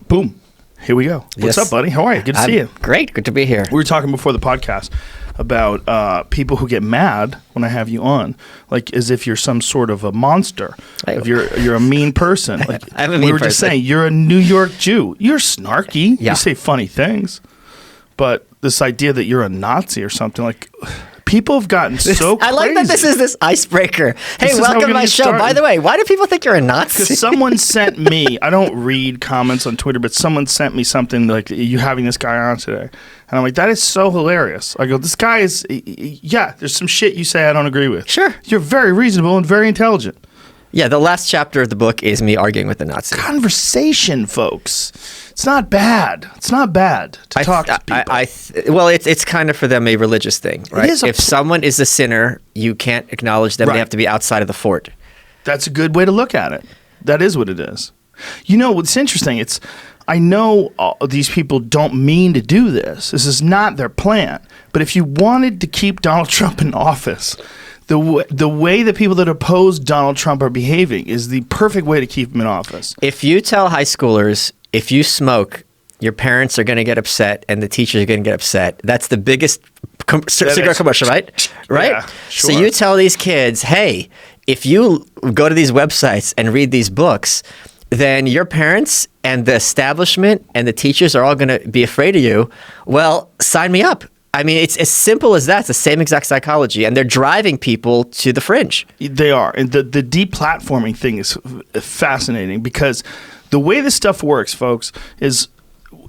Boom. Here we go. What's up, buddy? How are you? Good to see you. Great. Good to be here. We were talking before the podcast about people who get mad when I have you on, like as if you're some sort of a monster. If you're a mean person. Like, I'm a mean person. We were just saying, you're a New York Jew. You're snarky. Yeah. You say funny things. But this idea that you're a Nazi or something, like... People have gotten so crazy. I like that this is this icebreaker. Hey, This is welcome how to we're my gonna show. start. By the way, why do people think you're a Nazi? Because someone sent me, I don't read comments on Twitter, but someone sent me something like, you having this guy on today. And I'm like, that is so hilarious. I go, this guy is, yeah, there's some shit you say I don't agree with. Sure. You're very reasonable and very intelligent. Yeah, the last chapter of the book is me arguing with the Nazi. Conversation, folks. It's not bad. It's not bad to talk to people. Well, it's kind of for them a religious thing, right? is If someone is a sinner, you can't acknowledge them. Right. They have to be outside of the fort. That's a good way to look at it. That is what it is. You know, what's interesting, I know these people don't mean to do this. This is not their plan. But if you wanted to keep Donald Trump in office, the way the people that oppose Donald Trump are behaving is the perfect way to keep him in office. If you tell high schoolers, if you smoke, your parents are going to get upset and the teachers are going to get upset. That's the biggest cigarette commercial, right? Right? Yeah, sure. So you tell these kids, hey, if you go to these websites and read these books, then your parents and the establishment and the teachers are all going to be afraid of you. Well, sign me up. I mean, it's as simple as that. It's the same exact psychology, and they're driving people to the fringe. They are. And the deplatforming thing is fascinating because the way this stuff works, folks, is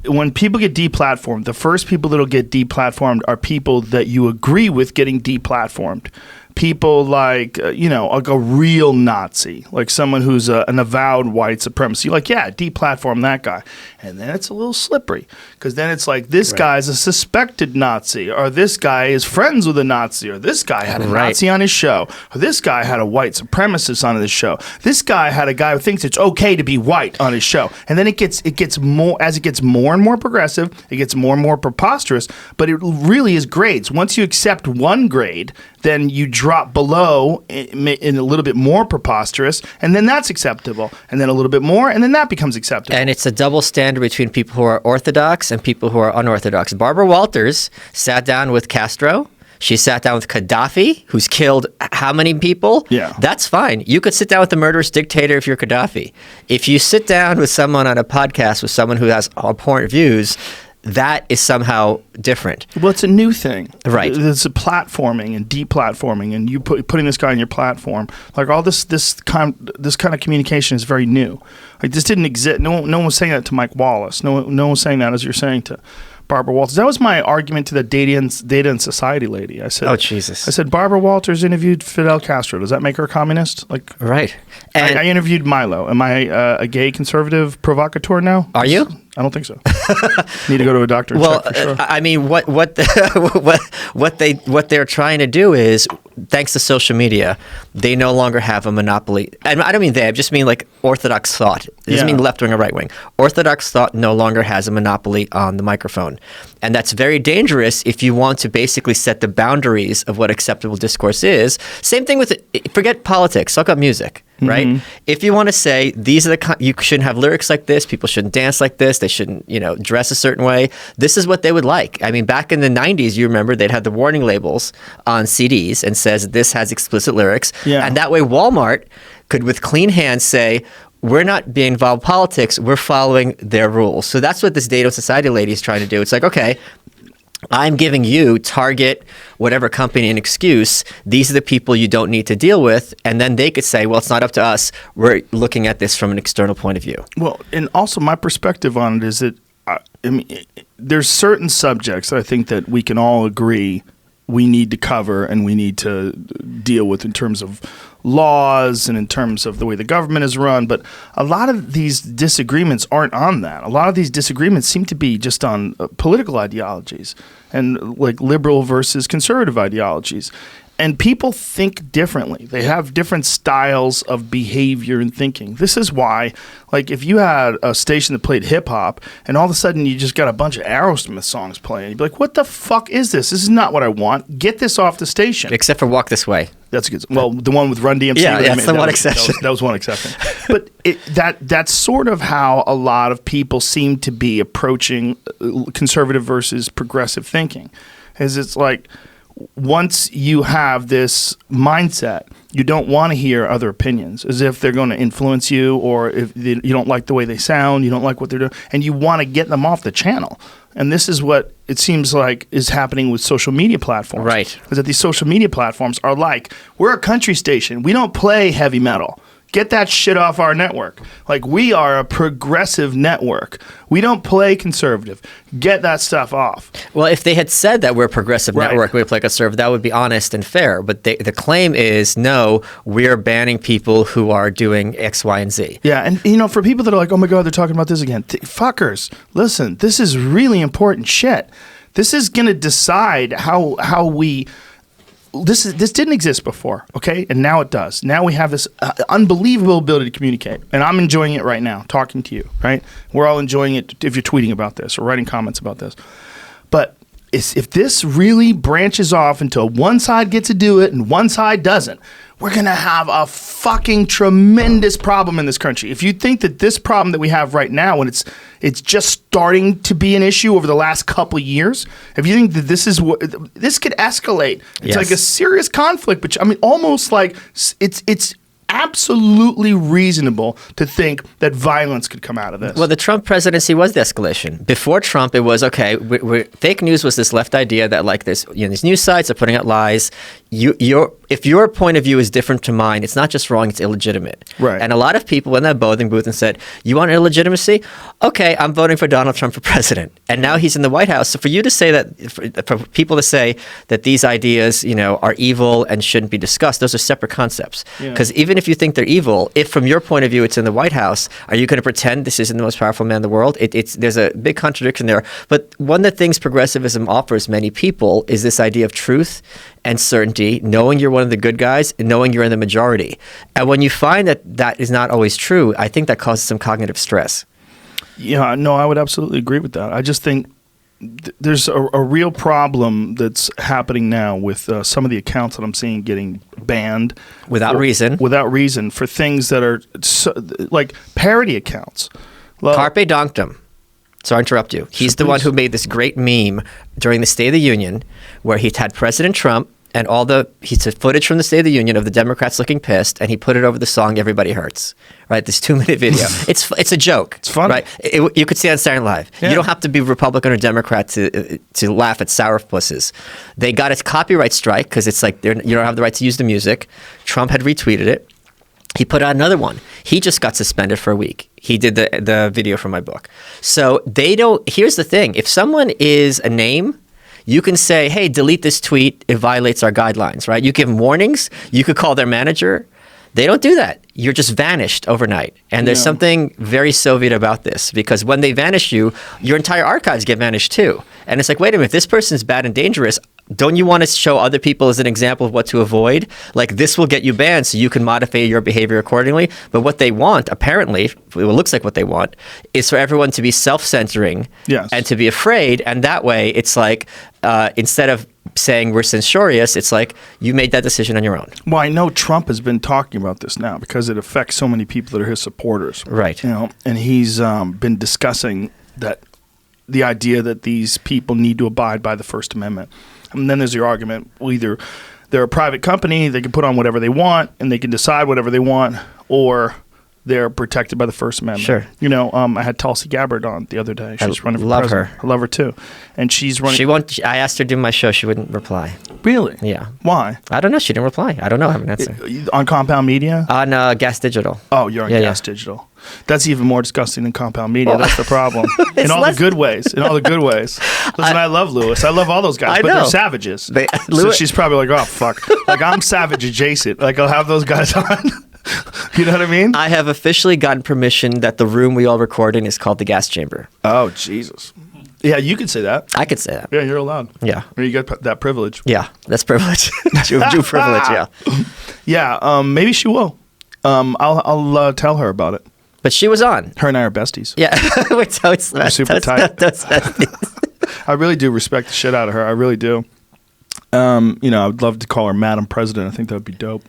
when people get deplatformed, the first people that will get deplatformed are people that you agree with getting deplatformed. People like, like a real Nazi, like someone who's an avowed white supremacy. You're like, yeah, deplatform that guy. And then it's a little slippery because then it's like this guy's a suspected Nazi, or this guy is friends with a Nazi, or this guy had a Nazi on his show, or this guy had a white supremacist on his show. This guy had a guy who thinks it's okay to be white on his show. And then it gets more, as it gets more and more progressive, it gets more and more preposterous, but it really is grades. Once you accept one grade, then you drop below in a little bit more preposterous, and then that's acceptable, and then a little bit more, and then that becomes acceptable. And it's a double standard between people who are orthodox and people who are unorthodox. Barbara Walters sat down with Castro. She sat down with Gaddafi, who's killed how many people? Yeah. That's fine. You could sit down with the murderous dictator if you're Gaddafi. If you sit down with someone on a podcast with someone who has abhorrent views, that is somehow different. Well, it's a new thing. Right. It's a platforming and deplatforming, and you putting this guy on your platform. Like all this kind of communication is very new. Like this didn't exist. No one was saying that to Mike Wallace. No one was saying that as you're saying to Barbara Walters. That was my argument to the Data and Society lady. I said, "Oh Jesus!" I said, Barbara Walters interviewed Fidel Castro. Does that make her a communist? Like, right. And I interviewed Milo. Am I a gay conservative provocateur now? Are you? I don't think so. Need to go to a doctor and check for sure. I mean, what they're trying to do is, thanks to social media, they no longer have a monopoly. And I don't mean they. I just mean like orthodox thought. It doesn't mean left wing or right wing. Orthodox thought no longer has a monopoly on the microphone, and that's very dangerous if you want to basically set the boundaries of what acceptable discourse is. Same thing with forget politics. Talk about music. Right? Mm-hmm. If you want to say these are you shouldn't have lyrics like this, people shouldn't dance like this, they shouldn't, dress a certain way. This is what they would like. I mean, back in the 90s, you remember they'd had the warning labels on CDs and says this has explicit lyrics. Yeah. And that way Walmart could with clean hands say, we're not being involved in politics, we're following their rules. So that's what this Data Society lady is trying to do. It's like, okay, I'm giving you, Target, whatever company, an excuse. These are the people you don't need to deal with. And then they could say, well, it's not up to us. We're looking at this from an external point of view. Well, and also my perspective on it is that there's certain subjects that I think that we can all agree we need to cover and we need to deal with in terms of laws and in terms of the way the government is run. But a lot of these disagreements aren't on that. A lot of these disagreements seem to be just on political ideologies and like liberal versus conservative ideologies. And people think differently. They have different styles of behavior and thinking. This is why, like, if you had a station that played hip-hop and all of a sudden you just got a bunch of Aerosmith songs playing, you'd be like, what the fuck is this? This is not what I want. Get this off the station. Except for Walk This Way. That's a good. Well, the one with Run DMC. Yeah, that's the one exception. That was one exception. But that's sort of how a lot of people seem to be approaching conservative versus progressive thinking. Is it's like once you have this mindset, you don't want to hear other opinions as if they're going to influence you, or if you don't like the way they sound, you don't like what they're doing, and you want to get them off the channel. And this is what it seems like is happening with social media platforms. Right. Is that these social media platforms are like, we're a country station. We don't play heavy metal. Get that shit off our network. Like, we are a progressive network. We don't play conservative. Get that stuff off. Well, if they had said that we're a progressive network, we play conservative, that would be honest and fair. But the claim is, no, we're banning people who are doing X, Y, and Z. Yeah, and for people that are like, oh my God, they're talking about this again. Fuckers, listen, this is really important shit. This is going to decide how we... This didn't exist before, okay? And now it does. Now we have this unbelievable ability to communicate. And I'm enjoying it right now, talking to you, right? We're all enjoying it if you're tweeting about this or writing comments about this. But if this really branches off until one side gets to do it and one side doesn't, we're going to have a fucking tremendous problem in this country. If you think that this problem that we have right now, when it's just starting to be an issue over the last couple of years, if you think that this could escalate, it's like a serious conflict, but I mean, almost like it's absolutely reasonable to think that violence could come out of this. Well, the Trump presidency was the escalation. Before Trump, it was, okay, fake news was this left idea that, like, this, these news sites are putting out lies. If your point of view is different to mine, it's not just wrong, it's illegitimate. Right. And a lot of people went in that voting booth and said, you want illegitimacy? Okay, I'm voting for Donald Trump for president. And now he's in the White House. So for you to say that, for people to say that these ideas, are evil and shouldn't be discussed, those are separate concepts. Because even if you think they're evil, if from your point of view it's in the White House, are you going to pretend this isn't the most powerful man in the world? There's a big contradiction there. But one of the things progressivism offers many people is this idea of truth and certainty, knowing you're one of the good guys and knowing you're in the majority. And when you find that that is not always true, I think that causes some cognitive stress. Yeah, no, I would absolutely agree with that. I just think there's a real problem that's happening now with some of the accounts that I'm seeing getting banned. Without reason for things that are like parody accounts. Well, Carpe Donktum. Sorry to interrupt you. He's the one who made this great meme during the State of the Union where he had President Trump and he took footage from the State of the Union of the Democrats looking pissed, and he put it over the song "Everybody Hurts." Right, this 2-minute video. It's a joke. It's funny. Right, you could see it on Saturday Night Live. Yeah. You don't have to be Republican or Democrat to laugh at sourpusses. They got a copyright strike because it's like you don't have the right to use the music. Trump had retweeted it. He put out another one. He just got suspended for a week. He did the video for my book. So they don't. Here's the thing: if someone is a name, you can say, hey, delete this tweet. It violates our guidelines, right? You give them warnings. You could call their manager. They don't do that. You're just vanished overnight. And there's something very Soviet about this, because when they vanish you, your entire archives get vanished too. And it's like, wait a minute, if this person's bad and dangerous, don't you want to show other people as an example of what to avoid? Like, this will get you banned so you can modify your behavior accordingly. But what they want, apparently, it looks like what they want, is for everyone to be self-censoring and to be afraid. And that way, it's like, instead of saying we're censorious, it's like you made that decision on your own. Well, I know Trump has been talking about this now because it affects so many people that are his supporters. Right. And he's been discussing that the idea that these people need to abide by the First Amendment. And then there's your argument, well, either they're a private company, they can put on whatever they want, and they can decide whatever they want, or they're protected by the First Amendment. Sure. I had Tulsi Gabbard on the other day. She's running for president. Her. I love her too. And she's running. She won't. I asked her to do my show. She wouldn't reply. Really? Yeah. Why? I don't know. She didn't reply. I don't know. I haven't answered. On Compound Media? On Gas Digital. Oh, you're on Gas Digital. That's even more disgusting than Compound Media. That's the problem. In all the good ways. Listen, I love Lewis. I love all those guys, but they're savages. So she's probably like, oh, fuck. Like, I'm savage adjacent. Like, I'll have those guys on. You know what I mean? I have officially gotten permission that the room we all record in is called the gas chamber. Oh, Jesus. Yeah, you could say that. I could say that. Yeah, you're allowed. Yeah. Or you got that privilege. Yeah, that's privilege. Jew privilege, yeah. Yeah, maybe she will. I'll tell her about it. But she was on. Her and I are besties. Yeah. We're super tight. I really do respect the shit out of her. I really do. You know, I would love to call her Madam President. I think that would be dope.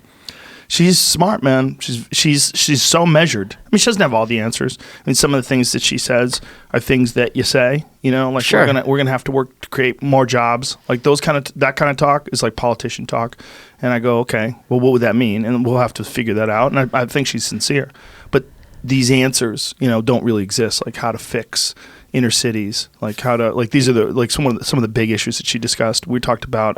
She's smart, man. She's so measured. I mean, she doesn't have all the answers. I mean, some of the things that she says are things that you say. You know, like Sure. we're gonna have to work to create more jobs. Like that kind of talk is like politician talk. And I go, okay, well, what would that mean? And we'll have to figure that out. And I think she's sincere. But these answers, you know, don't really exist. Like how to fix inner cities, like how to these are the some of the big issues that she discussed. We talked about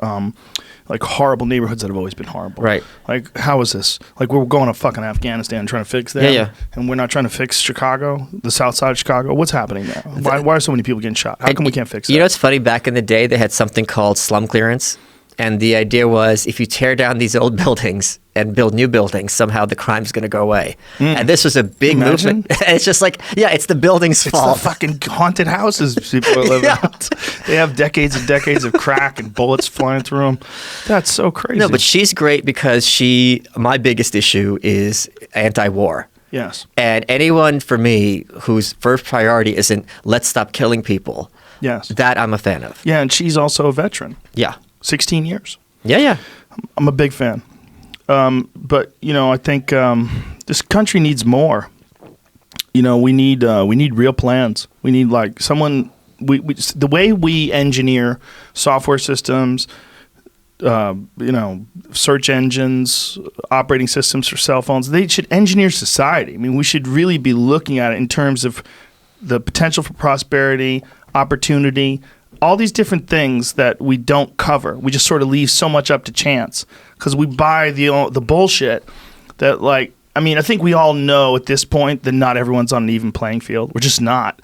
like horrible neighborhoods that have always been horrible. Right. Like how is this? Like we're going to fucking Afghanistan trying to fix that. Yeah. And we're not trying to fix Chicago, the south side of Chicago. What's happening there? Why are so many people getting shot? How come we can't fix that? You know, it's funny. Back in the day, they had something called slum clearance. And the idea was if you tear down these old buildings and build new buildings, somehow the crime's going to go away. And this was a big movement. It's just like, yeah, it's the building's fault. It's the fucking haunted houses people are living in. They have decades and decades of crack and bullets flying through them. That's so crazy. No, but she's great because my biggest issue is anti-war. Yes. And anyone for me whose first priority isn't let's stop killing people, yes, that I'm a fan of. Yeah, and she's also a veteran. Yeah. 16 years. Yeah. I'm a big fan. But, you know, I think this country needs more. You know, we need real plans. We need like someone, the way we engineer software systems, you know, search engines, operating systems for cell phones, they should engineer society. I mean, we should really be looking at it in terms of the potential for prosperity, opportunity, all these different things that we don't cover. We just sort of leave so much up to chance because we buy the bullshit that, like, I mean, I think we all know at this point that not everyone's on an even playing field. We're just not.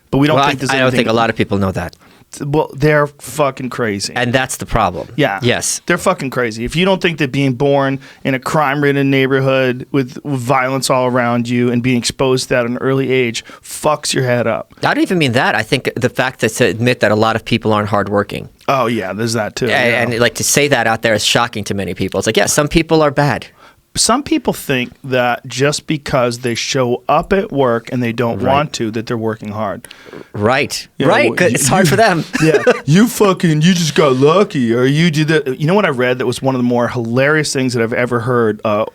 But we don't think there's anything. I don't think a lot of people know that. Well, they're fucking crazy. And that's the problem. Yeah. Yes. They're fucking crazy. If you don't think that being born in a crime-ridden neighborhood with violence all around you and being exposed to that at an early age fucks your head up. I don't even mean that. I think the fact that to admit that a lot of people aren't hardworking. Oh, yeah, there's that too. And like to say that out there is shocking to many people. It's like, yeah, some people are bad. Some people think that just because they show up at work and they don't want to, that they're working hard. Right. You know, right. It's hard for them. Yeah. You just got lucky, or you did that. You know what I read that was one of the more hilarious things that I've ever heard a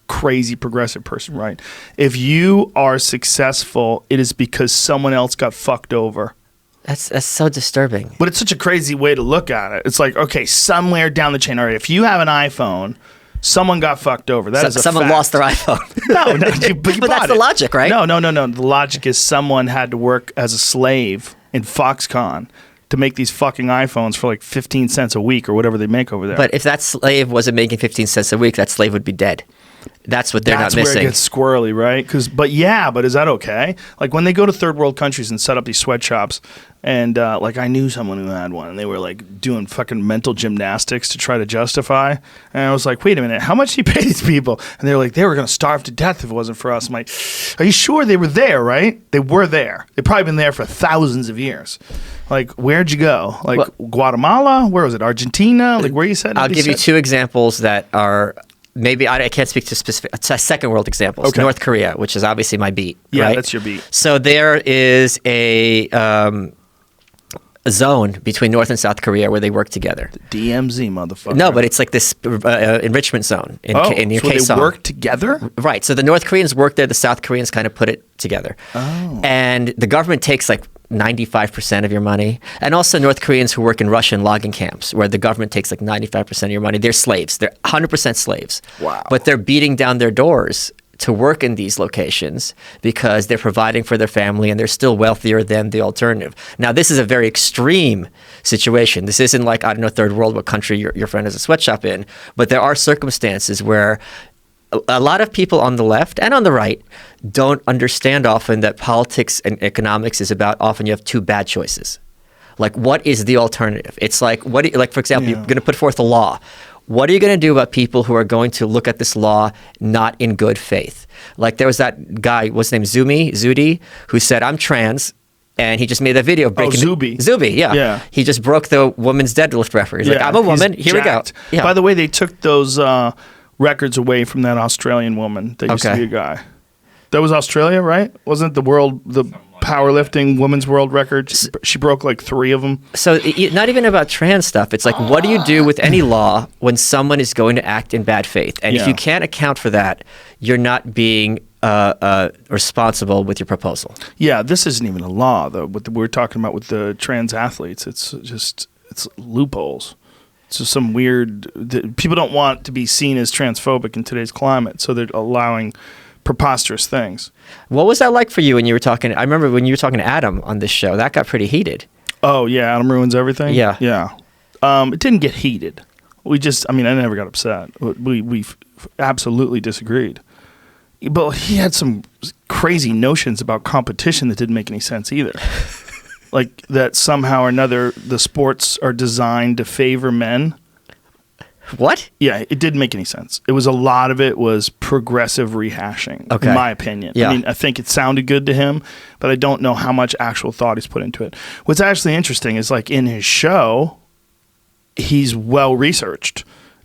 crazy progressive person write? If you are successful, it is because someone else got fucked over. That's so disturbing. But it's such a crazy way to look at it. It's like, okay, somewhere down the chain, all right, if you have an iPhone, someone got fucked over. That is a someone fact. Lost their iPhone. No, but you but bought that's the logic, right? No. The logic is someone had to work as a slave in Foxconn to make these fucking iPhones for like 15 cents a week or whatever they make over there. But if that slave wasn't making 15 cents a week, that slave would be dead. That's what they're not missing. That's where it gets squirrely, right? But is that okay? Like when they go to third world countries and set up these sweatshops, and like I knew someone who had one, and they were like doing fucking mental gymnastics to try to justify. And I was like, wait a minute, how much do you pay these people? And they were like, they were going to starve to death if it wasn't for us. I'm like, are you sure they were there, right? They were there. They've probably been there for thousands of years. Like, where'd you go? Like Guatemala? Where was it? Argentina? Like where you said? I'll give you two examples that are... Maybe I can't speak to specific second world examples. Okay. North Korea, which is obviously my beat. Yeah, right? that's your beat. So there is a zone between North and South Korea where they work together. The DMZ, motherfucker. No, but it's like this enrichment zone in so Kaesong. they work together? Right. So the North Koreans work there. The South Koreans kind of put it together. Oh. And the government takes like 95% of your money. And also North Koreans who work in Russian logging camps where the government takes like 95% of your money. They're slaves. They're 100% slaves. Wow. But they're beating down their doors to work in these locations because they're providing for their family and they're still wealthier than the alternative. Now, this is a very extreme situation. This isn't like, I don't know, third world, what country your friend has a sweatshop in. But there are circumstances where a lot of people on the left and on the right don't understand often that politics and economics is about often you have two bad choices. Like, what is the alternative? It's like, for example, you're going to put forth a law. What are you going to do about people who are going to look at this law not in good faith? Like there was that guy, what's his name, Zudi, who said, I'm trans. And he just made that video breaking. Zubi, yeah. Yeah. He just broke the woman's deadlift record. He's like, I'm a woman. Here jacked. we go. Yeah. By the way, they took those records away from that Australian woman that used to be a guy. That was Australia, right? Wasn't the powerlifting women's world record. She broke like 3 of them. So not even about trans stuff. It's like, what do you do with any law when someone is going to act in bad faith? And if you can't account for that, you're not being responsible with your proposal. Yeah, this isn't even a law, though. What we're talking about with the trans athletes, it's loopholes. It's just some weird... People don't want to be seen as transphobic in today's climate, so they're allowing preposterous things. What was that like for you when you were talking? I remember when you were talking to Adam on this show, that got pretty heated. Oh, yeah, Adam ruins everything? Yeah. Yeah. It didn't get heated. I never got upset. We absolutely disagreed. But he had some crazy notions about competition that didn't make any sense either. Like that somehow or another the sports are designed to favor men. What? Yeah, it didn't make any sense. A lot of it was progressive rehashing, in my opinion. Yeah. I think it sounded good to him, but I don't know how much actual thought he's put into it. What's actually interesting is like in his show, he's well researched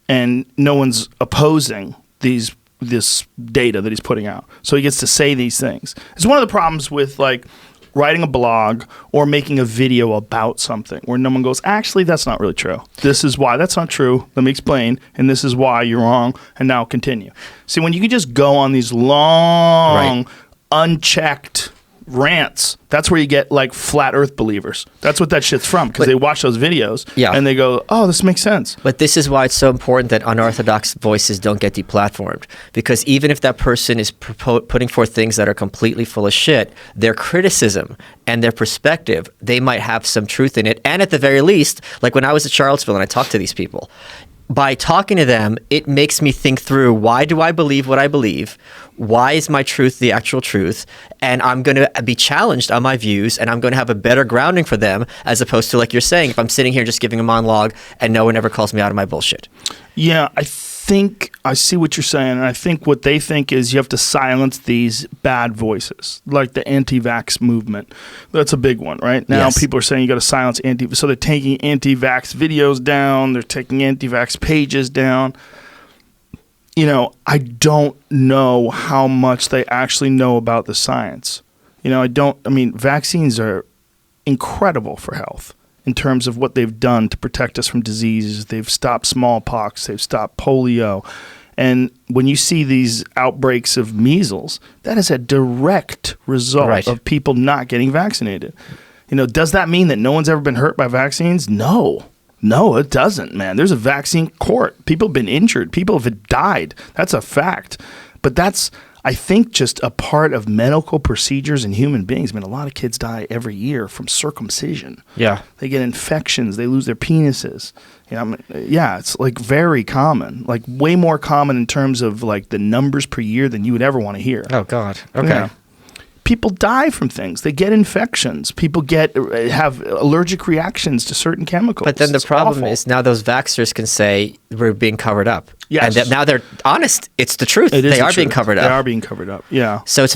and no one's opposing this data that he's putting out. So he gets to say these things. It's one of the problems with like writing a blog or making a video about something where no one goes, actually, that's not really true. This is why that's not true. Let me explain. And this is why you're wrong. And now continue. See, when you can just go on these long, unchecked rants, that's where you get like flat earth believers. That's what that shit's from, because they watch those videos and they go, oh, this makes sense. But this is why it's so important that unorthodox voices don't get deplatformed, because even if that person is putting forth things that are completely full of shit, their criticism and their perspective, they might have some truth in it. And at the very least, like when I was at Charlottesville and I talked to these people, by talking to them, it makes me think through, why do I believe what I believe? Why is my truth the actual truth? And I'm going to be challenged on my views, and I'm going to have a better grounding for them, as opposed to, like you're saying, if I'm sitting here just giving a monologue and no one ever calls me out of my bullshit. Yeah, I think I see what you're saying. And I think what they think is you have to silence these bad voices, like the anti-vax movement. That's a big one, right? Now people are saying you got to silence so they're taking anti-vax videos down. They're taking anti-vax pages down. I don't know how much they actually know about the science. Vaccines are incredible for health in terms of what they've done to protect us from diseases. They've stopped smallpox. They've stopped polio. And when you see these outbreaks of measles, that is a direct result of people not getting vaccinated. Does that mean that no one's ever been hurt by vaccines? No, it doesn't, man. There's a vaccine court. People have been injured. People have died. That's a fact. But that's, I think, just a part of medical procedures in human beings. A lot of kids die every year from circumcision. Yeah. They get infections. They lose their penises. It's like very common, like way more common in terms of like the numbers per year than you would ever want to hear. Oh, God. Okay. Yeah. People die from things. They get infections. People have allergic reactions to certain chemicals. But then the problem is now those vaxxers can say we're being covered up. Yes. And now they're honest. It's the truth. They are being covered up. They are being covered up. Yeah. So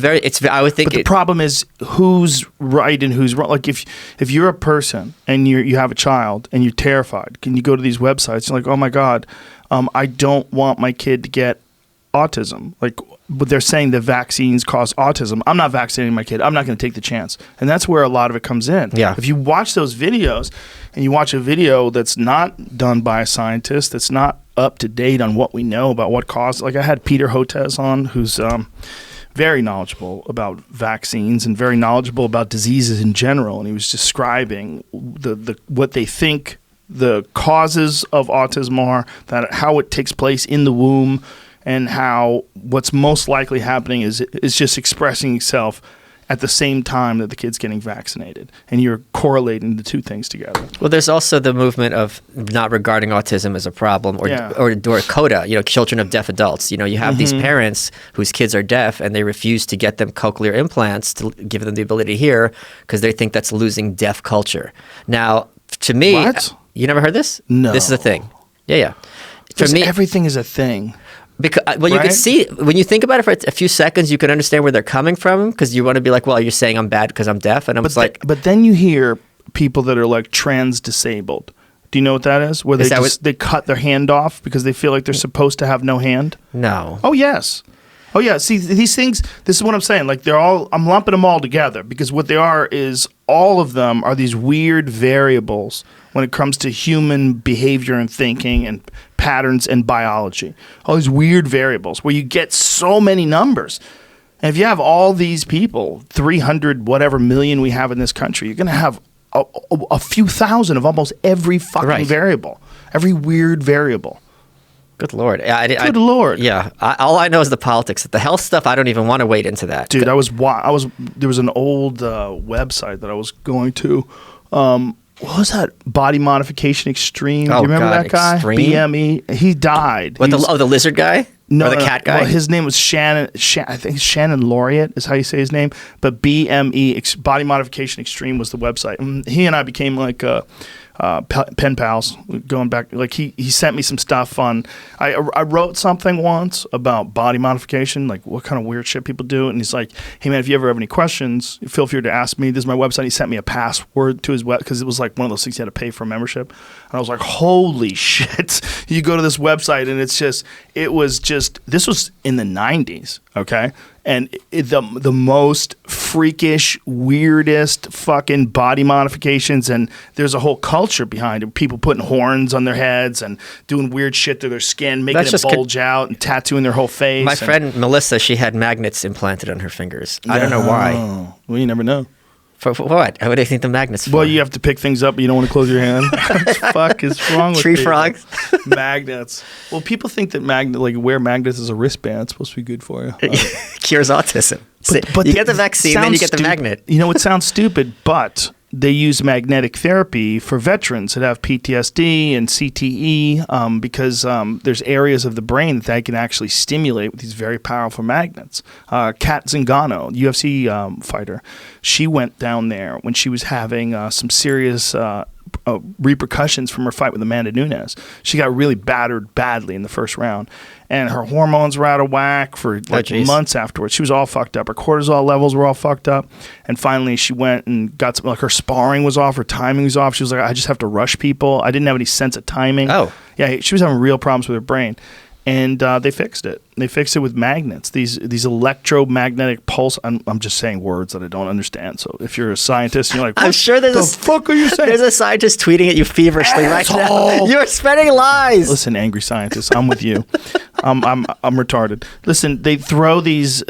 I would think. But the problem is who's right and who's wrong. Like if you're a person and you have a child and you're terrified, can you go to these websites? You're like, oh my God, I don't want my kid to get autism. But they're saying the vaccines cause autism. I'm not vaccinating my kid. I'm not going to take the chance. And that's where a lot of it comes in. Yeah. If you watch those videos and you watch a video that's not done by a scientist, that's not up to date on what we know about what caused, like I had Peter Hotez on, who's very knowledgeable about vaccines and very knowledgeable about diseases in general. And he was describing what they think the causes of autism are, how it takes place in the womb, and how what's most likely happening is just expressing itself at the same time that the kid's getting vaccinated. And you're correlating the two things together. Well, there's also the movement of not regarding autism as a problem or CODA, children of deaf adults. You have these parents whose kids are deaf and they refuse to get them cochlear implants to give them the ability to hear because they think that's losing deaf culture. Now, to me, what? You never heard this? No. This is a thing. Yeah. For me, everything is a thing. Because, you can see, when you think about it for a few seconds, you can understand where they're coming from, because you want to be like, well, you're saying I'm bad because I'm deaf. And but then you hear people that are like trans disabled. Do you know what that is? Where they cut their hand off because they feel like they're supposed to have no hand? No. Oh, yes. Oh yeah, see these things. This is what I'm saying. Like I'm lumping them all together because what they are is all of them are these weird variables when it comes to human behavior and thinking and patterns and biology. All these weird variables where you get so many numbers. And if you have all these people, 300 whatever million we have in this country, you're going to have a few thousand of almost every fucking variable, every weird variable. Good Lord. Good Lord. Yeah. All I know is the politics. The health stuff, I don't even want to wade into that. Dude, there was an old website that I was going to. What was that? Body Modification Extreme. Do you remember that guy? Extreme? BME. He died. What, the lizard guy? No, or the cat guy? Well, his name was Shannon. I think Shannon Laureate is how you say his name. But BME, Body Modification Extreme, was the website. And he and I became like pen pals going back. Like he sent me some stuff on. I wrote something once about body modification, like what kind of weird shit people do. And he's like, "Hey man, if you ever have any questions, feel free to ask me. This is my website." He sent me a password to his web because it was like one of those things you had to pay for a membership. And I was like, "Holy shit!" You go to this website and this was in the 90s, okay? And the most freakish, weirdest fucking body modifications, and there's a whole culture behind it. People putting horns on their heads and doing weird shit to their skin, making it bulge out and tattooing their whole face. My friend Melissa, she had magnets implanted on her fingers. I don't know why. Well, you never know. For what? What do you think the magnets for? Well, you have to pick things up, but you don't want to close your hand. What the fuck is wrong with Tree people? frogs? Magnets. Well, people think that wear magnets as a wristband. It's supposed to be good for you. Cures autism. But you get the vaccine, then you get the magnet. You know, it sounds stupid, but they use magnetic therapy for veterans that have PTSD and CTE because there's areas of the brain that they can actually stimulate with these very powerful magnets. Kat Zingano, UFC fighter, she went down there when she was having some serious repercussions from her fight with Amanda Nunes. She got really battered badly in the first round, and her hormones were out of whack for months afterwards. She was all fucked up. Her cortisol levels were all fucked up, and finally she went and got some, her sparring was off, her timing was off. She was like, I just have to rush people. I didn't have any sense of timing. Oh. Yeah, she was having real problems with her brain. And they fixed it. They fixed it with magnets. These electromagnetic pulse. I'm just saying words that I don't understand. So if you're a scientist, and you're like, I'm sure there's the fuck are you saying? There's a scientist tweeting at you feverishly right now. You're spreading lies. Listen, angry scientist, I'm with you. I'm retarded. Listen, they throw these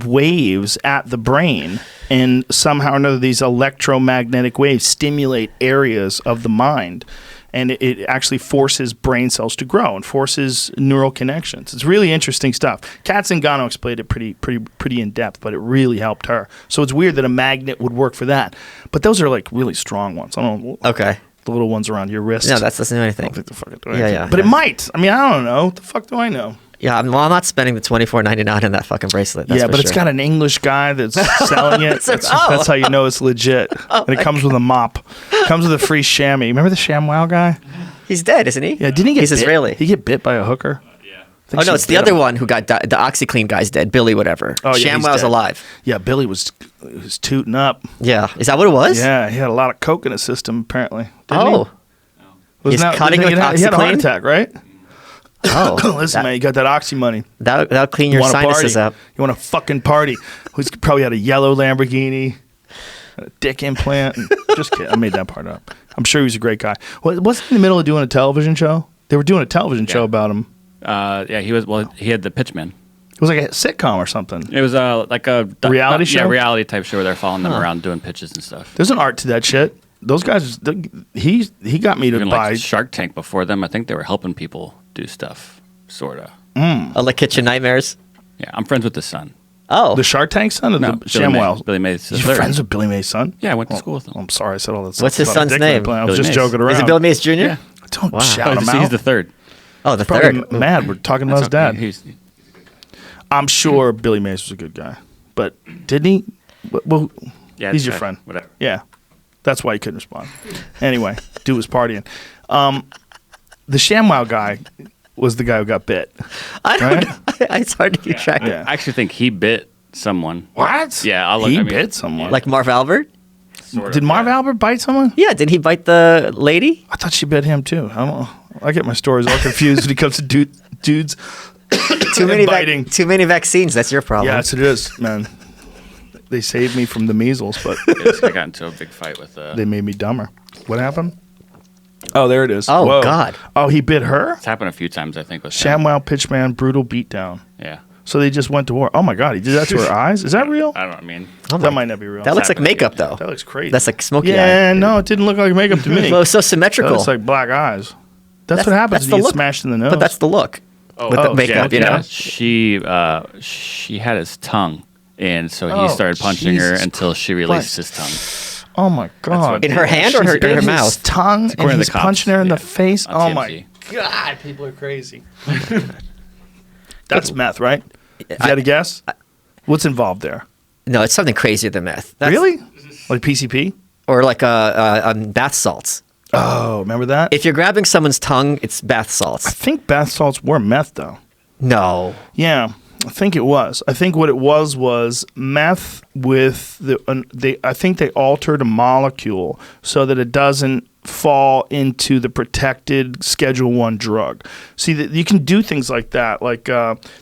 waves at the brain, and somehow or another, these electromagnetic waves stimulate areas of the mind. And it actually forces brain cells to grow and forces neural connections. It's really interesting stuff. Kat Zingano explained it pretty in depth, but it really helped her. So it's weird that a magnet would work for that. But those are like really strong ones. I don't know. Okay. The little ones around your wrist. No, that doesn't do anything. I don't think the fuck it do anything. But it might. I mean, I don't know. What the fuck do I know? Yeah, I'm not spending the $24.99 on that fucking bracelet. That's but it's got an English guy that's selling it. That's how you know it's legit. And it comes with a mop. It comes with a free chamois. Remember the ShamWow guy? He's dead, isn't he? Yeah, didn't he get He's bit? Israeli. He get bit by a hooker? Yeah. Oh, no, it's the other one who got the OxyClean guy's dead. Billy whatever. Oh, yeah, ShamWow's alive. Yeah, Billy was tooting up. Yeah. Is that what it was? Yeah, he had a lot of coke in his system, apparently. Oh. He's cutting it with OxyClean? He had a heart attack, right? Oh. Listen, man, you got that oxy money. That'll clean your sinuses up. You want to fucking party. He's probably had a yellow Lamborghini, a dick implant. Just kidding. I made that part up. I'm sure he was a great guy. Wasn't he in the middle of doing a television show? They were doing a television show about him. Yeah, he was. Well, he had the Pitchman. It was like a sitcom or something. It was like a reality show. Yeah, reality type show where they're following them around doing pitches and stuff. There's an art to that shit. Those guys, he got me to Even buy like Shark Tank before them. I think they were helping people do stuff, sorta. Like Kitchen Nightmares? Yeah, I'm friends with the son. Oh. The Shark Tank son or the ShamWow? Billy Mays. You're friends with Billy Mays' son? Yeah, I went to school with him. I'm sorry I said all that. What's his son's name? I was Billy just Mays. joking around. Is it Billy Mays Jr.? Yeah. Don't shout him out. He's the third. Oh, the Probably third. mad. We're talking about his dad. He's I'm sure Billy Mays was a good guy, but didn't he? Well, yeah, he's your friend. Whatever. Yeah, that's why he couldn't respond. Anyway, dude was partying. The ShamWow guy was the guy who got bit. I don't know. It's hard to keep track of. Yeah. I actually think he bit someone. What? Yeah, I'll look. He bit someone. Like Marv Albert? Sort of, Did Marv Albert bite someone? Yeah, did he bite the lady? I thought she bit him too. I get my stories all confused when it comes to dudes. biting. Too many vaccines. That's your problem. Yes, it is, man. They saved me from the measles, but I got into a big fight with. they made me dumber. What happened? Oh, there it is. Oh, Whoa. God. Oh, he bit her? It's happened a few times, I think. With him. ShamWow Pitchman, brutal beatdown. Yeah. So they just went to war. Oh, my God. He did that to her eyes? Is that real? I don't know. I mean, That might not be real. That looks like happened makeup, again. though. That looks crazy. That's like smoky eye. Yeah, no, it didn't look like makeup to me. Well, it's so That symmetrical. looks like black eyes. That's what happens that's when you the get look. smashed in the nose. But that's the look. With the makeup, you know? She had his tongue, and so he Oh, started punching her Jesus until she released Christ. his tongue. Oh, my God. In her hand or She's her bit his mouth? tongue, and According to he's the cops, punching her in the yeah. face. On Oh, TMZ. my God. People are crazy. That's meth, right? You had a guess? What's involved there? No, it's something crazier than meth. Really? Like PCP? Or like bath salts. Oh, remember that? If you're grabbing someone's tongue, it's bath I salts. think bath salts were meth, though. No. Yeah, I think it was. I think what it was meth with I think they altered a molecule so that it doesn't fall into the protected Schedule 1 drug. See, you can do things like that. Like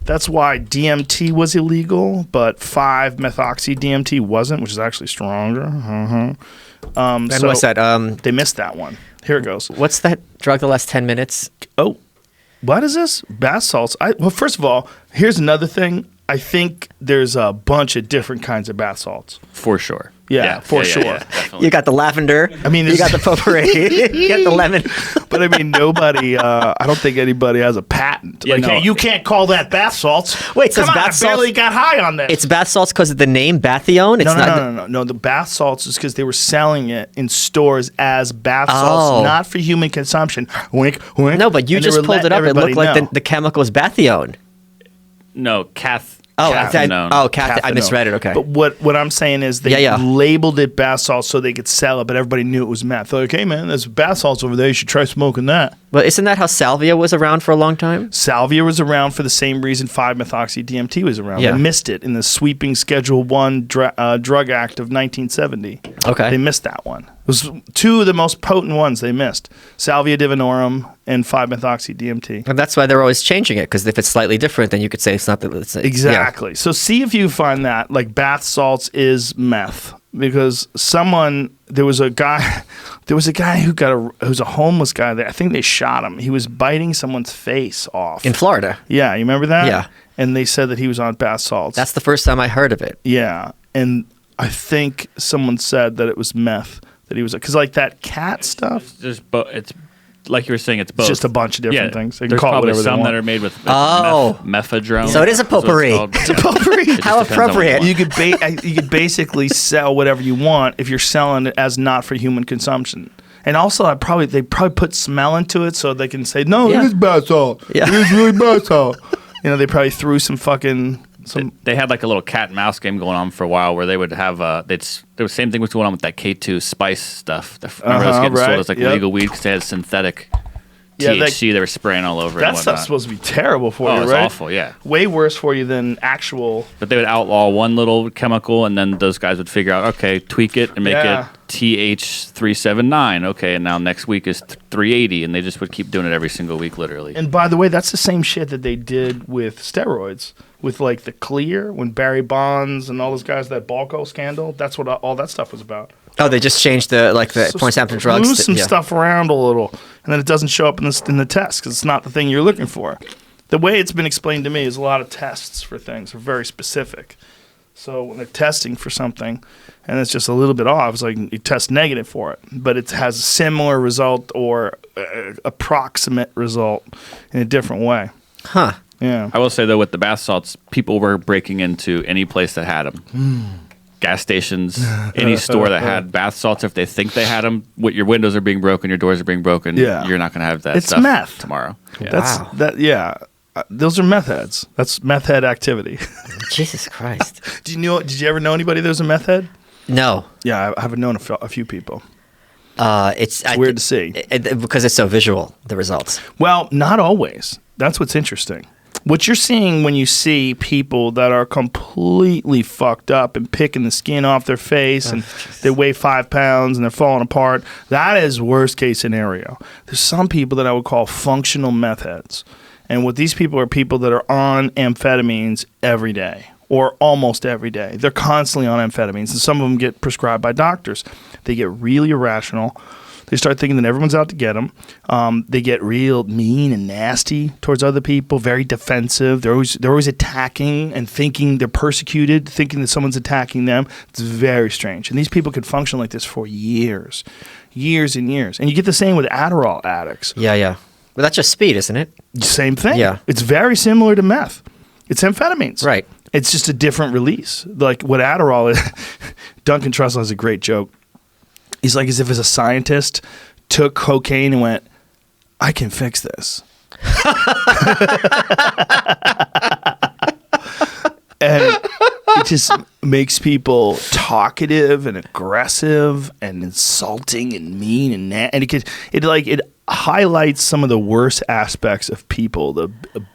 that's why DMT was illegal, but 5-methoxy-DMT wasn't, which is actually stronger. And So what's that? they missed that one. Here it goes. What's that drug that lasts 10 minutes? Oh, what is this? Bath salts. Well, first of all, here's another thing. I think there's a bunch of different kinds of bath salts. For sure. Yeah, for sure. definitely. You got the lavender. I mean, you this- got the potpourri. You got the lemon. But I mean, nobody. I don't think anybody has a patent. Yeah, like, no. hey, you can't call that bath salts. Wait, so come on, bath I salts- barely got high on this. It's bath salts because of the name Bathione. It's No. The bath salts is because they were selling it in stores as bath Oh. salts, not for human consumption. Wink, wink. No, but you And they just were pulled it letting up. It looked everybody like know. the chemical is Bathione. No, Oh, cathinone. I misread it. Okay. But what I'm saying is they Yeah. labeled it bath salts so they could sell it, but everybody knew it was meth. They're like, hey man, there's bath salts over there. You should try smoking that. Well, isn't that how salvia was around for a long time? Salvia was around for the same reason 5-methoxy-DMT was around. Yeah. They missed it in the sweeping Schedule 1 Drug Act of 1970. Okay. They missed that one. It was two of the most potent ones they missed. Salvia divinorum and 5-methoxy-DMT. And that's why they're always changing it, because if it's slightly different, then you could say it's not that. Exactly. So see if you find that, like bath salts is meth. Because there was a guy who's a homeless guy. I think they shot him. He was biting someone's face off. In Florida. Yeah, you remember that? Yeah. And they said that he was on bath salts. That's the first time I heard of it. Yeah, and I think someone said that it was meth that he was, because like that cat stuff. It's like you were saying. It's both. It's just a bunch of different things. They can There's call it probably whatever they some want. that are made with Oh. mephedrone. So it is a potpourri. It's a potpourri. How appropriate. You could basically sell whatever you want if you're selling it as not for human consumption. And also, they probably put smell into it so they can say, no, Yeah. it is bath salt. Yeah. It is really bath salt. They probably threw some fucking They had like a little cat and mouse game going on for a while where they would have there was the same thing was going on with that K2 spice stuff. Remember it was getting right. sold as like Yep. legal weed because they had synthetic Yeah, THC they were spraying all over. that and stuff's whatnot. supposed to be terrible for you, it's right? awful. Yeah. Way worse for you than actual. But they would outlaw one little chemical, and then those guys would figure out, okay, tweak it and make Yeah. it TH379. Okay, and now next week is 380, and they just would keep doing it every single week, literally. And by the way, that's the same shit that they did with steroids, with like the Clear, when Barry Bonds and all those guys, that Balco scandal. That's what all that stuff was about. Oh, they just changed the So point sample drugs. Move some yeah. stuff around a little, and then it doesn't show up in the test because it's not the thing you're looking for. The way it's been explained to me is a lot of tests for things are very specific. So when they're testing for something, and it's just a little bit off, it's like you test negative for it, but it has a similar result or approximate result in a different way. Huh. Yeah. I will say, though, with the bath salts, people were breaking into any place that had them. Gas stations, any store that had bath salts, if they think they had them, your windows are being broken, your doors are being broken, Yeah. you're not going to have that It's stuff meth. tomorrow. Yeah. That's Wow. that. Yeah. Those are meth heads. That's meth head activity. Jesus Christ. Did you ever know anybody that was a meth head? No. Yeah, I haven't known a few people. It's weird to see. Because it's so visual, the results. Well, not always. That's what's interesting. What you're seeing when you see people that are completely fucked up and picking the skin off their face and they weigh 5 pounds and they're falling apart, that is worst case scenario. There's some people that I would call functional meth heads. And what these people that are on amphetamines every day or almost every day. They're constantly on amphetamines, and some of them get prescribed by doctors. They get really irrational. They start thinking that everyone's out to get them. They get real mean and nasty towards other people, very defensive. They're always attacking and thinking they're persecuted, thinking that someone's attacking them. It's very strange. And these people could function like this for years and years. And you get the same with Adderall addicts. Yeah. But that's just speed, isn't it? Same thing. Yeah. It's very similar to meth. It's amphetamines. Right. It's just a different release. Like what Adderall is, Duncan Trussell has a great joke. He's like, as if as a scientist took cocaine and went, I can fix this. And it just makes people talkative and aggressive and insulting and mean and it highlights some of the worst aspects of people, the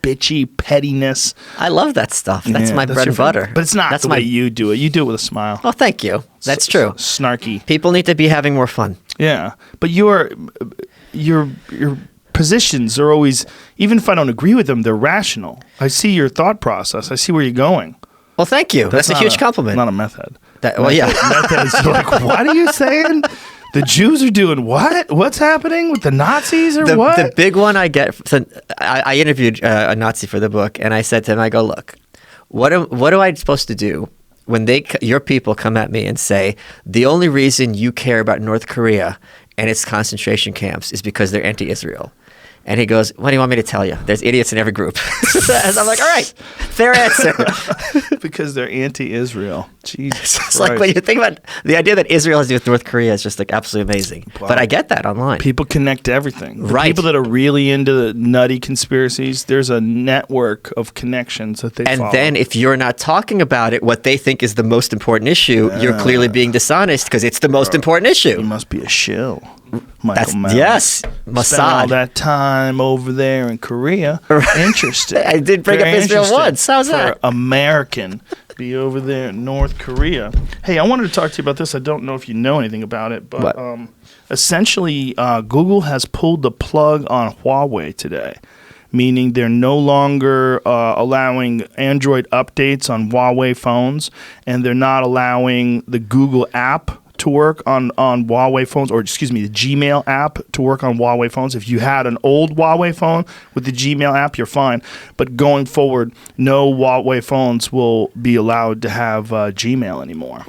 bitchy pettiness. I love that stuff. That's my bread and butter. But it's not the way you do it. You do it with a smile. Oh, thank you. That's true. Snarky. People need to be having more fun. Yeah, but your positions are always, even if I don't agree with them, they're rational. I see your thought process. I see where you're going. Well, thank you. That's a huge compliment. Not a meth head. Yeah. Meth heads are like, what are you saying? The Jews are doing what? What's happening with the Nazis or what? The big one I get, so I interviewed a Nazi for the book, and I said to him, I go, look, what am I supposed to do when your people come at me and say, the only reason you care about North Korea and its concentration camps is because they're anti-Israel? And he goes, what do you want me to tell you? There's idiots in every group. And I'm like, all right, fair answer. Because they're anti-Israel. Jesus It's like when you think about the idea that Israel has to do with North Korea is just like absolutely amazing. Wow. But I get that online. People connect to everything. The right. People that are really into the nutty conspiracies, there's a network of connections that they follow. And then if you're not talking about it, what they think is the most important issue, you're clearly being dishonest because it's the most important issue. You must be a shill. Michael Malice. Yes, Mossad. Spent all that time over there in Korea. Interesting. I did bring up Israel once. How's that? For American be over there in North Korea. Hey, I wanted to talk to you about this. I don't know if you know anything about it, but essentially Google has pulled the plug on Huawei today, meaning they're no longer allowing Android updates on Huawei phones, and they're not allowing the Google app to work on Huawei phones, or excuse me, the Gmail app to work on Huawei phones. If you had an old Huawei phone with the Gmail app, you're fine. But going forward, no Huawei phones will be allowed to have Gmail anymore.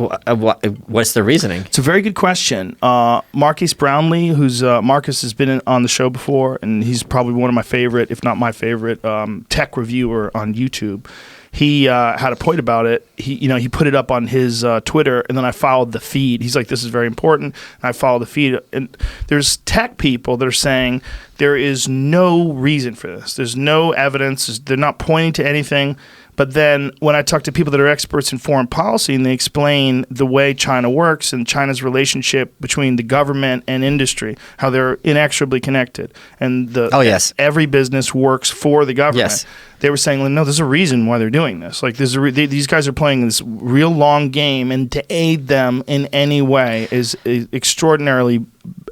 What's the reasoning? It's a very good question. Marcus Brownlee, who's Marcus has been on the show before, and he's probably one of my favorite, if not my favorite, tech reviewer on YouTube. He had a point about it. He put it up on his Twitter, and then I followed the feed. He's like, this is very important. And I followed the feed. And there's tech people that are saying there is no reason for this. There's no evidence. They're not pointing to anything. But then when I talk to people that are experts in foreign policy and they explain the way China works and China's relationship between the government and industry, how they're inexorably connected, and every business works for the government. Yes. They were saying, well, no, there's a reason why they're doing this. Like, these guys are playing this real long game, and to aid them in any way is extraordinarily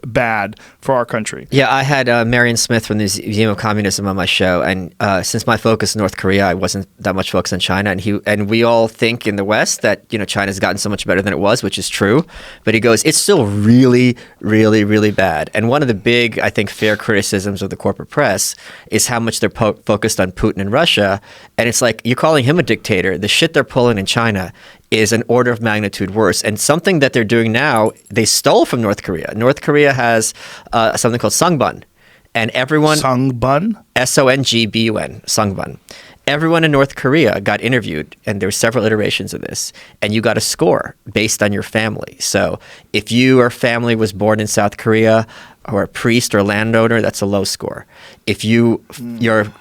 bad for our country. Yeah, I had Marion Smith from the Museum of Communism on my show, and since my focus is North Korea, I wasn't that much focused on China. And we all think in the West that China's gotten so much better than it was, which is true. But he goes, it's still really, really, really bad. And one of the big, I think, fair criticisms of the corporate press is how much they're focused on Putin and Russia. And it's like, you're calling him a dictator. The shit they're pulling in China is an order of magnitude worse. And something that they're doing now, they stole from North Korea. North Korea has something called Sungbun. And everyone... Sungbun? S-O-N-G-B-U-N. Sungbun. Everyone in North Korea got interviewed, and there were several iterations of this, and you got a score based on your family. So if your family was born in South Korea, or a priest or landowner, that's a low score. If your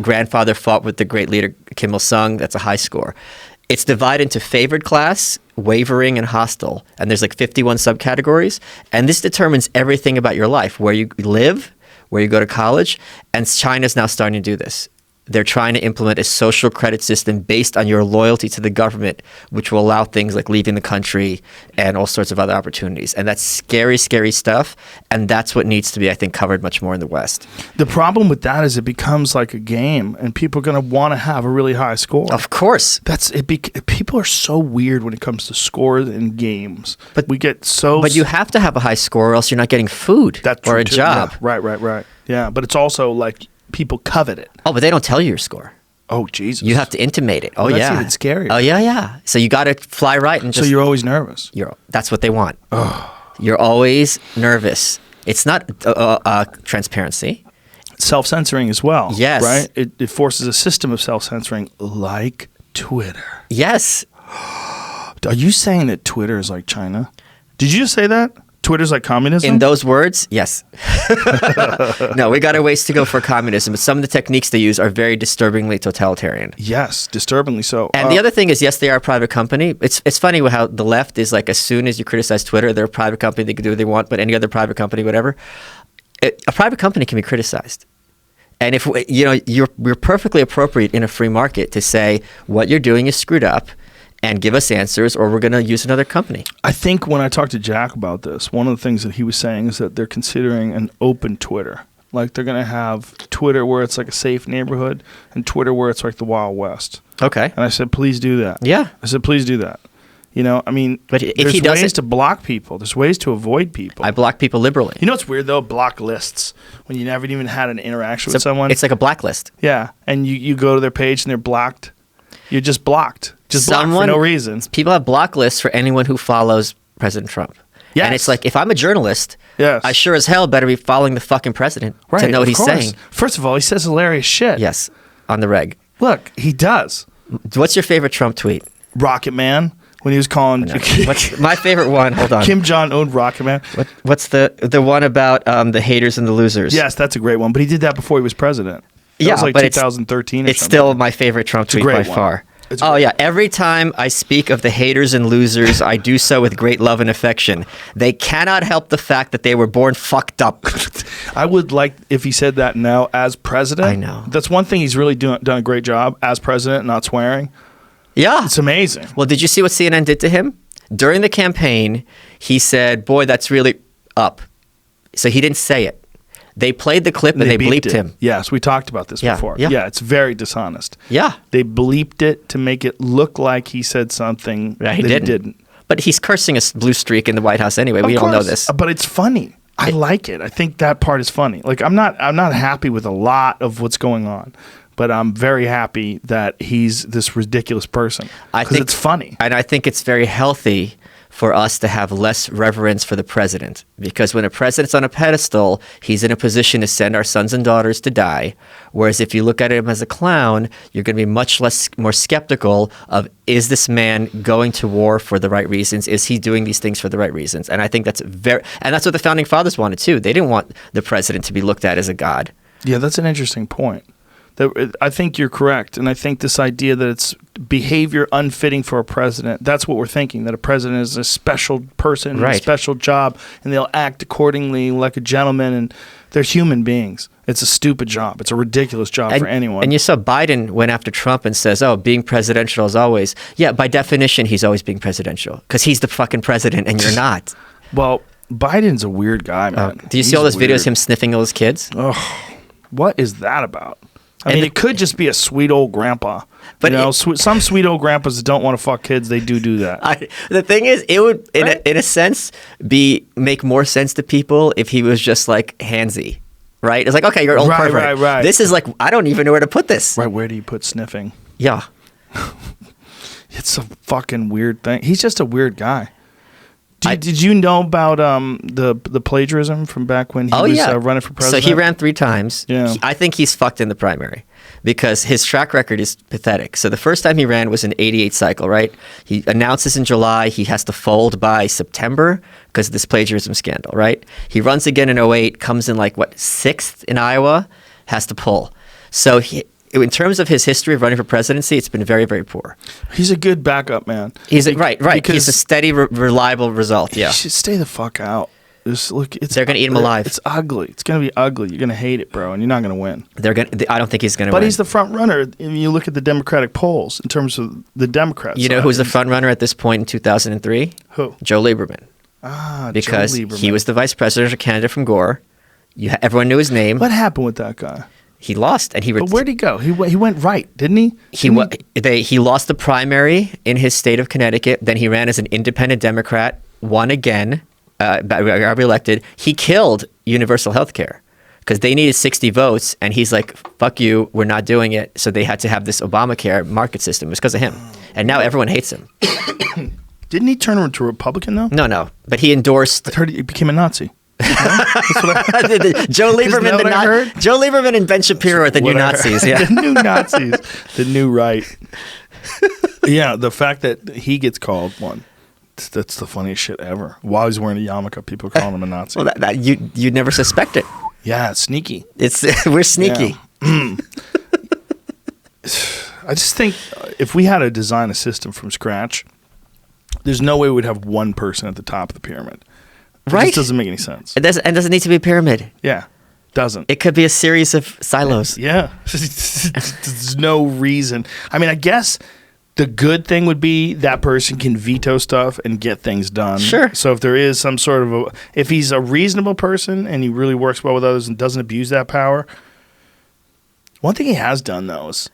grandfather fought with the great leader Kim Il-sung, that's a high score. It's divided into favored class, wavering, and hostile. And there's like 51 subcategories. And this determines everything about your life, where you live, where you go to college. And China's now starting to do this. they're trying to implement a social credit system based on your loyalty to the government, which will allow things like leaving the country and all sorts of other opportunities. And that's scary, scary stuff. And that's what needs to be, I think, covered much more in the West. The problem with that is it becomes like a game, and people are going to want to have a really high score. Of course. People are so weird when it comes to scores in games. But we get so. But you have to have a high score, or else you're not getting food or a job. Yeah. Right. Yeah, but it's also like people covet it. Oh, but they don't tell you your score. Oh, Jesus. You have to intimate it. Oh, that's yeah. That's even scarier. Oh, yeah. So you got to fly right and just. So you're always nervous. That's what they want. You're always nervous. It's not transparency. Self-censoring as well. Yes. Right? It forces a system of self-censoring like Twitter. Yes. Are you saying that Twitter is like China? Did you just say that? Twitter's like communism? In those words, yes. No, we got a ways to go for communism, but some of the techniques they use are very disturbingly totalitarian. Yes, disturbingly so. And the other thing is, yes, they are a private company. It's funny how the left is like, as soon as you criticize Twitter, they're a private company, they can do what they want, but any other private company, whatever. A private company can be criticized. And if we're perfectly appropriate in a free market to say what you're doing is screwed up, and give us answers, or we're going to use another company. I think when I talked to Jack about this, one of the things that he was saying is that they're considering an open Twitter. Like they're going to have Twitter where it's like a safe neighborhood and Twitter where it's like the Wild West. Okay. And I said, please do that. Yeah. I said, please do that. I mean, but if there's he doesn't, ways to block people. There's ways to avoid people. I block people liberally. You know what's weird, though? Block lists. When you never even had an interaction with someone. It's like a blacklist. Yeah. And you go to their page and they're blocked. You're just blocked. Just blocked for no reason. People have block lists for anyone who follows President Trump. Yes. And it's like, if I'm a journalist, yes. I sure as hell better be following the fucking president to know what he's saying. First of all, he says hilarious shit. Yes, on the reg. Look, he does. What's your favorite Trump tweet? Rocket Man, when he was calling... What's my favorite one? Hold on. Kim Jong-un, Rocket Man. What's the one about the haters and the losers? Yes, that's a great one. But he did that before he was president. That was like 2013 it's still my favorite Trump tweet by far. Yeah. Every time I speak of the haters and losers, I do so with great love and affection. They cannot help the fact that they were born fucked up. I would like if he said that now as president. I know. That's one thing he's really done a great job as president, not swearing. Yeah. It's amazing. Well, did you see what CNN did to him? During the campaign, he said, boy, that's really up. So he didn't say it. They played the clip and they bleeped him. Yes, we talked about this before. Yeah, it's very dishonest. Yeah. They bleeped it to make it look like he said something that he didn't. But he's cursing a blue streak in the White House anyway. We all know this. But it's funny. I like it. I think that part is funny. Like I'm not happy with a lot of what's going on, but I'm very happy that he's this ridiculous person because it's funny. And I think it's very healthy for us to have less reverence for the president, because when a president's on a pedestal, he's in a position to send our sons and daughters to die. Whereas if you look at him as a clown, you're going to be much more skeptical of, is this man going to war for the right reasons? Is he doing these things for the right reasons? And I think that's and that's what the founding fathers wanted too. They didn't want the president to be looked at as a god. Yeah, that's an interesting point. I think you're correct, and I think this idea that it's behavior unfitting for a president, that's what we're thinking, that a president is a special person, a special job, and they'll act accordingly like a gentleman, and they're human beings. It's a stupid job. It's a ridiculous job for anyone. And you saw Biden went after Trump and says, oh, being presidential is always... Yeah, by definition, he's always being presidential, because he's the fucking president, and you're not. Well, Biden's a weird guy, man. Do you see all those videos of him sniffing all his kids? Oh, what is that about? I mean, it could just be a sweet old grandpa. But some sweet old grandpas that don't want to fuck kids, they do that. The thing is, it would, in a sense, make more sense to people if he was just like handsy, right? It's like, okay, you're an old pervert. Right. This is like, I don't even know where to put this. Right, where do you put sniffing? Yeah. It's a fucking weird thing. He's just a weird guy. Did you know about the plagiarism from back when he was running for president? So he ran 3 times. Yeah. I think he's fucked in the primary because his track record is pathetic. So the first time he ran was an 88 cycle, right? He announces in July he has to fold by September because of this plagiarism scandal, right? He runs again in 08, comes in 6th in Iowa, has to pull. So in terms of his history of running for presidency, it's been very, very poor. He's a good backup man. He's right. He's a steady, reliable result. Yeah. He should stay the fuck out. Just look, They're going to eat him alive. It's ugly. It's going to be ugly. You're going to hate it, bro, and you're not going to win. I don't think he's going to win. But he's the front runner. If you look at the Democratic polls in terms of the Democrats. You know who's the front runner at this point in 2003? Who? Joe Lieberman. Because Joe Lieberman. he was the vice presidential candidate from Gore. Everyone knew his name. What happened with that guy? He lost, and But where'd he go? He went right, didn't he? He lost the primary in his state of Connecticut. Then he ran as an independent Democrat, won again, got reelected. He killed universal health care because they needed 60 votes, and he's like, "Fuck you, we're not doing it." So they had to have this Obamacare market system. It was because of him, and now everyone hates him. Didn't he turn into a Republican though? No, but he endorsed. I heard he became a Nazi. Joe Lieberman, Joe Lieberman and Ben Shapiro are the new Nazis. Yeah, the new Nazis, the new right. Yeah, the fact that he gets called one, that's the funniest shit ever. While he's wearing a yarmulke, people calling him a Nazi. Well, you'd never suspect it. Yeah, it's sneaky. We're sneaky. Yeah. I just think if we had to design a system from scratch, there's no way we'd have one person at the top of the pyramid. It just doesn't make any sense. It doesn't need to be a pyramid. Yeah, doesn't. It could be a series of silos. Yeah. There's no reason. I mean, I guess the good thing would be that person can veto stuff and get things done. Sure. So if there is some sort of if he's a reasonable person and he really works well with others and doesn't abuse that power, one thing he has done though is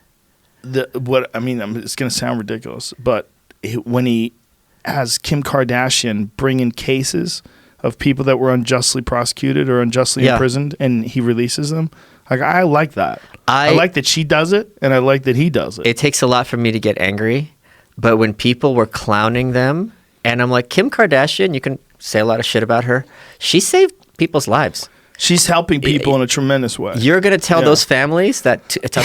it's going to sound ridiculous, but when he has Kim Kardashian bring in cases of people that were unjustly prosecuted or unjustly imprisoned, and he releases them. Like, I like that. I like that she does it, and I like that he does it. It takes a lot for me to get angry, but when people were clowning them, and I'm like, Kim Kardashian, you can say a lot of shit about her. She saved people's lives. She's helping people in a tremendous way. You're going to tell those families that it's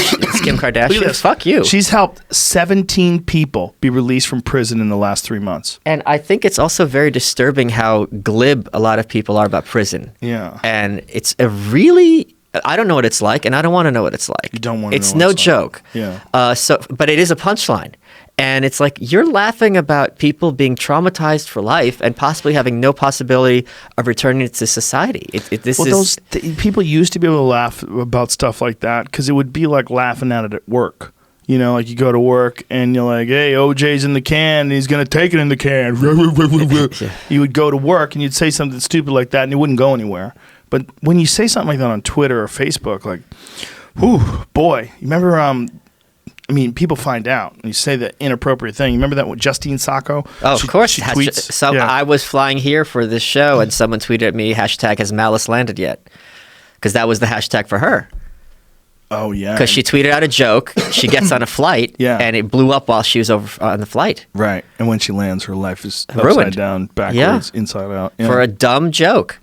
Kim Kardashian? Fuck you. She's helped 17 people be released from prison in the last 3 months. And I think it's also very disturbing how glib a lot of people are about prison. Yeah. And it's a really... I don't know what it's like, and I don't want to know what it's like. You don't want to know It's what no it's joke. like. Yeah. But it is a punchline. And it's like you're laughing about people being traumatized for life and possibly having no possibility of returning to society. People used to be able to laugh about stuff like that because it would be like laughing at it at work. You know, like you go to work and you're like, hey, OJ's in the can and he's going to take it in the can. You would go to work and you'd say something stupid like that and it wouldn't go anywhere. But when you say something like that on Twitter or Facebook, like, whew, boy, you remember... people find out and you say the inappropriate thing. You remember that with Justine Sacco? Oh, of course. She tweets. I was flying here for this show and someone tweeted at me, #has Malice landed yet? Because that was the hashtag for her. Oh, yeah. Because she tweeted out a joke. She gets on a flight and it blew up while she was over on the flight. Right. And when she lands, her life is ruined. Upside down, backwards, inside out. Yeah. For a dumb joke.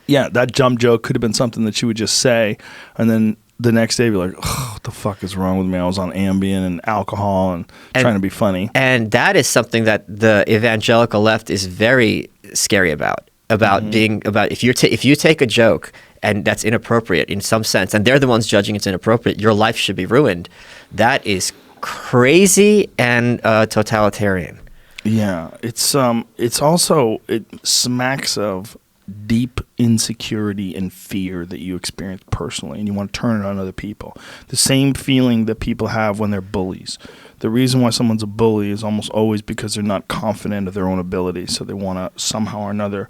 Yeah, that dumb joke could have been something that she would just say and then the next day be like, oh, what the fuck is wrong with me? I was on Ambien and alcohol and trying to be funny. And that is something that the evangelical left is very scary about if you take a joke and that's inappropriate in some sense, and they're the ones judging it's inappropriate, your life should be ruined. That is crazy and totalitarian. Yeah, it's also, it smacks of deep insecurity and fear that you experience personally, and you want to turn it on other people. The same feeling that people have when they're bullies. The reason why someone's a bully is almost always because they're not confident of their own abilities, so they want to somehow or another,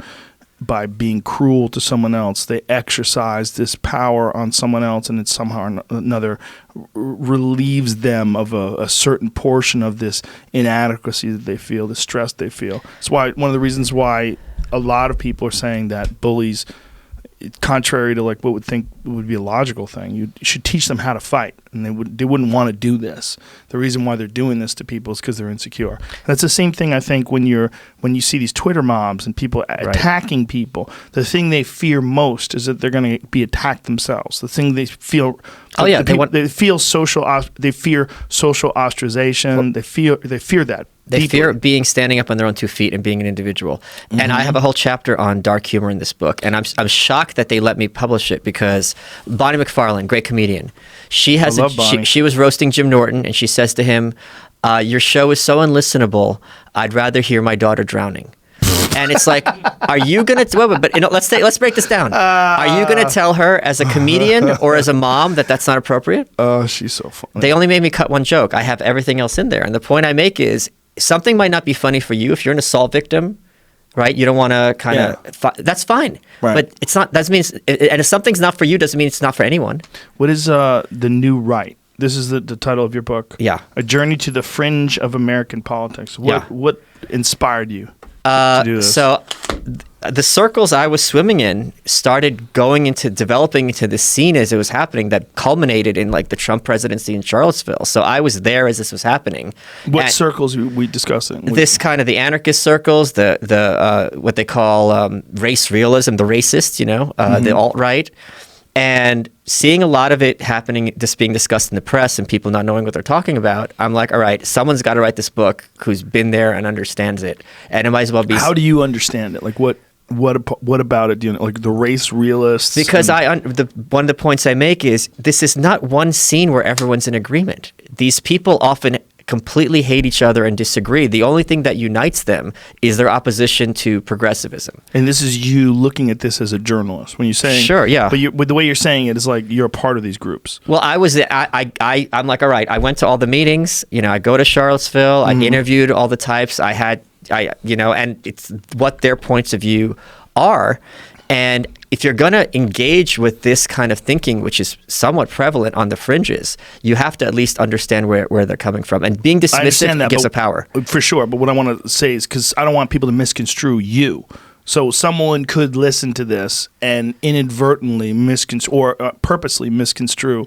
by being cruel to someone else, they exercise this power on someone else, and it somehow or another relieves them of a certain portion of this inadequacy that they feel, the stress they feel. It's why one of the reasons why a lot of people are saying that bullies, contrary to like what would be a logical thing, you should teach them how to fight, and they wouldn't want to do this. The reason why they're doing this to people is because they're insecure. And that's the same thing I think when you see these Twitter mobs and people attacking people. The thing they fear most is that they're going to be attacked themselves. The thing they feel. They fear social ostracization. They fear that. They fear standing up on their own 2 feet and being an individual. Mm-hmm. And I have a whole chapter on dark humor in this book. And I'm shocked that they let me publish it because Bonnie McFarlane, great comedian, she was roasting Jim Norton, and she says to him, your show is so unlistenable, I'd rather hear my daughter drowning. And it's like, are you gonna? But let's break this down. Are you gonna tell her as a comedian or as a mom that that's not appropriate? Oh, she's so funny. They only made me cut one joke. I have everything else in there, and the point I make is something might not be funny for you if you're an assault victim. Right, you don't want to kind of. That's fine, right. But it's not. That means, and if something's not for you, doesn't mean it's not for anyone. What is the new right? This is the title of your book. Yeah, A Journey to the Fringe of American Politics. What inspired you to do this? So, the circles I was swimming in started developing into this scene as it was happening that culminated in like the Trump presidency in Charlottesville. So I was there as this was happening. What circles are we discussing? This kind of the anarchist circles, the what they call race realism, the racists, the alt-right. And seeing a lot of it happening, just being discussed in the press and people not knowing what they're talking about, I'm like, all right, someone's got to write this book who's been there and understands it. And it might as well be... How do you understand it? Like, what about it? Do you know, like the race realists? Because one of the points I make is this is not one scene where everyone's in agreement. These people often completely hate each other and disagree. The only thing that unites them is their opposition to progressivism. And this is you looking at this as a journalist when you're saying, sure, yeah. But with the way you're saying it is like you're a part of these groups. Well, I'm like, all right. I went to all the meetings. I go to Charlottesville. I interviewed all the types. And it's what their points of view are. And if you're going to engage with this kind of thinking, which is somewhat prevalent on the fringes, you have to at least understand where they're coming from. And being dismissive gives a power. For sure. But what I want to say is, because I don't want people to misconstrue you. So someone could listen to this and inadvertently or purposely misconstrue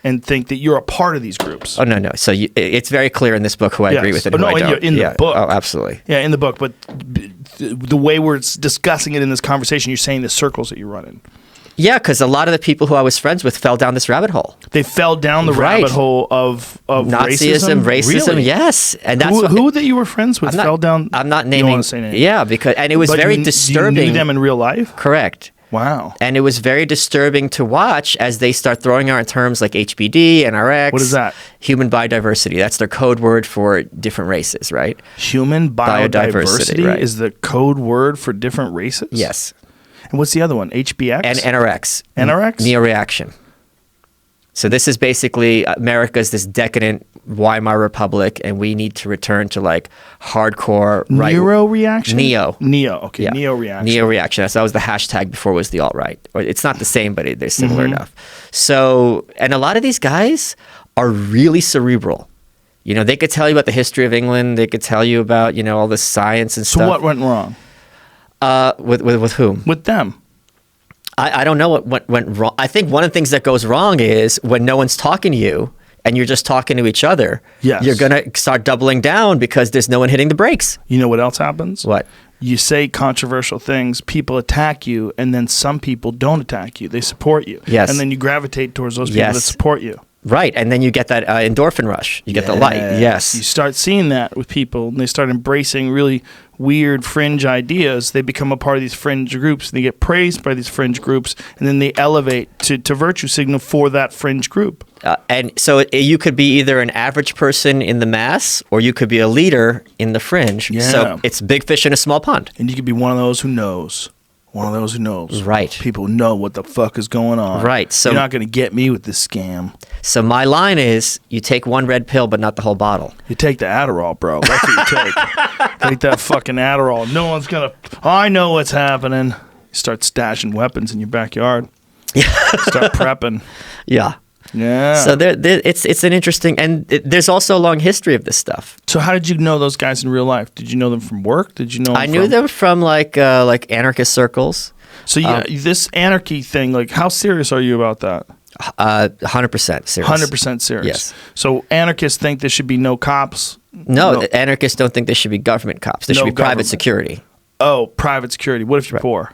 and think that you're a part of these groups. Oh, no. So it's very clear in this book who I agree with and who I don't. In the book. Oh, absolutely. Yeah, in the book. But the way we're discussing it in this conversation, you're saying the circles that you run in. Yeah, because a lot of the people who I was friends with fell down this rabbit hole. They fell down the rabbit hole of Nazism, racism, really? Yes. And that's who that you were friends with fell down? I'm not naming. You don't want to say names. Yeah, and it was very disturbing. You knew them in real life? Correct. Wow. And it was very disturbing to watch as they start throwing out terms like HBD, NRX. What is that? Human biodiversity. That's their code word for different races, right? Human biodiversity right. is the code word for different races? Yes. And what's the other one? HBX? And NRX. NRX? Neo-reaction. So this is basically America's this decadent Weimar Republic, and we need to return to like hardcore right. Neo-reaction? Neo. Okay. Yeah. Neo-reaction. Neo-reaction. That was the hashtag before it was the alt-right. It's not the same, but they're similar enough. So, and a lot of these guys are really cerebral. They could tell you about the history of England. They could tell you about, all the science and stuff. So what went wrong? With whom? With them. I don't know what went wrong. I think one of the things that goes wrong is when no one's talking to you and you're just talking to each other, you're going to start doubling down because there's no one hitting the brakes. You know what else happens? What? You say controversial things, people attack you, and then some people don't attack you. They support you. Yes. And then you gravitate towards those people that support you. Right, and then you get that endorphin rush. You get the light. Yes. You start seeing that with people, and they start embracing really weird fringe ideas. They become a part of these fringe groups, and they get praised by these fringe groups, and then they elevate to virtue signal for that fringe group. And so you could be either an average person in the mass, or you could be a leader in the fringe. Yeah. So it's big fish in a small pond. And you could be one of those who knows. One of those who knows. Right. People know what the fuck is going on. Right. So you're not going to get me with this scam. So my line is, you take one red pill, but not the whole bottle. You take the Adderall, bro. That's what you take. Take that fucking Adderall. No one's going to... I know what's happening. You start stashing weapons in your backyard. Yeah. Start prepping. Yeah. Yeah. So it's an interesting... And there's also a long history of this stuff. So how did you know those guys in real life? Did you know them from work? Did you know them I knew them from like anarchist circles. So this anarchy thing, like how serious are you about that? 100% serious. 100% serious. Yes. So anarchists think there should be no cops? No, anarchists don't think there should be government cops. There should be private security. Oh, private security. What if you're poor?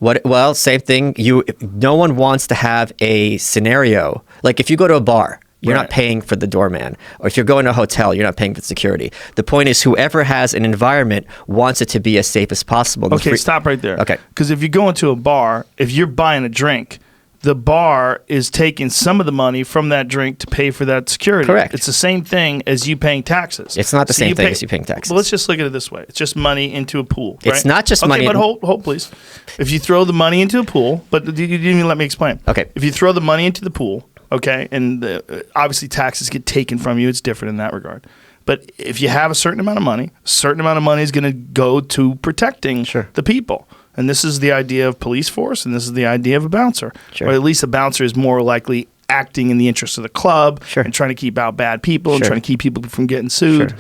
Well, same thing. No one wants to have a scenario. Like if you go to a bar, you're not paying for the doorman. Or if you're going to a hotel, you're not paying for security. The point is whoever has an environment wants it to be as safe as possible. Okay, stop right there. Okay. Because if you go into a bar, if you're buying a drink, the bar is taking some of the money from that drink to pay for that security. Correct. It's the same thing as you paying taxes. It's not the same thing as you paying taxes. Well, let's just look at it this way. It's just money into a pool, right? It's not just money. Okay, but hold, please. If you throw the money into a pool, but you didn't even let me explain. Okay. If you throw the money into the pool, okay, and obviously taxes get taken from you, it's different in that regard. But if you have a certain amount of money, a certain amount of money is going to go to protecting the people. And this is the idea of police force, and this is the idea of a bouncer. Sure. Or at least a bouncer is more likely acting in the interest of the club and trying to keep out bad people and trying to keep people from getting sued.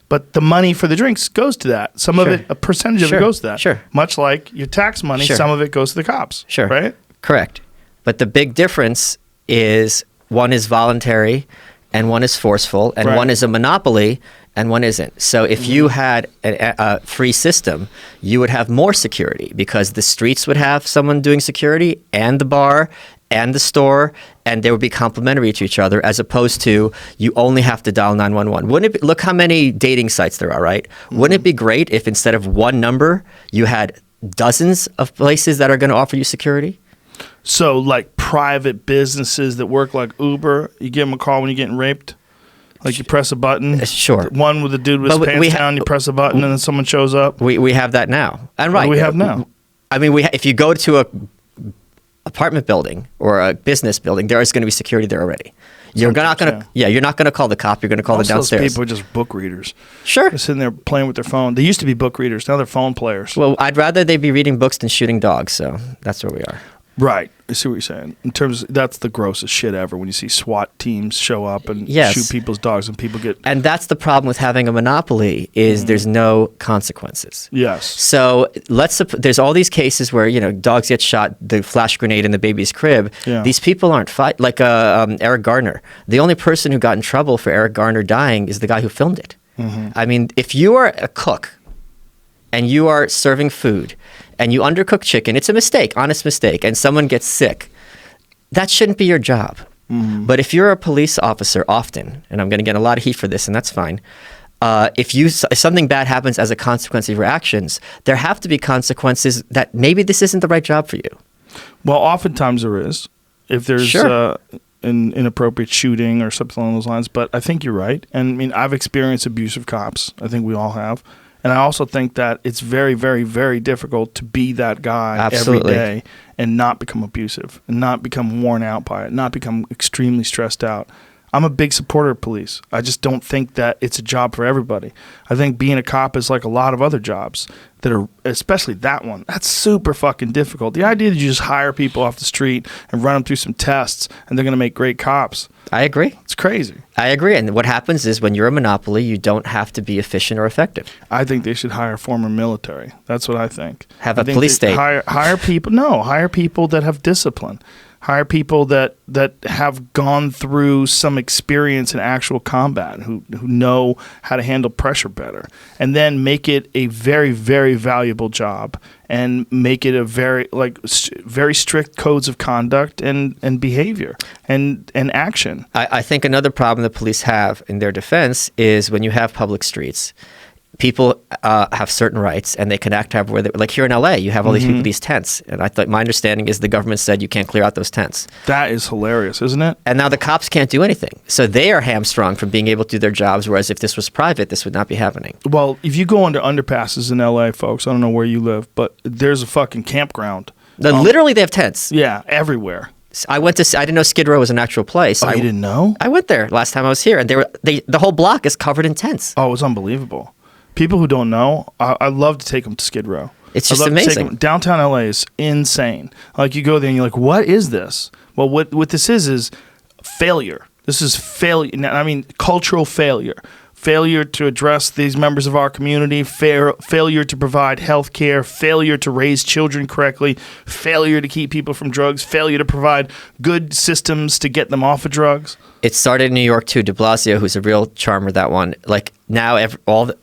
But the money for the drinks goes to that. Some of it, a percentage of it goes to that. Much like your tax money, some of it goes to the cops. Right? Correct. But the big difference is one is voluntary and one is forceful, and one is a monopoly and one isn't. So if you had a free system, you would have more security because the streets would have someone doing security and the bar and the store, and they would be complementary to each other, as opposed to you only have to dial 911. Wouldn't it be, look how many dating sites there are, right? Wouldn't it be great if instead of one number, you had dozens of places that are going to offer you security? So, like private businesses that work like Uber, you give them a call when you're getting raped? Like you press a button? Sure. One with the dude with his pants down, you press a button and then someone shows up? We have that now. And we have now? I mean, if you go to a apartment building or a business building, there is going to be security there already. You're not going to call the cop. You're going to call the downstairs. Those people are just book readers. Sure. They're sitting there playing with their phone. They used to be book readers. Now they're phone players. Well, I'd rather they be reading books than shooting dogs. So that's where we are. Right. I see what you're saying. In terms of, that's the grossest shit ever when you see SWAT teams show up and shoot people's dogs and people get... And that's the problem with having a monopoly is there's no consequences. Yes. So there's all these cases where, dogs get shot, the flash grenade in the baby's crib. Yeah. These people aren't like Eric Garner. The only person who got in trouble for Eric Garner dying is the guy who filmed it. I mean, if you are a cook and you are serving food and you undercook chicken, it's a mistake, honest mistake, and someone gets sick, that shouldn't be your job. But if you're a police officer often, and I'm going to get a lot of heat for this, and that's fine, if something bad happens as a consequence of your actions, there have to be consequences that maybe this isn't the right job for you. Well, oftentimes there is, if there's an inappropriate shooting or something along those lines. But I think you're right. And I mean, I've experienced abusive cops. I think we all have. And I also think that it's very, very, very difficult to be that guy every day and not become abusive and not become worn out by it, not become extremely stressed out. I'm a big supporter of police. I just don't think that it's a job for everybody. I think being a cop is like a lot of other jobs that are, especially that one, that's super fucking difficult. The idea that you just hire people off the street and run them through some tests and they're going to make great cops. I agree. It's crazy. I agree. And what happens is when you're a monopoly, you don't have to be efficient or effective. I think they should hire former military. That's what I think. Have a police state. Hire people. No, hire people that have discipline. Hire people that have gone through some experience in actual combat, who know how to handle pressure better, and then make it a very, very valuable job, and make it a very very strict codes of conduct and behavior and action. I think another problem the police have in their defense is when you have public streets. People have certain rights, and they can act however they like. Here in LA, you have all these people, these tents, and I thought my understanding is the government said you can't clear out those tents. That is hilarious, isn't it? And now the cops can't do anything, so they are hamstrung from being able to do their jobs. Whereas if this was private, this would not be happening. Well, if you go under underpasses in LA, folks, I don't know where you live, but there's a fucking campground. Literally, they have tents. Yeah, everywhere. I didn't know Skid Row was an actual place. Oh, you didn't know? I went there last time I was here, and the whole block is covered in tents. Oh, it was unbelievable. People who don't know, I'd love to take them to Skid Row. It's just amazing. Downtown LA is insane. Like, you go there and you're like, what is this? Well, what this is failure. This is failure. I mean, cultural failure. Failure to address these members of our community, failure to provide health care, failure to raise children correctly, failure to keep people from drugs, failure to provide good systems to get them off of drugs. It started in New York too. De Blasio, who's a real charmer, that one. Like now,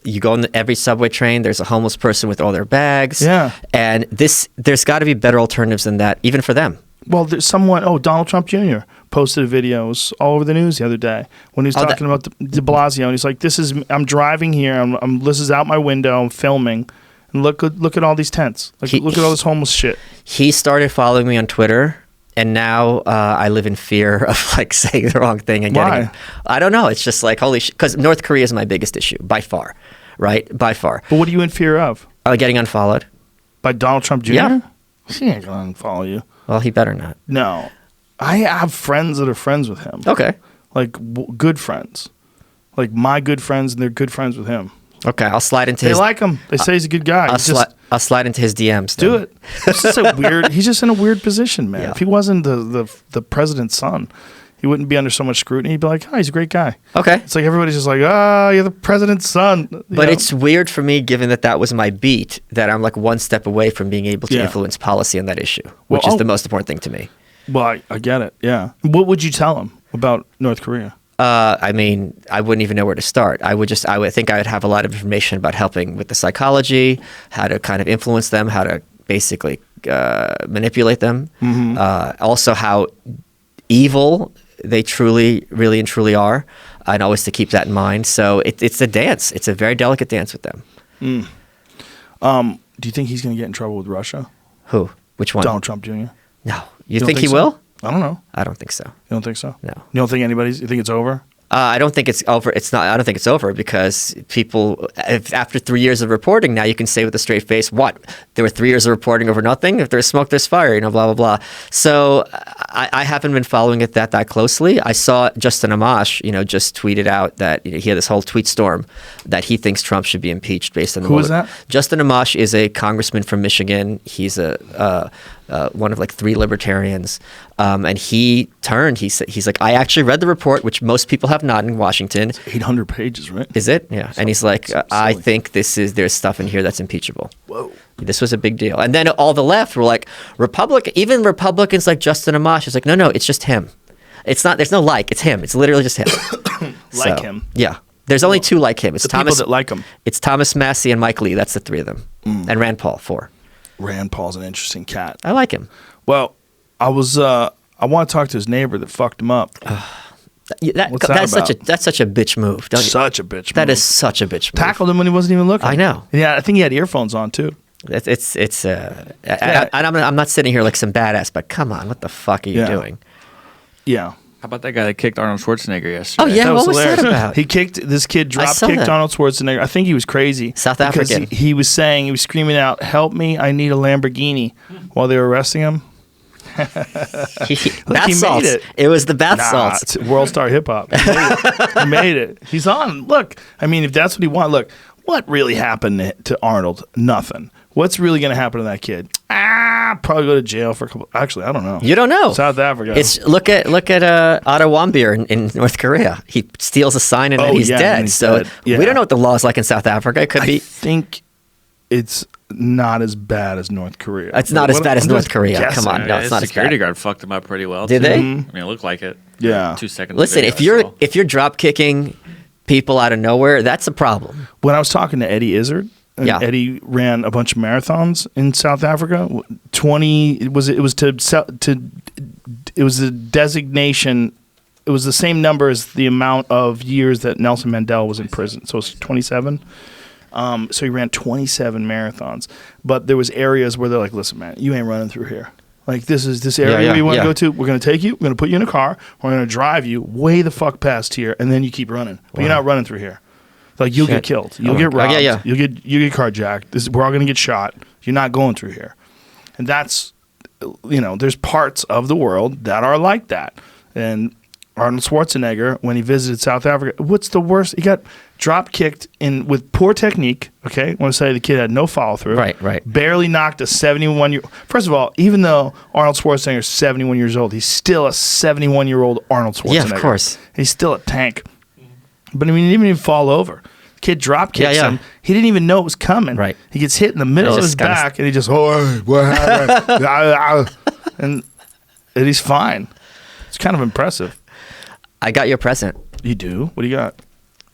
you go on every subway train, there's a homeless person with all their bags. Yeah. And there's got to be better alternatives than that, even for them. Well, there's someone, Donald Trump Jr. posted a video. It was all over the news the other day when he was talking about de Blasio. And he's like, I'm driving here. This is out my window. I'm filming. And look at all these tents. Look at all this homeless shit. He started following me on Twitter. And now I live in fear of like saying the wrong thing and Why? getting. I don't know. It's just like holy shit. Because North Korea is my biggest issue by far, right? By far. But what are you in fear of? Getting unfollowed. By Donald Trump Jr.? Yeah. He ain't gonna unfollow you. Well, he better not. No, I have friends that are friends with him. Okay. Like good friends, like my good friends, and they're good friends with him. Okay. I'll slide into They his. like him. They say he's a good guy. I'll slide into his DMs. Do then. it. It's just a weird. He's just in a weird position, man. Yeah. If he wasn't the president's son, he wouldn't be under so much scrutiny. He'd be like, oh, he's a great guy. Okay. It's like everybody's just like, you're the president's son. You But know? it's weird for me, given that was my beat, that I'm like one step away from being able to Yeah. influence policy on that issue, Well, which is the most important thing to me. Well, I get it. Yeah. What would you tell him about North Korea? I mean, I wouldn't even know where to start. I would think I would have a lot of information about helping with the psychology, how to kind of influence them, how to basically manipulate them. Mm-hmm. Also, how evil they really and truly are, and always to keep that in mind. So it's a dance. It's a very delicate dance with them. Do you think he's going to get in trouble with Russia? Who? Which one? Donald Trump Jr.? No. You don't think he so? will? I don't know. I don't think so. You don't think so? No. You don't think you think it's over? I don't think it's over. It's not. I don't think it's over because people, after 3 years of reporting, now you can say with a straight face, "What? There were 3 years of reporting over nothing. If there's smoke, there's fire." You know, blah blah blah. So I haven't been following it that closely. I saw Justin Amash, just tweeted out that he had this whole tweet storm that he thinks Trump should be impeached based on the. Who is that? Justin Amash is a congressman from Michigan. He's one of like 3 libertarians, and he turned. He's like, I actually read the report, which most people have not in Washington. It's 800 pages, right? Is it? Yeah. And he's like, so I silly. think there's stuff in here that's impeachable. Whoa. This was a big deal. And then all the left were like, even Republicans like Justin Amash is like, no, it's just him. It's not. There's no it's him. It's literally just him. Like him. Yeah. There's only 2 like him. It's The Thomas. people that like him. It's Thomas Massey and Mike Lee. That's the 3 of them. And Rand Paul, 4. Rand Paul's an interesting cat. I like him. Well, I want to talk to his neighbor that fucked him up. What's that about? That's such a bitch move. Don't you? Such a bitch. That move. is such a bitch move. Tackled him when he wasn't even looking. I know. Yeah, I think he had earphones on too. I'm not sitting here like some badass, but come on, what the fuck are you doing? Yeah. How about that guy that kicked Arnold Schwarzenegger yesterday? Oh yeah, That what was hilarious. that about? He kicked this kid, drop saw kicked that. Arnold Schwarzenegger. I think he was crazy. South because African. He was screaming out, "Help me! I need a Lamborghini!" while they were arresting him. Bath he salts. made it. It was the bath Nah, salts. it's World Star Hip Hop. He made it. He's on. Look, I mean, if that's what he wants, look, what really happened to Arnold? Nothing. What's really going to happen to that kid? Probably go to jail for a couple. Actually, I don't know. You don't know. South Africa. It's look at Otto Warmbier in North Korea. He steals a sign and then he's yeah, dead. and he's So dead. Yeah. we don't know what the law is like in South Africa. It could I be. think it's not as bad as North Korea. It's not as bad as I'm North just Korea. guessing. Come on, no, Yeah, it's not his as security bad. guard fucked him up pretty well. Did too. they? I mean, it looked like it. Yeah. 2 seconds. Listen, of video if you're drop kicking people out of nowhere, that's a problem. When I was talking to Eddie Izzard, and Yeah. Eddie ran a bunch of marathons in South Africa. 20 it was the designation. It was the same number as the amount of years that Nelson Mandela was in prison. So it's 27. So he ran 27 marathons. But there was areas where they're like, "Listen, man, you ain't running through here. Like this area we want to go to. We're going to take you. We're going to put you in a car. We're going to drive you way the fuck past here, and then you keep running. But you're not running through here. Like you'll get killed. You'll get robbed. yeah. You'll get carjacked. We're all going to get shot. You're not going through here." And that's, there's parts of the world that are like that. And Arnold Schwarzenegger, when he visited South Africa, what's the worst? He got drop kicked with poor technique. Okay, I want to say the kid had no follow through. Right. Barely knocked a 71-year. First of all, even though Arnold Schwarzenegger is 71 years old, he's still a 71-year-old Arnold Schwarzenegger. Yeah, of course. He's still a tank. But I mean, he didn't even fall over. Kid drop kicks him. He didn't even know it was coming. Right. He gets hit in the middle of his just kinda back, and he just, "Oh, what happened?" and he's fine. It's kind of impressive. I got your present. You do? What do you got?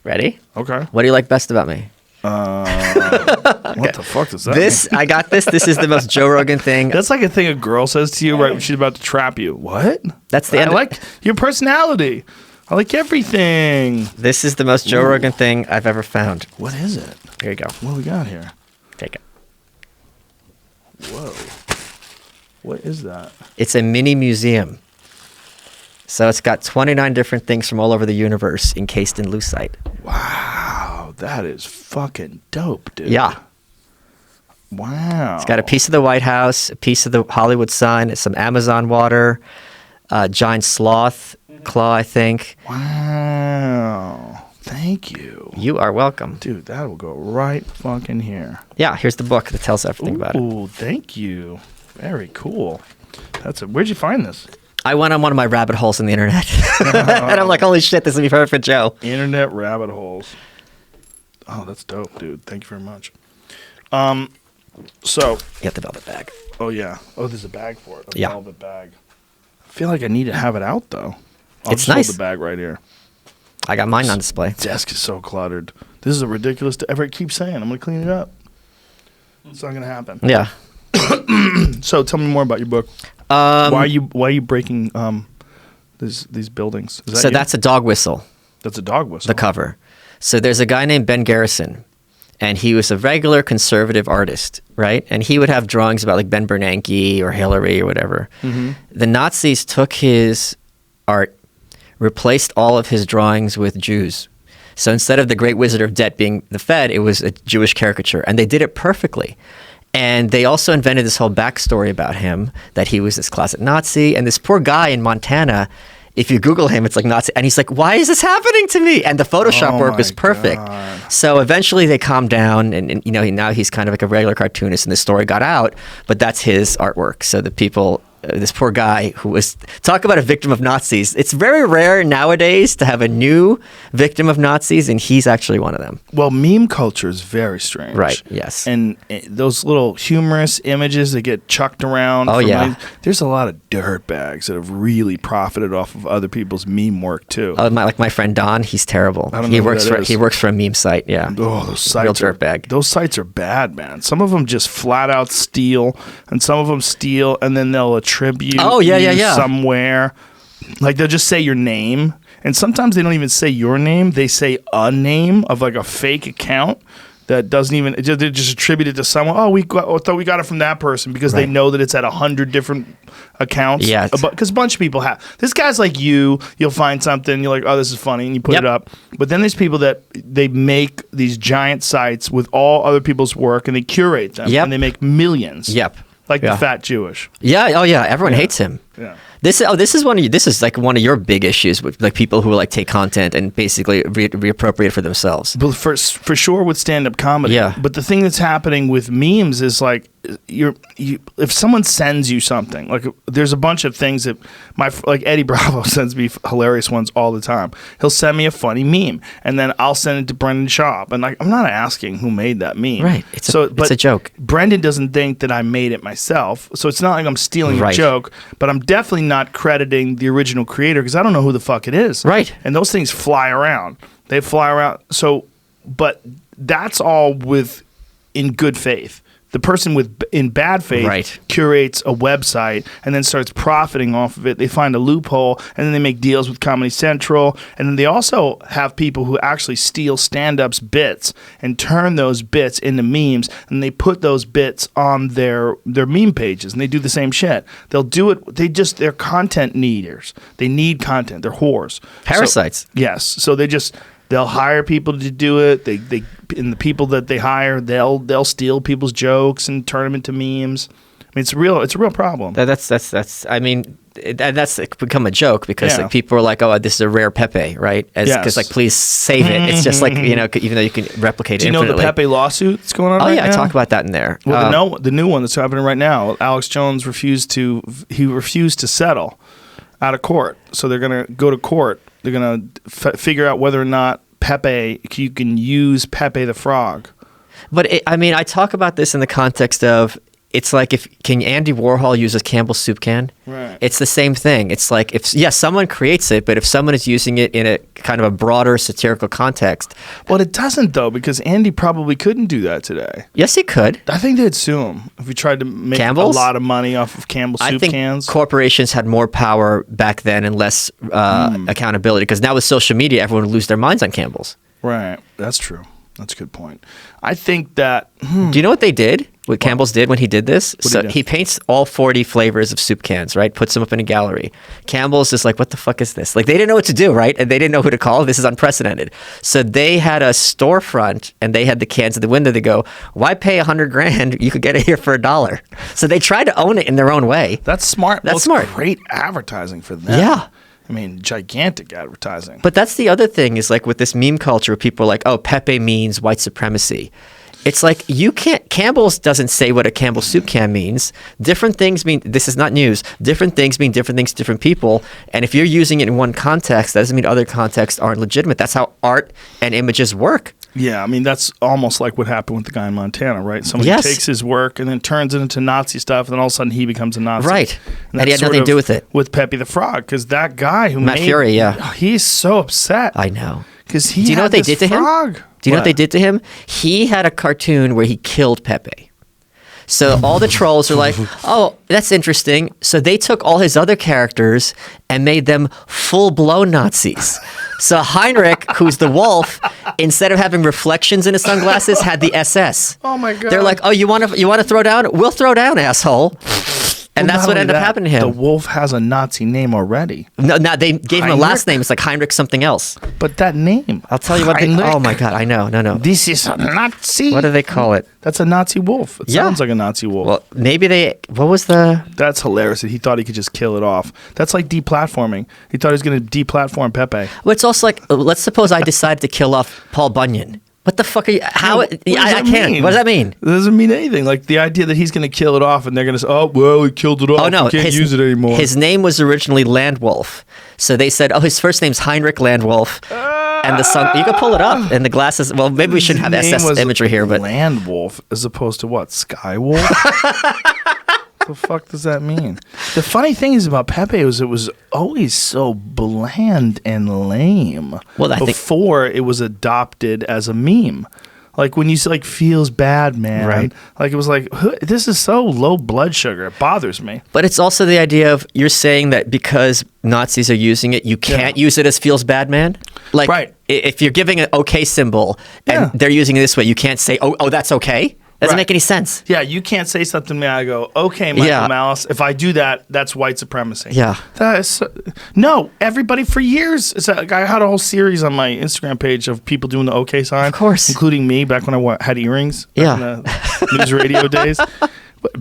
Ready? Okay. What do you like best about me? What the fuck does that mean? I got this. This is the most Joe Rogan thing. That's like a thing a girl says to you right when she's about to trap you. What? That's the I end. like your personality. I like everything. This is the most Joe Rogan thing I've ever found. What is it? Here you go. What do we got here? Take it. Whoa. What is that? It's a mini museum. So it's got 29 different things from all over the universe encased in lucite. Wow, that is fucking dope, dude. Yeah. Wow. It's got a piece of the White House, a piece of the Hollywood sign, some Amazon water, giant sloth claw, I think. Wow. Thank you. You are welcome. Dude, that will go right fucking here. Yeah, here's the book that tells everything about it. Ooh, thank you. Very cool. Where'd you find this? I went on one of my rabbit holes in the internet. And I'm like, holy shit, this would be perfect for Joe. Internet rabbit holes. Oh, that's dope, dude. Thank you very much. So. Get the velvet bag. Oh, yeah. Oh, there's a bag for it. Yeah. Velvet bag. I feel like I need to have it out, though. It's just nice. Hold the bag right here. I got mine on display. Desk is so cluttered. This is a ridiculous. Everett keeps saying, I'm going to clean it up. It's not going to happen. Yeah. So tell me more about your book. Why are you breaking these buildings? Is that So you? that's a dog whistle, That's a dog whistle. the cover. So there's a guy named Ben Garrison, and he was a regular conservative artist, right? And he would have drawings about like Ben Bernanke or Hillary or whatever. Mm-hmm. The Nazis took his art, replaced all of his drawings with Jews. So instead of the Great Wizard of Debt being the Fed, it was a Jewish caricature, and they did it perfectly. And they also invented this whole backstory about him, that he was this closet Nazi. And this poor guy in Montana, if you Google him, it's like Nazi. And he's like, why is this happening to me? And the Photoshop work was perfect. God. So eventually they calmed down. And you know, now he's kind of like a regular cartoonist. And the story got out. But that's his artwork. So the people... this poor guy who was talk about a victim of Nazis. It's very rare nowadays to have a new victim of Nazis, and he's actually one of them. Well, meme culture is very strange. Right, yes. And those little humorous images that get chucked around. Oh, yeah. There's a lot of dirtbags that have really profited off of other people's meme work, too. My friend Don, he's terrible. I don't know who that is. He works for a meme site. Yeah. Oh, those sites Real dirtbag. Those sites are bad, man. Some of them just flat out steal, and some of them steal, and then they'll attribute you somewhere. Like they'll just say your name, and sometimes they don't even say your name. They say a name of like a fake account that doesn't even. They just attribute it to someone. Oh, I thought we got it from that person because they know that it's at 100 different accounts. Yeah, because a bunch of people have. This guy's like you. You'll find something. You're like, oh, this is funny, and you put it up. But then there's people that they make these giant sites with all other people's work, and they curate them, and they make millions. Yep. Like the fat Jewish. Yeah. Oh, yeah. Everyone hates him. Yeah. This is like one of your big issues with like people who like take content and basically reappropriate for themselves. But for sure with stand-up comedy. Yeah. But the thing that's happening with memes is like if someone sends you something, like there's a bunch of things that like Eddie Bravo sends me hilarious ones all the time. He'll send me a funny meme, and then I'll send it to Brendan Schaub, and like I'm not asking who made that meme. Right. It's a joke. Brendan doesn't think that I made it myself, so it's not like I'm stealing a joke, but I'm definitely not crediting the original creator because I don't know who the fuck it is. Right. And those things fly around. They fly around. So, but that's all in good faith. The person in bad faith curates a website and then starts profiting off of it. They find a loophole, and then they make deals with Comedy Central. And then they also have people who actually steal stand-ups bits and turn those bits into memes, and they put those bits on their meme pages, and they do the same shit. They'll do it. They're content needers. They need content. They're whores. Parasites. So, yes. So they'll hire people to do it. And the people that they hire, they'll steal people's jokes and turn them into memes. I mean, it's a real problem. That's. I mean, that's become a joke because like, people are like, "Oh, this is a rare Pepe," right? Because like, please save it. It's just like even though you can replicate it. Do you know the Pepe lawsuit that's going on? Oh right yeah, now? talk about that in there. Well, the new one that's happening right now. Alex Jones refused to settle out of court, so they're gonna go to court. They're gonna figure out whether or not Pepe, you can use Pepe the Frog. But I talk about this in the context of it's like can Andy Warhol use a Campbell's soup can? Right. It's the same thing. It's like someone creates it, but if someone is using it in a kind of a broader satirical context. Well, it doesn't though, because Andy probably couldn't do that today. Yes, he could. I think they'd sue him if we tried to make Campbell's? a lot of money off of Campbell's soup cans. Corporations had more power back then and less accountability, because now with social media, everyone would lose their minds on Campbell's. Right. That's true. That's a good point. I think that... Do you know what they did? What Campbell's did when he did this? What'd So he do? he paints all 40 flavors of soup cans, right? Puts them up in a gallery. Campbell's just like, what the fuck is this? Like, they didn't know what to do, right? And they didn't know who to call. This is unprecedented. So they had a storefront and they had the cans at the window. They go, why pay $100,000? You could get it here for $1. So they tried to own it in their own way. That's smart. That's Well, it's smart. Great advertising for them. Yeah. I mean, gigantic advertising. But that's the other thing is like with this meme culture, people are like, oh, Pepe means white supremacy. It's like you can't, Campbell's doesn't say what a Campbell soup can means. Different things mean, this is not news, different things mean different things to different people. And if you're using it in one context, that doesn't mean other contexts aren't legitimate. That's how art and images work. Yeah, I mean, that's almost like what happened with the guy in Montana, right? Somebody Yes. takes his work and then turns it into Nazi stuff, and then all of a sudden he becomes a Nazi. Right. And he that's had nothing sort to do of with it. With Pepe the Frog, because that guy who Matt made... Fury, yeah. He's so upset. I know. Because he Do you know had what they this did to him? frog. Do you know what they did to him? He had a cartoon where he killed Pepe. So all the trolls are like, oh, that's interesting. So they took all his other characters and made them full-blown Nazis. So Heinrich, who's the wolf, instead of having reflections in his sunglasses, had the SS. Oh my God. They're like, oh, you want to throw down? We'll throw down, asshole. And Well, that's not what only ended up that, happening to The him. wolf has a Nazi name already. No, they gave him a last Heinrich? name. It's like Heinrich something else. But that name... I'll tell you what. Heinrich, Oh my God, I know. No. This is a Nazi. What do they call it? That's a Nazi wolf. It Yeah. sounds like a Nazi wolf. Well, maybe they. What was the? That's hilarious that he thought he could just kill it off. That's like deplatforming. He thought he was going to deplatform Pepe. Well, it's also like, let's suppose I decided to kill off Paul Bunyan. What the fuck are you? How? What does I that can't. mean? What does that mean? It doesn't mean anything. Like the idea that he's going to kill it off and they're going to say, oh, well, he killed it off. Oh no, We can't use it anymore. His name was originally Landwolf, so they said, oh, his first name's Heinrich Landwolf, and the song. You can pull it up, and the glasses. Well, maybe we shouldn't have His name SS was imagery here, but Land Wolf as opposed to what? Sky Wolf? What the fuck does that mean? The funny thing is about Pepe was it was always so bland and lame. Well, I think- before it was adopted as a meme. Like when you say like feels bad, man. Right. Like it was like this is so low blood sugar. It bothers me. But it's also the idea of you're saying that because Nazis are using it, you can't use it as feels bad, man. Like Right. if you're giving an okay symbol and Yeah. they're using it this way, you can't say, oh, that's okay. Doesn't Right. make any sense. Yeah, you can't say something to me. I go, okay, Michael Yeah. Malice. If I do that, that's white supremacy. Yeah. That is no. Everybody for years. I had a whole series on my Instagram page of people doing the okay sign. Of course. including me back when I had earrings. Back Yeah. in the news radio days.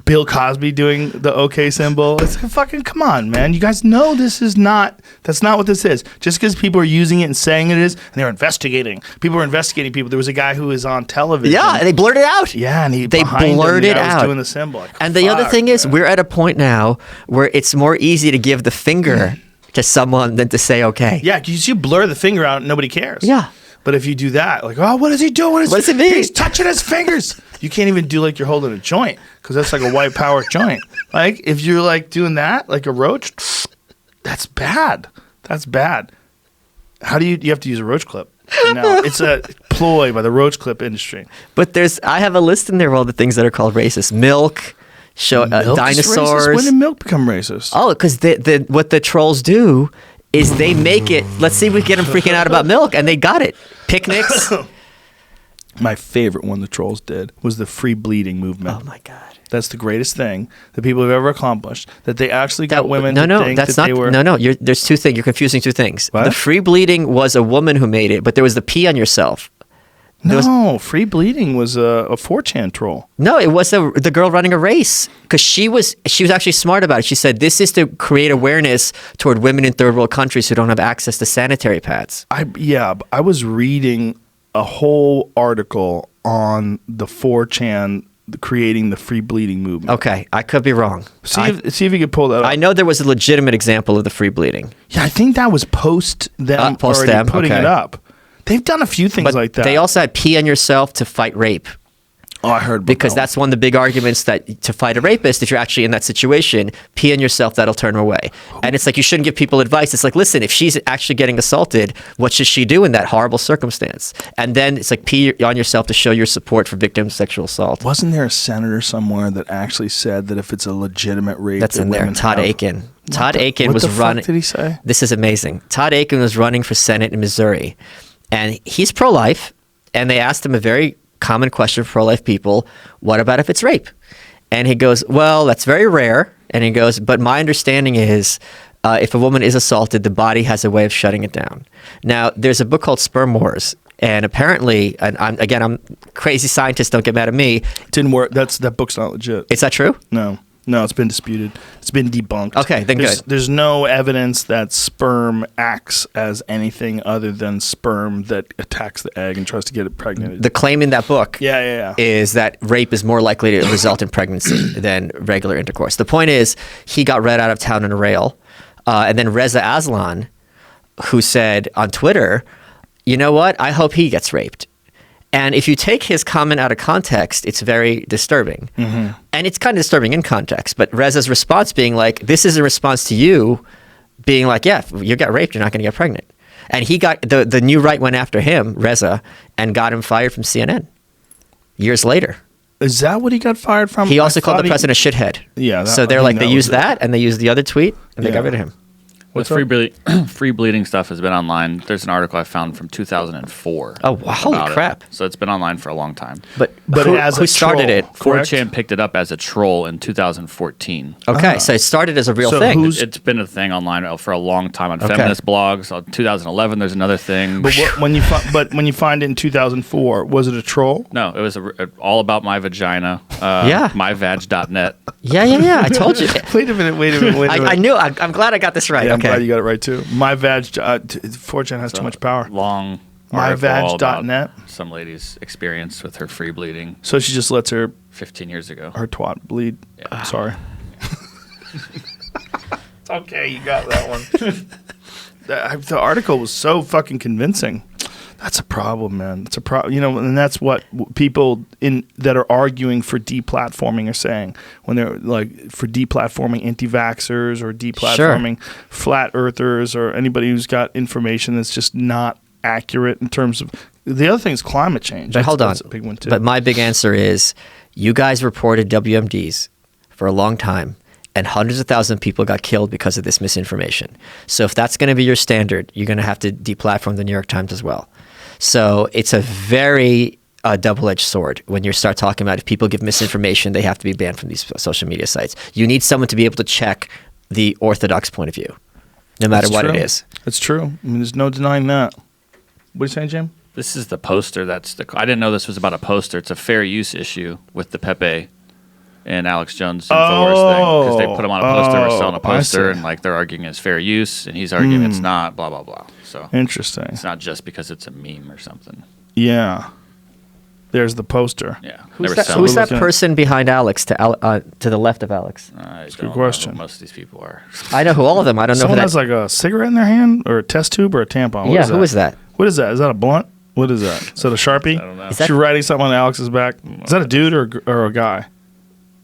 Bill Cosby doing the okay symbol. It's like, fucking come on, man. You guys know this is not. That's not what this is. Just because people are using it and saying it is, and they're investigating. People are investigating people. There was a guy who was on television. Yeah, and they blurted it out. Yeah, and They behind him, blurred the it guy was out. doing the symbol. Like, And the other fuck, thing is, man. we're at a point now where it's more easy to give the finger to someone than to say okay. Yeah, because you blur the finger out and nobody cares. Yeah. But if you do that, like, oh, what is he doing? What does it mean? He's touching his fingers. You can't even do like you're holding a joint because that's like a white power joint. Like if you're like doing that, like a roach, that's bad. That's bad. How do you have to use a roach clip? No, it's a ploy by the roach clip industry. But I have a list in there of all the things that are called racist. Milk, Milk is racist? dinosaurs. When did milk become racist? Oh, because what the trolls do is they make it. Let's see if we can get them freaking out about milk, and they got it. Picnics. My favorite one the trolls did was the free bleeding movement. Oh my God. That's the greatest thing that people have ever accomplished. That they actually got women No, to think that's that not. they were... No. There's two things. You're confusing two things. What? The free bleeding was a woman who made it, but there was the pee on yourself. No, free bleeding was a 4chan troll. No, it was the girl running a race because she was actually smart about it. She said this is to create awareness toward women in third world countries who don't have access to sanitary pads. I was reading a whole article on the 4chan creating the free bleeding movement. Okay, I could be wrong. See if you could pull that up. I know there was a legitimate example of the free bleeding. Yeah, I think that was post them Post already them, putting okay. it up. They've done a few things But like that. they also had pee on yourself to fight rape. Oh, I heard about Because that that's one of the big arguments that to fight a rapist, if you're actually in that situation, pee on yourself, that'll turn him away. And it's like you shouldn't give people advice. It's like, listen, if she's actually getting assaulted, what should she do in that horrible circumstance? And then it's like pee on yourself to show your support for victims of sexual assault. Wasn't there a senator somewhere that actually said that if it's a legitimate rape, That's that in there. women Todd have- Aiken. Todd Aiken what was the fuck running. did he say? This is amazing. Todd Aiken was running for Senate in Missouri, and he's pro-life. And they asked him a very common question for pro-life people, what about if it's rape? And he goes, well, that's very rare. And he goes, but my understanding is if a woman is assaulted, the body has a way of shutting it down. Now, there's a book called Sperm Wars. And apparently, and I'm crazy scientist, don't get mad at me. Didn't work. That book's not legit. Is that true? No, it's been disputed. It's been debunked. Okay, then good. There's no evidence that sperm acts as anything other than sperm that attacks the egg and tries to get it pregnant. The claim in that book is that rape is more likely to result in pregnancy than regular intercourse. The point is, he got read out of town on a rail. And then Reza Aslan, who said on Twitter, you know what? I hope he gets raped. And if you take his comment out of context, it's very disturbing. Mm-hmm. And it's kind of disturbing in context. But Reza's response being like, this is a response to you being like, yeah, if you get raped, you're not going to get pregnant. And he got the new right went after him, Reza, and got him fired from CNN years later. Is that what he got fired from? He also called the president a shithead. Yeah. So they're like, they used that and they used the other tweet and they got rid of him. With free bleeding stuff has been online. There's an article I found from 2004. Oh, holy crap. So it's been online for a long time. But who started it? 4chan picked it up as a troll in 2014. Okay, so it started as a real thing. It's been a thing online for a long time on feminist blogs. In 2011, there's another thing. But when you find it in 2004, was it a troll? No, it was all about my vagina. Myvag.net. Yeah. I told you. Wait a minute. I knew. I'm glad I got this right. Yeah, I'm glad you got it right too. My vag. 4chan has too much power. Long. Myvag.net. Some lady's experience with her free bleeding. So she just lets her 15 years ago. Her twat bleed. Yeah. Sorry. It's okay, you got that one. The article was so fucking convincing. That's a problem, man. It's a problem, and that's what people that are arguing for deplatforming are saying when they're like for deplatforming anti-vaxxers or deplatforming flat earthers or anybody who's got information that's just not accurate in terms of the other thing is climate change. But hold on, that's a big one too. But my big answer is, you guys reported WMDs for a long time. And hundreds of thousands of people got killed because of this misinformation. So if that's going to be your standard, you're going to have to deplatform the New York Times as well. So it's a very double-edged sword when you start talking about if people give misinformation, they have to be banned from these social media sites. You need someone to be able to check the orthodox point of view, no matter what it is. That's true. I mean, there's no denying that. What are you saying, Jim? This is the poster. I didn't know this was about a poster. It's a fair use issue with the Pepe and Alex Jones InfoWars thing, because they put him on a poster, we're selling a poster, and like they're arguing it's fair use, and he's arguing it's not, blah, blah, blah. So interesting. It's not just because it's a meme or something. Yeah. There's the poster. Yeah. Who's that person behind Alex to the left of Alex? That's a good question. Know who most of these people are. I know who all of them. I don't know who that has like a cigarette in their hand or a test tube or a tampon. Who is that? What is that? Is that a blunt? What is that? Is that a Sharpie? I don't know. Is she writing something on Alex's back? Is that a dude or a guy?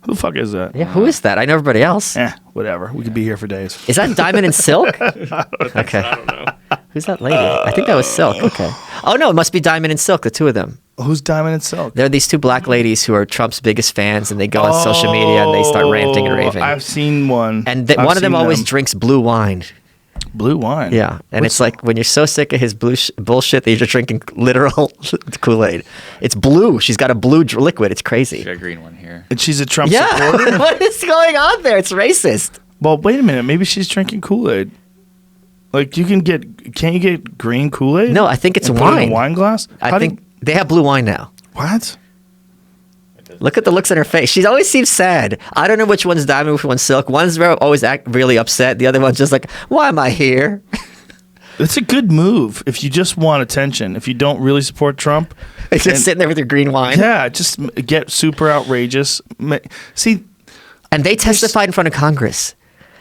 Who the fuck is that? Yeah, who is that? I know everybody else. Whatever. We could be here for days. Is that Diamond and Silk? Okay. I don't know. Who's that lady? I think that was Silk. Okay. Oh, no, it must be Diamond and Silk, the two of them. Who's Diamond and Silk? They're these two black ladies who are Trump's biggest fans, and they go on social media and they start ranting and raving. I've seen one. And one of them always drinks blue wine. Blue wine? Yeah. And it's like when you're so sick of his bullshit that you're just drinking literal Kool-Aid. It's blue. She's got a blue liquid. It's crazy. She's got a green one here. And she's a Trump supporter? What is going on there? It's racist. Well, wait a minute. Maybe she's drinking Kool-Aid. Like can't you get green Kool-Aid? No, I think it's wine. Put it in a wine glass? I think they have blue wine now. What? Look at the looks on her face. She always seems sad. I don't know which one's Diamond, which one's Silk. One's always really upset. The other one's just like, why am I here? It's a good move if you just want attention. If you don't really support Trump. It's just sitting there with your green wine. Yeah, just get super outrageous. See. And they testified in front of Congress.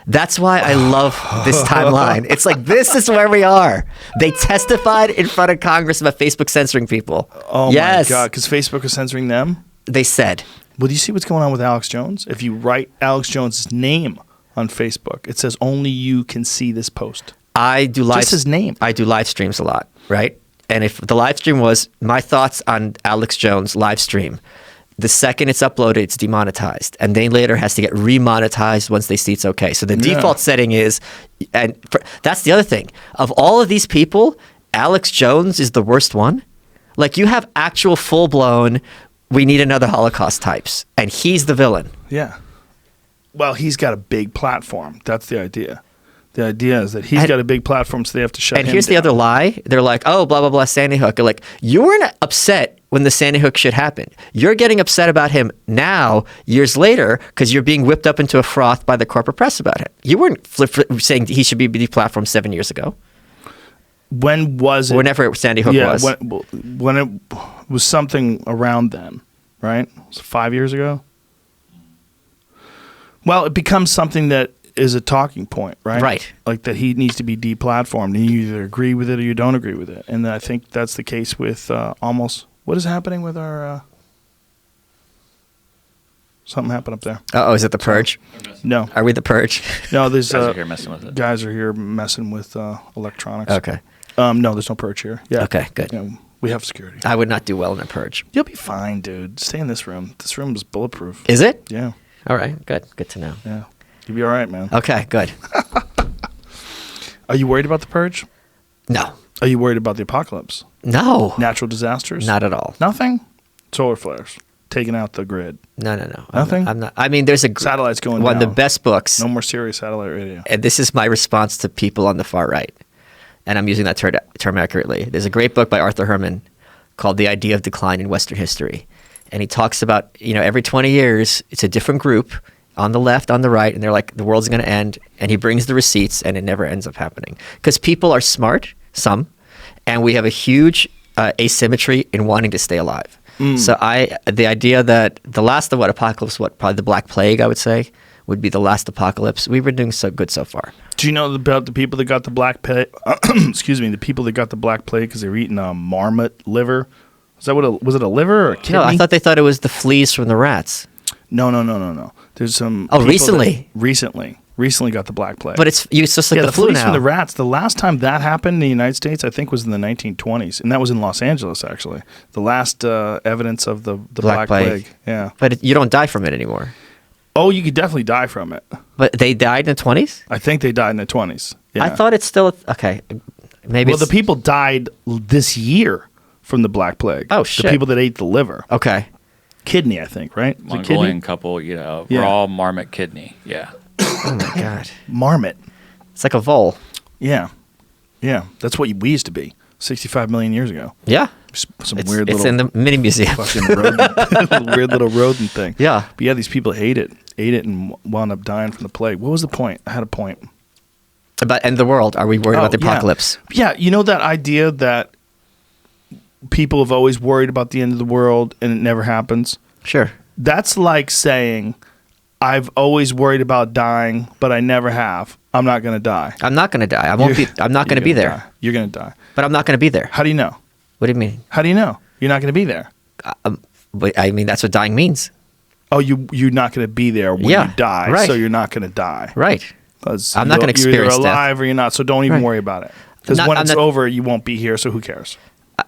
That's why I love this timeline. It's like, this is where we are. They testified in front of Congress about Facebook censoring people. Oh, my God. Because Facebook is censoring them? They said. Well, do you see what's going on with Alex Jones? If you write Alex Jones' name on Facebook, it says only you can see this post. Just his name. I do live streams a lot, right? And if the live stream was my thoughts on Alex Jones live stream, the second it's uploaded, it's demonetized. And then later has to get remonetized once they see it's okay. So the default setting is, that's the other thing. Of all of these people, Alex Jones is the worst one. Like you have actual full blown, we need another Holocaust types, and he's the villain. Yeah. Well, he's got a big platform. That's the idea. The idea is that he's got a big platform, so they have to shut him down. And here's the other lie. They're like, oh, blah, blah, blah, Sandy Hook. They're like, you weren't upset when the Sandy Hook shit happened. You're getting upset about him now, years later, because you're being whipped up into a froth by the corporate press about it. You weren't saying he should be deplatformed 7 years ago. When was it? Whenever Sandy Hook was. When it was something around then, right? Was it 5 years ago? Well, it becomes something that is a talking point, right? Right. Like that he needs to be deplatformed, and you either agree with it or you don't agree with it. And I think that's the case with almost. What is happening with our? Something happened up there. Oh, is it the Purge? No. Are we the Purge? No, there's Guys are here messing with it. Guys are here messing with electronics. Okay. No, there's no purge here. Yeah. Okay, good. Yeah, we have security. I would not do well in a Purge. You'll be fine, dude. Stay in this room. This room is bulletproof. Is it? Yeah. All right, good. Good to know. Yeah. You'll be all right, man. Okay, good. Are you worried about the purge? No. Are you worried about the apocalypse? No. Natural disasters? Not at all. Nothing? Solar flares. Taking out the grid. No. Nothing? I'm not. I mean, there's a Satellites going one down. of the best books. No more Sirius satellite radio. And this is my response to people on the far right. And I'm using that term accurately. There's a great book by Arthur Herman called The Idea of Decline in Western History. And he talks about, every 20 years, it's a different group on the left, on the right, and they're like, the world's going to end. And he brings the receipts, and it never ends up happening. Because people are smart, some, and we have a huge asymmetry in wanting to stay alive. So the idea that the last of apocalypse, probably the Black Plague, I would say, would be the last apocalypse. We've been doing so good so far. Do you know about the people that got the Black Plague? Excuse me, the people that got the Black Plague because they were eating marmot liver. Was that was it a liver or a kidney? No, I thought they thought it was the fleas from the rats. No. There's some. Oh, recently got the Black Plague. But it's just like the flu fleas now. from the rats. The last time that happened in the United States, I think, was in the 1920s, and that was in Los Angeles, actually. The last evidence of the Black Plague. Yeah. But you don't die from it anymore. Oh, you could definitely die from it. But they died in the 20s? I think they died in the 20s. Yeah. I thought it's still okay. Maybe. Well, the people died this year from the Black Plague. Oh shit! The people that ate the liver. Okay. Kidney, I think, right? Mongolian couple, raw marmot kidney. Yeah. Oh my god. Marmot. It's like a vole. Yeah. That's what we used to be 65 million years ago. Yeah. Some it's, weird it's little. in the mini museum. Fucking rodent, weird little rodent thing. Yeah. But yeah, these people ate it and wound up dying from the plague. What was the point? I had a point. About end the world. Are we worried about the apocalypse? Yeah, that idea that people have always worried about the end of the world and it never happens. Sure. That's like saying, I've always worried about dying, but I never have. I'm not going to die. I'm not going to die. I'm not going to be there. Die. You're going to die. But I'm not going to be there. How do you know? What do you mean? How do you know? You're not going to be there. But I mean, that's what dying means. Oh, you're not going to be there when you die, right. So you're not going to die. Right. I'm not going to experience You're either alive death. or you're not, so don't even worry about it. Because when it's over, you won't be here, so who cares?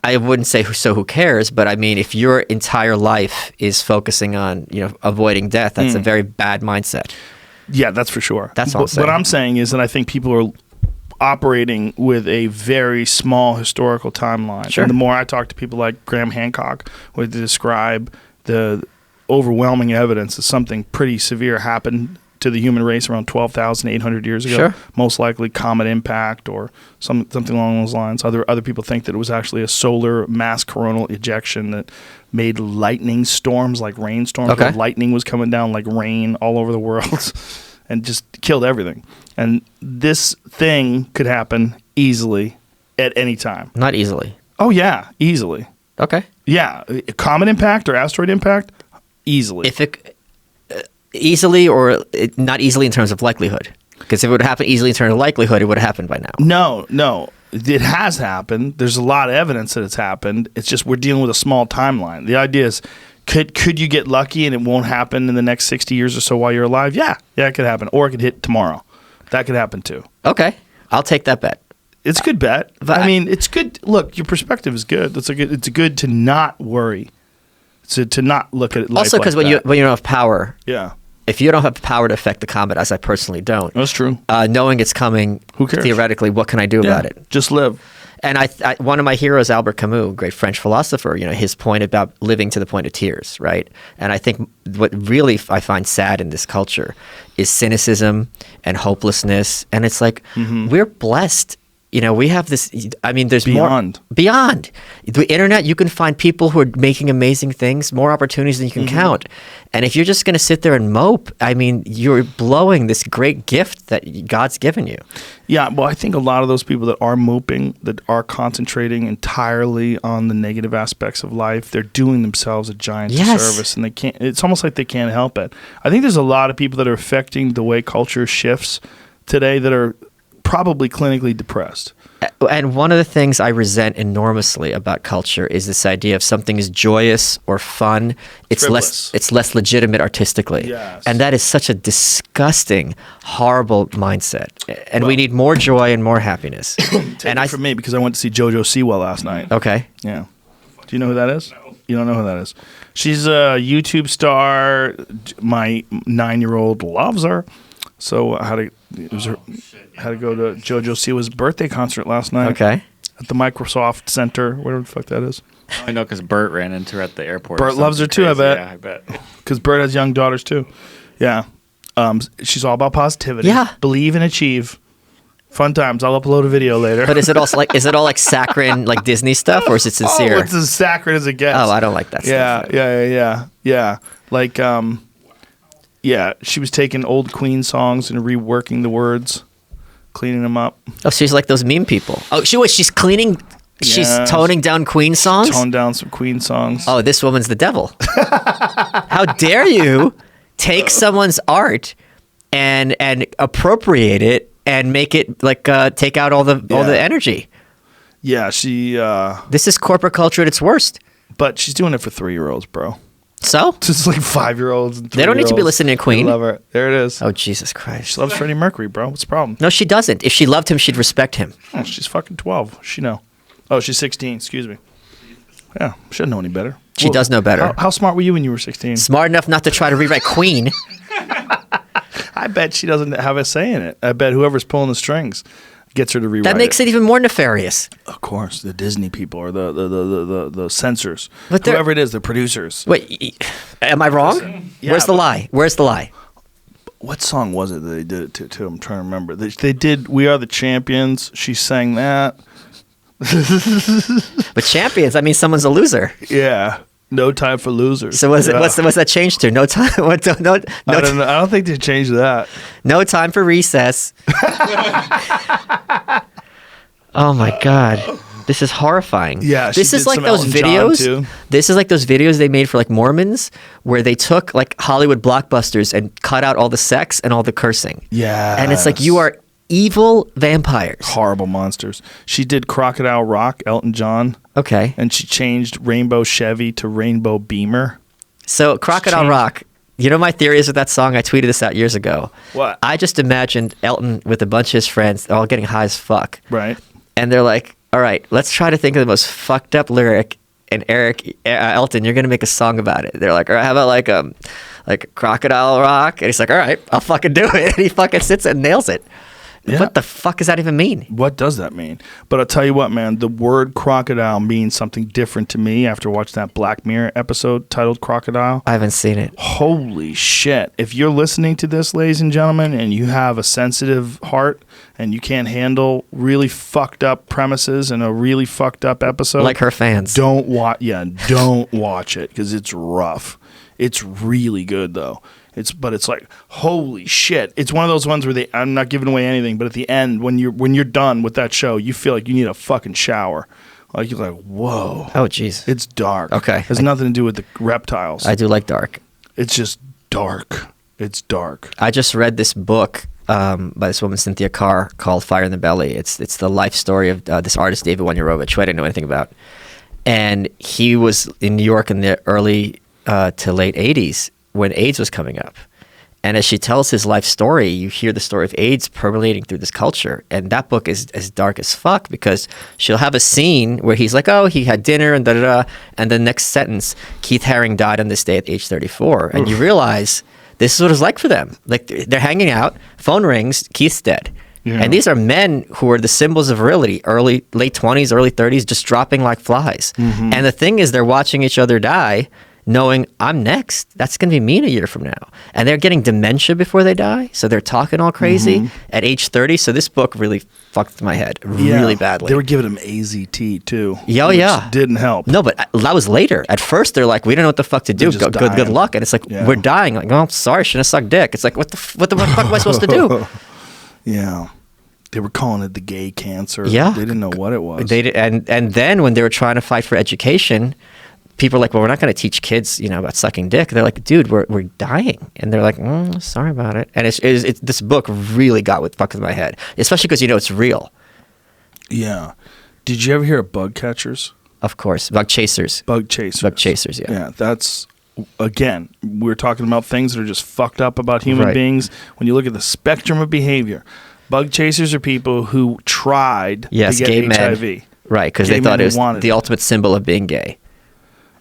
I wouldn't say so who cares, but I mean, if your entire life is focusing on avoiding death, that's a very bad mindset. Yeah, that's for sure. That's all I'm saying. What I'm saying is that I think people are operating with a very small historical timeline. Sure. And the more I talk to people like Graham Hancock, where they describe the overwhelming evidence that something pretty severe happened to the human race around 12,800 years ago. Sure. Most likely comet impact or something along those lines. Other people think that it was actually a solar mass coronal ejection that made lightning storms, like rainstorms. Okay. Where lightning was coming down like rain all over the world and just killed everything. And this thing could happen easily at any time. Not easily. Oh, yeah, easily. Okay. Yeah, a comet impact or asteroid impact, easily. If it easily or not easily in terms of likelihood, because if it would happen easily in terms of likelihood, it would have happened by now. No, it has happened. There's a lot of evidence that it's happened. It's just we're dealing with a small timeline. The idea is, could you get lucky and it won't happen in the next 60 years or so while you're alive? Yeah, it could happen, or it could hit tomorrow. That could happen too. Okay, I'll take that bet. It's a good bet. But I mean, it's good. Look, your perspective is good. It's good to not worry. To not look at it Also, because when you don't have power, yeah. If you don't have the power to affect the comet, as I personally don't, That's true. Knowing it's coming, Who cares? theoretically, what can I do about it? Just live. And one of my heroes, Albert Camus, great French philosopher, his point about living to the point of tears, right? And I think what really I find sad in this culture is cynicism and hopelessness. And it's like, we're blessed. We have this, there's Beyond. Beyond. The internet, you can find people who are making amazing things, more opportunities than you can count. And if you're just going to sit there and mope, you're blowing this great gift that God's given you. Yeah, well, I think a lot of those people that are moping, that are concentrating entirely on the negative aspects of life, they're doing themselves a giant disservice, and it's almost like they can't help it. I think there's a lot of people that are affecting the way culture shifts today that are probably clinically depressed. And one of the things I resent enormously about culture is this idea of something is joyous or fun, it's less legitimate artistically. Yes. And that is such a disgusting, horrible mindset. And we need more joy and more happiness. For me, because I went to see JoJo Siwa last night. Okay. Yeah. Do you know who that is? No. You don't know who that is? She's a YouTube star. My 9-year-old loves her. So I had to go to JoJo Siwa's birthday concert last night. Okay. At the Microsoft Center, whatever the fuck that is. I know because Bert ran into her at the airport. Bert loves her too, I bet. Yeah, I bet. Because Bert has young daughters too. Yeah. She's all about positivity. Yeah. Believe and achieve. Fun times. I'll upload a video later. But is it all like saccharine, like Disney stuff, or is it sincere? Oh, it's as saccharine as it gets. Oh, I don't like that stuff. Yeah. Like, she was taking old Queen songs and reworking the words, cleaning them up. Oh, she's like those meme people. Oh, she's cleaning. She's toning down Queen songs. Tone down some Queen songs. Oh, this woman's the devil. How dare you take someone's art and appropriate it and make it like take out all the energy. Yeah, she. This is corporate culture at its worst. But she's doing it for 3-year-olds, bro. So? Just like 5-year-olds and 3-year-olds. They don't need to be listening to Queen. They love her. There it is. Oh, Jesus Christ. She loves Freddie Mercury, bro. What's the problem? No, she doesn't. If she loved him, she'd respect him. Oh, she's fucking 12. She know. Oh, she's 16. Excuse me. Yeah, she doesn't know any better. She does know better. How smart were you when you were 16? Smart enough not to try to rewrite Queen. I bet she doesn't have a say in it. I bet whoever's pulling the strings gets her to rewrite That makes it even more nefarious. Of course, the Disney people or the censors, whoever it is, the producers. Wait, am I wrong? Yeah, Where's the lie? Where's the lie? What song was it that they did it to? I'm trying to remember. They did "We Are the Champions." She sang that. But champions, I mean, someone's a loser. Yeah. No time for losers. So what's that changed to? No time. I don't think they changed that. No time for recess. Oh my God, this is horrifying. Yeah, this is like those videos. This is like those videos they made for like Mormons, where they took like Hollywood blockbusters and cut out all the sex and all the cursing. Yeah, and it's like you are evil vampires, horrible monsters. She did Crocodile Rock, Elton John. Okay. And she changed Rainbow Chevy to Rainbow Beamer. So Crocodile Rock, you know my theory is with that song? I tweeted this out years ago. What? I just imagined Elton with a bunch of his friends all getting high as fuck. Right. And they're like, all right, let's try to think of the most fucked up lyric. And Elton, you're going to make a song about it. They're like, all right, how about like Crocodile Rock? And he's like, all right, I'll fucking do it. And he fucking sits and nails it. Yeah. What the fuck does that even mean? What does that mean? But I'll tell you what, man, the word crocodile means something different to me after watching that Black Mirror episode titled Crocodile. I haven't seen it. Holy shit. If you're listening to this, ladies and gentlemen, and you have a sensitive heart and you can't handle really fucked up premises and a really fucked up episode. Like her fans. Don't watch it because it's rough. It's really good, though. But it's like, holy shit. It's one of those ones where I'm not giving away anything, but at the end, when you're done with that show, you feel like you need a fucking shower. Like, you're like, whoa. Oh, jeez. It's dark. Okay. It has nothing to do with the reptiles. I do like dark. It's just dark. It's dark. I just read this book by this woman, Cynthia Carr, called Fire in the Belly. It's the life story of this artist, David Wojnarowicz, who I didn't know anything about. And he was in New York in the early to late 80s when AIDS was coming up. And as she tells his life story, you hear the story of AIDS permeating through this culture. And that book is as dark as fuck because she'll have a scene where he's like, oh, he had dinner and da-da-da. And the next sentence, Keith Haring died on this day at age 34. And you realize this is what it's like for them. Like, they're hanging out, phone rings, Keith's dead. Yeah. And these are men who are the symbols of virility, late 20s, early 30s, just dropping like flies. Mm-hmm. And the thing is, they're watching each other die, knowing I'm next. That's going to be me in a year from now. And they're getting dementia before they die. So they're talking all crazy at age 30. So this book really fucked my head really badly. They were giving him AZT too. Yeah. Didn't help. No, but that was later. At first, they're like, we don't know what the fuck to do. Good luck. And it's like, we're dying. Like, oh, sorry, shouldn't have sucked dick. It's like, what the fuck am I supposed to do? Yeah. They were calling it the gay cancer. Yeah. They didn't know what it was. They did, and then when they were trying to fight for education, people were like, well, we're not going to teach kids, about sucking dick. They're like, dude, we're dying. And they're like, sorry about it. And it's this book really fucked with my head, especially because, it's real. Yeah. Did you ever hear of bug catchers? Of course. Bug chasers. Bug chasers. Bug chasers, yeah. Yeah, that's, again, we're talking about things that are just fucked up about human beings. When you look at the spectrum of behavior, bug chasers are people who tried to get gay HIV. Men. Right, because they thought it was the ultimate symbol of being gay.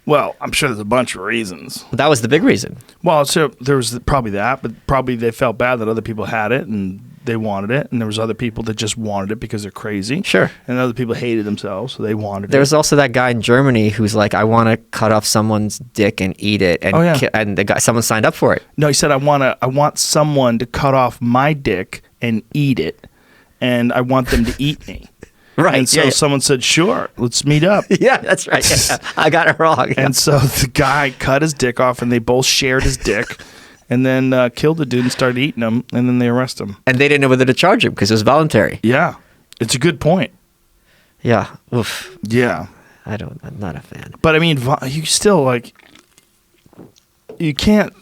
Well, I'm sure there's a bunch of reasons. That was the big reason. Well, so there was probably that, but probably they felt bad that other people had it and they wanted it, and there was other people that just wanted it because they're crazy. Sure. And other people hated themselves, so they wanted it. There was also that guy in Germany who's like, I want to cut off someone's dick and eat it, and and the guy, someone signed up for it. No, he said, I want someone to cut off my dick and eat it, and I want them to eat me. Right. And so someone said, sure, let's meet up. Yeah, that's right. Yeah. I got it wrong. Yeah. And so the guy cut his dick off, and they both shared his dick, and then killed the dude and started eating him, and then they arrest him. And they didn't know whether to charge him because it was voluntary. Yeah. It's a good point. Yeah. Oof. Yeah. I'm not a fan. But, I mean, you still, you can't,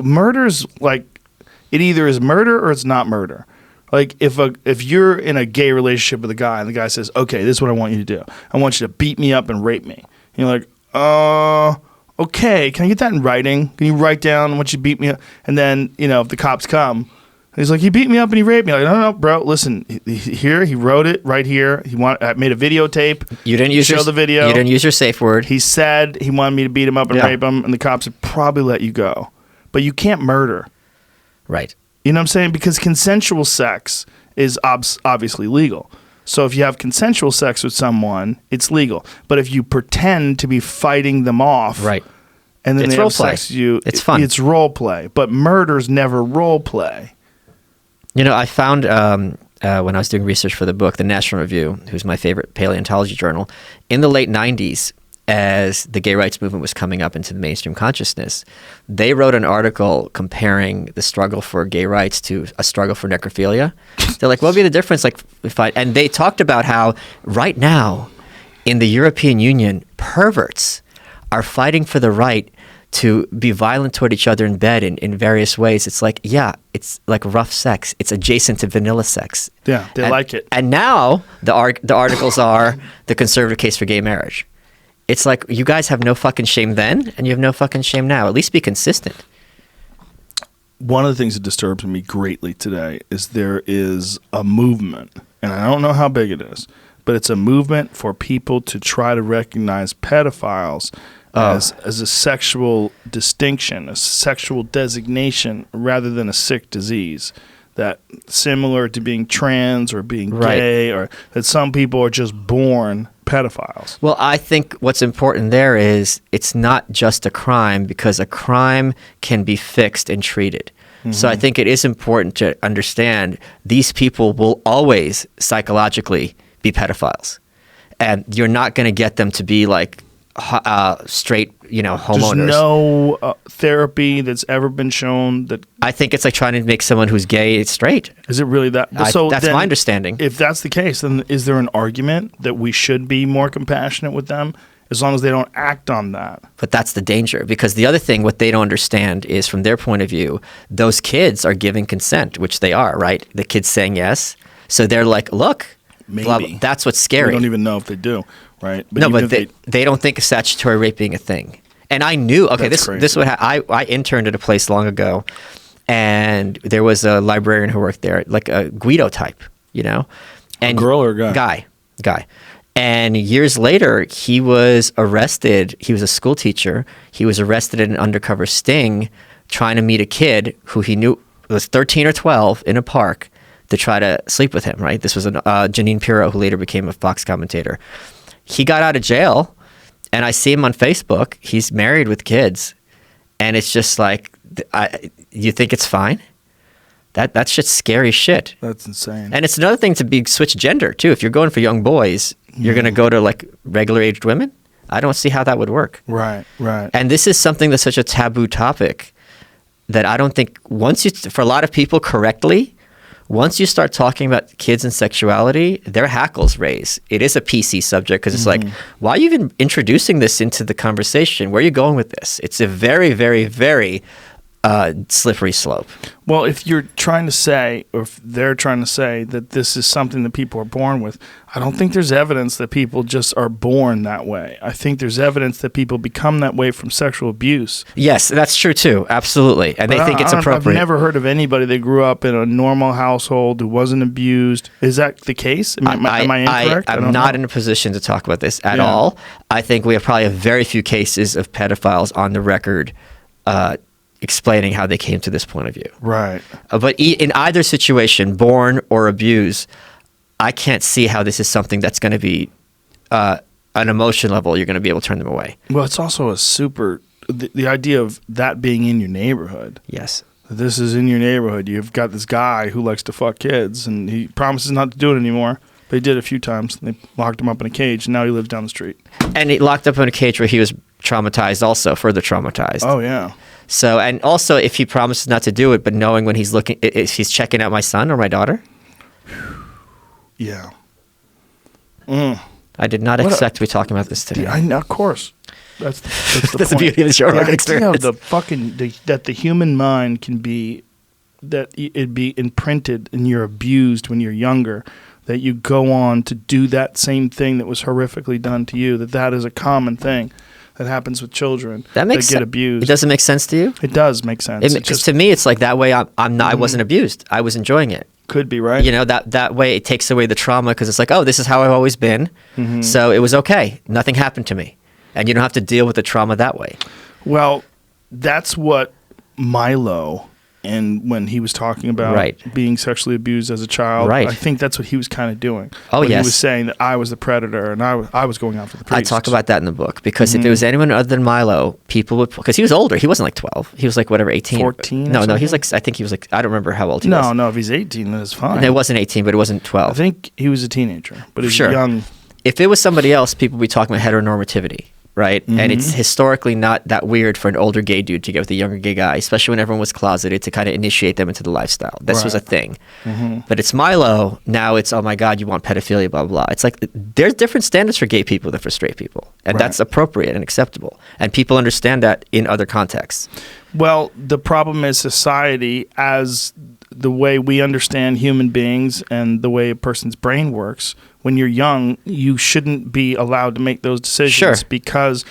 murder's, it either is murder or it's not murder. Like, if you're in a gay relationship with a guy and the guy says, okay, this is what I want you to do. I want you to beat me up and rape me. And you're like, okay, can I get that in writing? Can you write down what you beat me up? And then, if the cops come, he's like, he beat me up and he raped me. Like, no, bro, listen, here, he wrote it right here. I made a videotape. You didn't use the video. You didn't use your safe word. He said he wanted me to beat him up and rape him, and the cops would probably let you go. But you can't murder. Right. You know what I'm saying? Because consensual sex is obviously legal. So if you have consensual sex with someone, it's legal. But if you pretend to be fighting them off, right, and then it's they have sex with you, it's fun. It's role play. But murder's never role play. I found when I was doing research for the book, the National Review, who's my favorite paleontology journal, in the late 90s, as the gay rights movement was coming up into the mainstream consciousness, they wrote an article comparing the struggle for gay rights to a struggle for necrophilia. They're like, what would be the difference? And they talked about how right now in the European Union, perverts are fighting for the right to be violent toward each other in bed in various ways. It's like, it's like rough sex. It's adjacent to vanilla sex. Yeah, they like it. And now the articles are the conservative case for gay marriage. It's like, you guys have no fucking shame then, and you have no fucking shame now. At least be consistent. One of the things that disturbs me greatly today is there is a movement, and I don't know how big it is, but it's a movement for people to try to recognize pedophiles as a sexual distinction, a sexual designation, rather than a sick disease. That similar to being trans or being gay, or that some people are just born pedophiles. Well, I think what's important there is it's not just a crime, because a crime can be fixed and treated. Mm-hmm. So I think it is important to understand these people will always psychologically be pedophiles. And you're not going to get them to be like straight, homeowners. There's no therapy that's ever been shown that. I think it's like trying to make someone who's gay straight. Is it really that? That's my understanding. If that's the case, then is there an argument that we should be more compassionate with them as long as they don't act on that? But that's the danger, because the other thing, what they don't understand is, from their point of view, those kids are giving consent, which they are, right? The kids saying yes. So they're like, look, maybe. Blah, blah. That's what's scary. We don't even know if they do. Right. But they don't think of statutory rape being a thing. And I knew, this would I interned at a place long ago, and there was a librarian who worked there, like a Guido type, and a girl or a guy? Guy. And years later, he was arrested. He was a school teacher. He was arrested in an undercover sting trying to meet a kid who he knew was 13 or 12 in a park to try to sleep with him, right? This was Janine Pirro, who later became a Fox commentator. He got out of jail, and I see him on Facebook. He's married with kids, and it's just like, you think it's fine? That's just scary shit. That's insane. And it's another thing to be switch gender too. If you're going for young boys, you're going to go to like regular aged women. I don't see how that would work. Right. And this is something that's such a taboo topic that I don't think for a lot of people correctly, once you start talking about kids and sexuality, their hackles raise. It is a PC subject because it's like, why are you even introducing this into the conversation? Where are you going with this? It's a very, very, very slippery slope. Well, if you're trying to say, or if they're trying to say that this is something that people are born with, I don't think there's evidence that people just are born that way. I think there's evidence that people become that way from sexual abuse. Yes, that's true too. Absolutely. And they think it's appropriate. I've never heard of anybody that grew up in a normal household who wasn't abused. Is that the case? Am I incorrect? I'm not in a position to talk about this at all. I think we have probably a very few cases of pedophiles on the record explaining how they came to this point of view. Right. But in either situation, born or abuse, I can't see how this is something that's going to be an emotion level you're going to be able to turn them away. Well, it's also the idea of that being in your neighborhood. Yes. This is in your neighborhood. You've got this guy who likes to fuck kids, and he promises not to do it anymore. They did a few times. They locked him up in a cage, and now he lives down the street. And he locked up in a cage where he was traumatized also, further traumatized. Oh, yeah. So, and also if he promises not to do it, but knowing when he's looking, if he's checking out my son or my daughter. Yeah. I did not expect to be talking about this today. I know, of course. That's the That's the beauty of the Joe Rogan experience. That the human mind can be, that it'd be imprinted and you're abused when you're younger, that you go on to do that same thing that was horrifically done to you, that is a common thing that happens with children that get abused. It doesn't make sense to you? It does make sense. Because to me, it's like that way I'm not, I wasn't abused. I was enjoying it. Could be, right? You know, that way it takes away the trauma because it's like, oh, this is how I've always been. So it was okay. Nothing happened to me. And you don't have to deal with the trauma that way. Well, that's what Milo, and when he was talking about being sexually abused as a child, I think that's what he was kind of doing. Oh, yes. He was saying that I was the predator and I was going after the priest. I talk about that in the book because if it was anyone other than Milo, people would, because he was older. He wasn't like 12. He was like whatever, 18. 14? No, he was like, I think he was like, I don't remember how old he was. No, if he's 18, then it's fine. And it wasn't 18, but it wasn't 12. I think he was a teenager, but he's young. If it was somebody else, people would be talking about heteronormativity. Right? And it's historically not that weird for an older gay dude to get with a younger gay guy, especially when everyone was closeted, to kind of initiate them into the lifestyle. This was a thing. But it's Milo, now it's, oh my God, you want pedophilia, blah, blah, blah. It's like there's different standards for gay people than for straight people. And that's appropriate and acceptable. And people understand that in other contexts. Well, the problem is society, as the way we understand human beings and the way a person's brain works, when you're young, you shouldn't be allowed to make those decisions because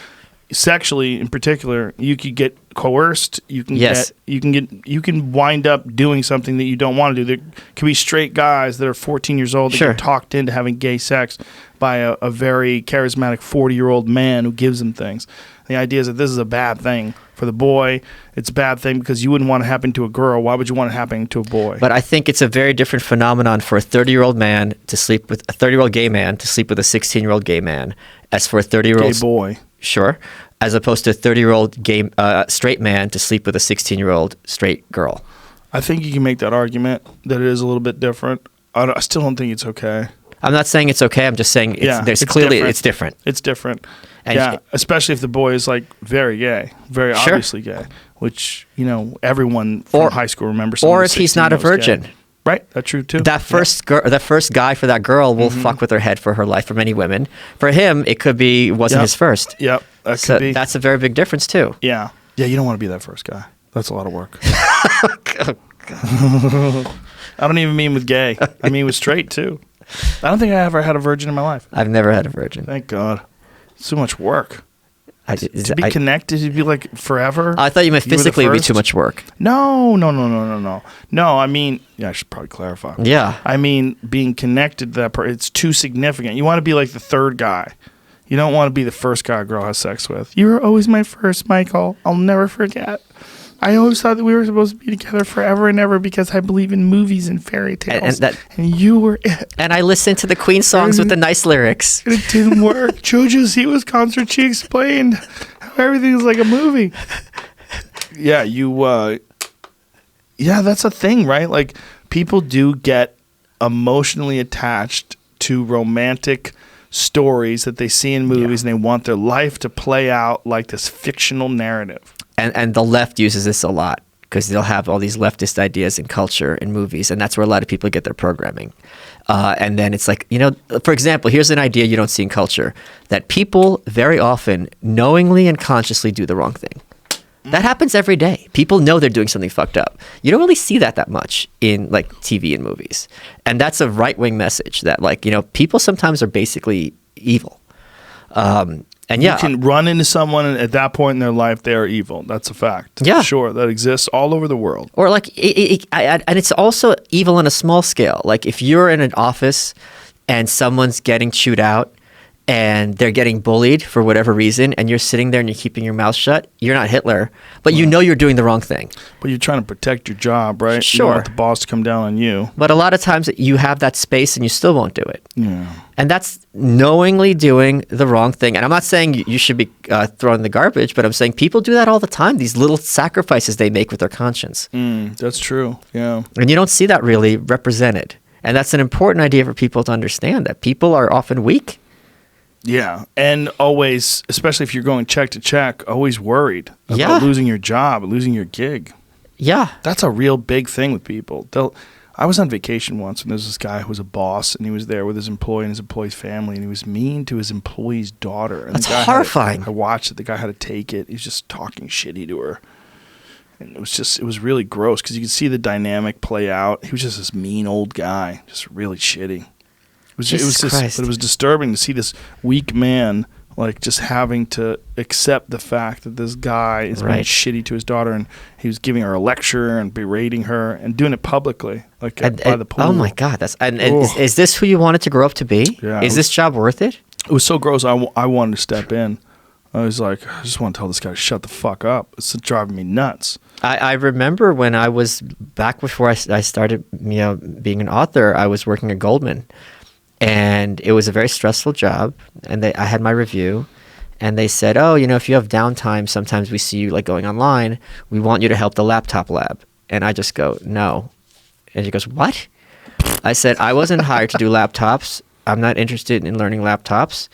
sexually, in particular, you could get coerced. You can you can wind up doing something that you don't want to do. There can be straight guys that are 14 years old that get talked into having gay sex by a very charismatic 40-year-old man who gives them things. The idea is that this is a bad thing for the boy. It's a bad thing because you wouldn't want it to happen to a girl. Why would you want it happening to a boy? But I think it's a very different phenomenon for a 30-year-old man to sleep with a 30-year-old gay man to sleep with a 16-year-old gay man, as for a 30-year-old gay boy. Sure, as opposed to a 30-year-old gay straight man to sleep with a 16-year-old straight girl. I think you can make that argument that it is a little bit different. I still don't think it's okay. I'm not saying it's okay. I'm just saying it's clearly different. It's different. It's different. And especially if the boy is like very gay, very obviously gay, which, you know, everyone from high school remembers. Or if he's not a virgin. Gay. Right, that's true too. That first guy for that girl will fuck with her head for her life for many women. For him, it could be wasn't his first. Yep, that could be. That's a very big difference too. Yeah, you don't want to be that first guy. That's a lot of work. I don't even mean with gay. I mean with straight too. I don't think I ever had a virgin in my life. I've never had a virgin. Thank God. It's too much work. To be connected, to be like forever. I thought you meant physically it would be too much work. No. No, I mean, I should probably clarify. Yeah. I mean, being connected to that person, it's too significant. You want to be like the third guy. You don't want to be the first guy a girl has sex with. You were always my first, Michael. I'll never forget. I always thought that we were supposed to be together forever and ever because I believe in movies and fairy tales. And you were it. And I listened to the Queen songs with the nice lyrics. It didn't work. JoJo Siwa's concert, she explained how everything's like a movie. Yeah, yeah, that's a thing, right? Like, people do get emotionally attached to romantic stories that they see in movies, and they want their life to play out like this fictional narrative. And the left uses this a lot because they'll have all these leftist ideas in culture and movies, and that's where a lot of people get their programming. And then it's like, for example, here's an idea you don't see in culture, that people very often knowingly and consciously do the wrong thing. That happens every day. People know they're doing something fucked up. You don't really see that much in like TV and movies. And that's a right-wing message that people sometimes are basically evil. And yeah, you can run into someone and at that point in their life, they are evil. That's a fact. Yeah. Sure. That exists all over the world. Or and it's also evil on a small scale. Like if you're in an office and someone's getting chewed out and they're getting bullied for whatever reason, and you're sitting there and you're keeping your mouth shut, you're not Hitler, but you know you're doing the wrong thing. But you're trying to protect your job, right? Sure. You don't want the boss to come down on you. But a lot of times you have that space and you still won't do it. Yeah. And that's knowingly doing the wrong thing. And I'm not saying you should be thrown in the garbage, but I'm saying people do that all the time, these little sacrifices they make with their conscience. That's true, yeah. And you don't see that really represented. And that's an important idea for people to understand, that people are often weak. Yeah, and always, especially if you're going check to check, always worried about losing your job, losing your gig. Yeah. That's a real big thing with people. I was on vacation once, and there was this guy who was a boss, and he was there with his employee and his employee's family, and he was mean to his employee's daughter. And that's horrifying. I watched it. The guy had to take it. He was just talking shitty to her. And it was really gross because you could see the dynamic play out. He was just this mean old guy, just really shitty. But it was disturbing to see this weak man like just having to accept the fact that this guy is being shitty to his daughter, and he was giving her a lecture and berating her and doing it publicly, like by the pool. Oh my God, is this who you wanted to grow up to be? Yeah, is this job worth it? It was so gross. I wanted to step in. I was like, I just want to tell this guy to shut the fuck up. It's driving me nuts. I remember when I was back before I started, being an author, I was working at Goldman. And it was a very stressful job, and I had my review, and they said, oh, if you have downtime, sometimes we see you like going online, we want you to help the laptop lab. And I just go, no. And she goes, what? I said, I wasn't hired to do laptops. I'm not interested in learning laptops.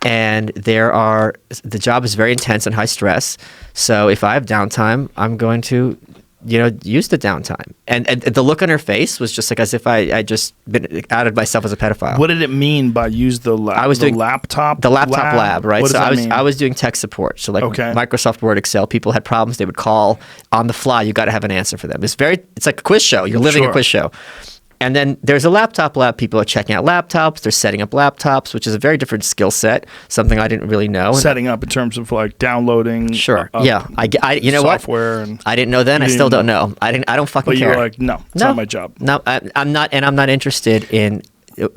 And the job is very intense and high stress. So if I have downtime, I'm going to use the downtime. And the look on her face was just like as if I just been outed myself as a pedophile. What did it mean by use the lab? I was doing laptop lab, right? What does that mean? I was doing tech support. So like Microsoft Word, Excel, people had problems, they would call on the fly. You got to have an answer for them. It's like a quiz show. You're living a quiz show. And then there's a laptop lab. People are checking out laptops. They're setting up laptops, which is a very different skill set, something I didn't really know. Setting up in terms of like downloading. Sure. Yeah. You know software what? I didn't know then. I still don't know. I don't fucking care. But you were like, no, it's not my job. No, I'm not interested in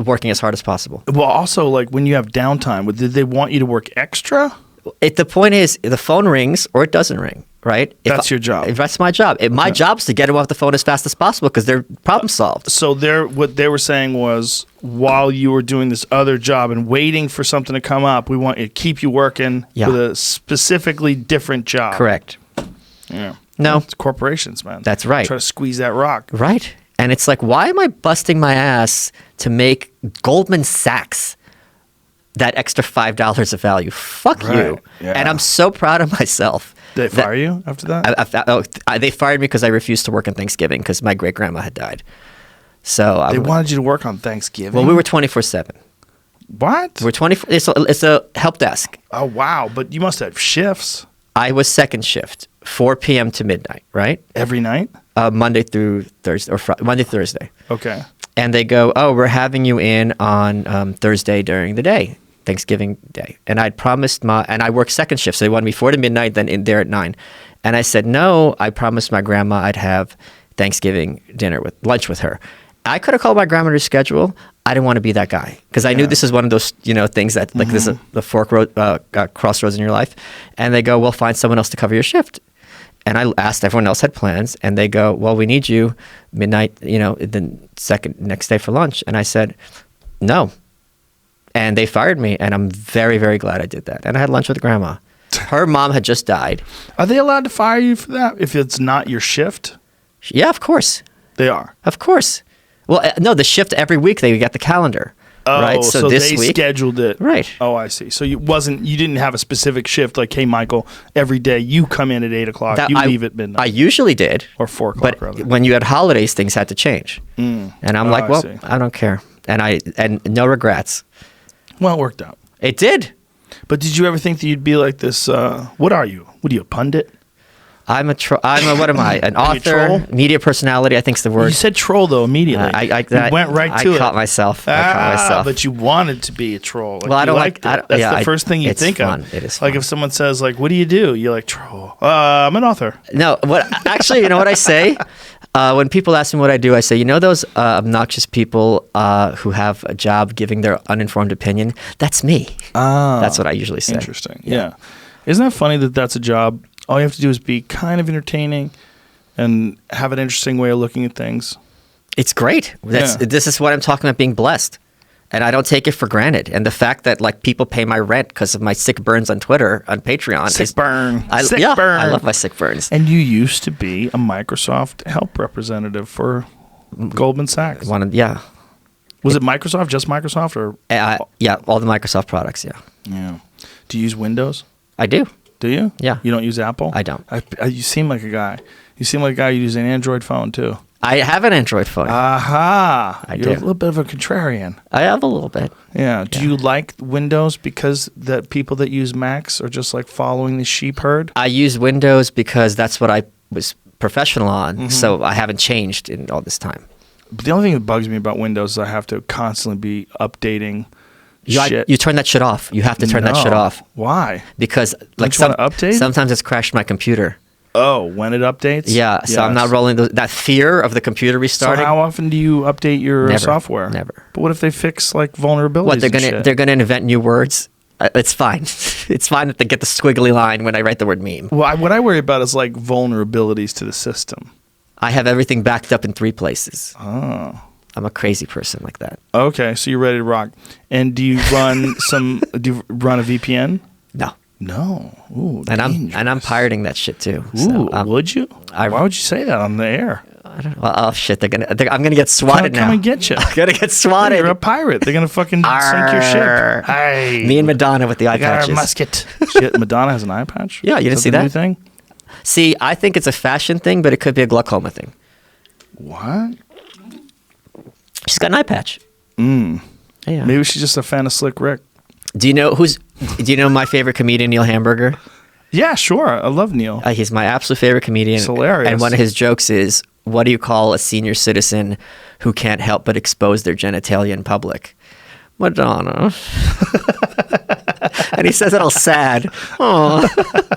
working as hard as possible. Well, also, like when you have downtime, did they want you to work extra? The point is, the phone rings or it doesn't ring. Right? That's your job. That's my job. My job's to get them off the phone as fast as possible because they're problem solved. So what they were saying was, while you were doing this other job and waiting for something to come up, we want you to keep you working with a specifically different job. Correct. Yeah. No. It's corporations, man. That's right. Try to squeeze that rock. Right. And it's like, why am I busting my ass to make Goldman Sachs that extra $5 of value? Fuck you. Yeah. And I'm so proud of myself. Did they fire you after that? They fired me because I refused to work on Thanksgiving because my great-grandma had died. So they wanted you to work on Thanksgiving? Well, we were 24/7. What? We're 24. It's a help desk. Oh, wow. But you must have shifts. I was second shift, 4 p.m. to midnight, right? Every night? Monday through Thursday, or Monday, Thursday. Okay. And they go, oh, we're having you in on Thursday during the day. Thanksgiving Day. And I'd promised and I worked second shift, so they wanted me 4 to midnight, then in there at 9. And I said, no, I promised my grandma I'd have Thanksgiving lunch with her. I could have called my grandma to schedule. I didn't want to be that guy because I knew this is one of those, things that like this is the crossroads in your life. And they go, well, find someone else to cover your shift. And I asked everyone else had plans, and they go, well, we need you midnight, the next day for lunch. And I said, no. And they fired me, and I'm very, very glad I did that. And I had lunch with grandma. Her mom had just died. Are they allowed to fire you for that if it's not your shift? Yeah, of course. They are. Of course. Well, no, the shift every week they get the calendar. Oh, right? So this they week, scheduled it. Right. Oh, I see. So you didn't have a specific shift like, hey, Michael, every day you come in at 8 o'clock, you leave at midnight. I usually did. Or 4 o'clock, but rather. when you had holidays, things had to change. And I'm like, well, I don't care. And no regrets. Well, it worked out. It did. But did you ever think that you'd be like this? What are you? What are you, a pundit? I'm a what am I? An author, media personality, I think's the word. You said troll, though, immediately. I went right to it. I caught myself. But you wanted to be a troll. Well, I don't like that. That's the first thing you think fun. of. It is fun. Like if someone says, like, what do you do? You're like, troll. I'm an author. No, actually, you know what I say? When people ask me what I do, I say, those obnoxious people who have a job giving their uninformed opinion? That's me. That's what I usually say. Interesting. Yeah. Isn't that funny that that's a job? All you have to do is be kind of entertaining and have an interesting way of looking at things. It's great. This is what I'm talking about, being blessed. And I don't take it for granted. And the fact that people pay my rent because of my sick burns on Twitter, on Patreon. Sick burn. I love my sick burns. And you used to be a Microsoft help representative for Goldman Sachs. Was it Microsoft, just Microsoft? Or yeah, all the Microsoft products, Yeah. Do you use Windows? I do. Do you? Yeah. You don't use Apple? I don't. You seem like a guy. You seem like a guy who uses an Android phone, too. I have an Android phone. Aha. I You're do. a little bit of a contrarian. I have a little bit. Yeah. Do you like Windows because the people that use Macs are just like following the sheep herd? I use Windows because that's what I was professional on, so I haven't changed in all this time. But the only thing that bugs me about Windows is I have to constantly be updating shit. You turn that shit off. You have to turn that shit off. Why? Because Don't you want to update? Sometimes it's crashed my computer. Oh, when it updates? Yeah, so I'm not rolling that fear of the computer restarting. So how often do you update your software? Never. But what if they fix like vulnerabilities? What, they're gonna invent new words? It's fine. It's fine that they get the squiggly line when I write the word meme. Well, what I worry about is like vulnerabilities to the system. I have everything backed up in 3 places. Oh. I'm a crazy person like that. Okay, so you're ready to rock. And do you run do you run a VPN? No. No. Ooh, and I'm pirating that shit too. Ooh, would you? Why would you say that on the air? I don't know. Oh shit! I'm gonna get swatted now. Come and get you. I'm gonna get swatted. You're a pirate. They're gonna fucking sink your ship. Hey. Me and Madonna with the eye patches. Our musket. Shit, Madonna has an eye patch. Yeah, you didn't see that new thing? See, I think it's a fashion thing, but it could be a glaucoma thing. What? She's got an eye patch. Yeah. Maybe she's just a fan of Slick Rick. Do you know my favorite comedian, Neil Hamburger? Yeah, sure. I love Neil. He's my absolute favorite comedian. It's hilarious. And one of his jokes is, what do you call a senior citizen who can't help but expose their genitalia in public? Madonna. And he says it all sad. Oh,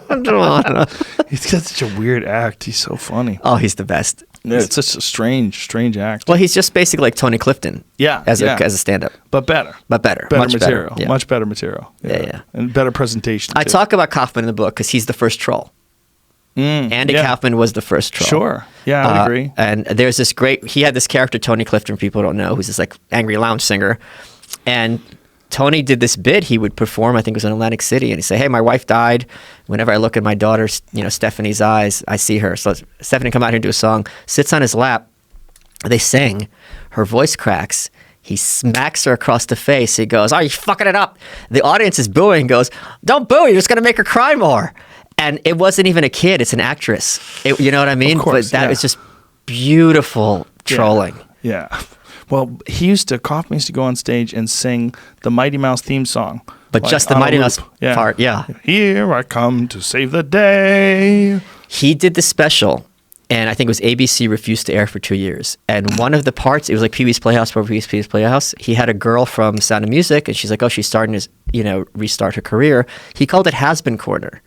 Madonna. He's got such a weird act. He's so funny. Oh, he's the best. Yeah, it's such a strange act. Well, he's just basically like Tony Clifton. Yeah. As a stand-up. But better. Better Much material. Better. Yeah. Much better material. Yeah. And better presentation, I talk about Kaufman in the book because he's the first troll. Andy Kaufman was the first troll. Sure. Yeah, I would agree. And there's this he had this character, Tony Clifton, people don't know, who's this like angry lounge singer. And Tony did this bit he would perform, I think it was in Atlantic City, and he'd say, hey, my wife died. Whenever I look at my daughter, Stephanie's eyes, I see her. So Stephanie come out here and do a song, sits on his lap, they sing, her voice cracks, he smacks her across the face, he goes, oh, you're fucking it up. The audience is booing, goes, don't boo, you're just going to make her cry more. And it wasn't even a kid, it's an actress. You know what I mean? Of course, but that was just beautiful trolling. Yeah. Well, Kaufman used to go on stage and sing the Mighty Mouse theme song. But like just the Mighty Mouse part, yeah. Here I come to save the day. He did the special, and I think it was ABC refused to air for 2 years. And one of the parts, it was like Pee-wee's Playhouse, Pee-wee's Playhouse. He had a girl from Sound of Music, and she's like, oh, she's starting to, restart her career. He called it Has-Been Corner.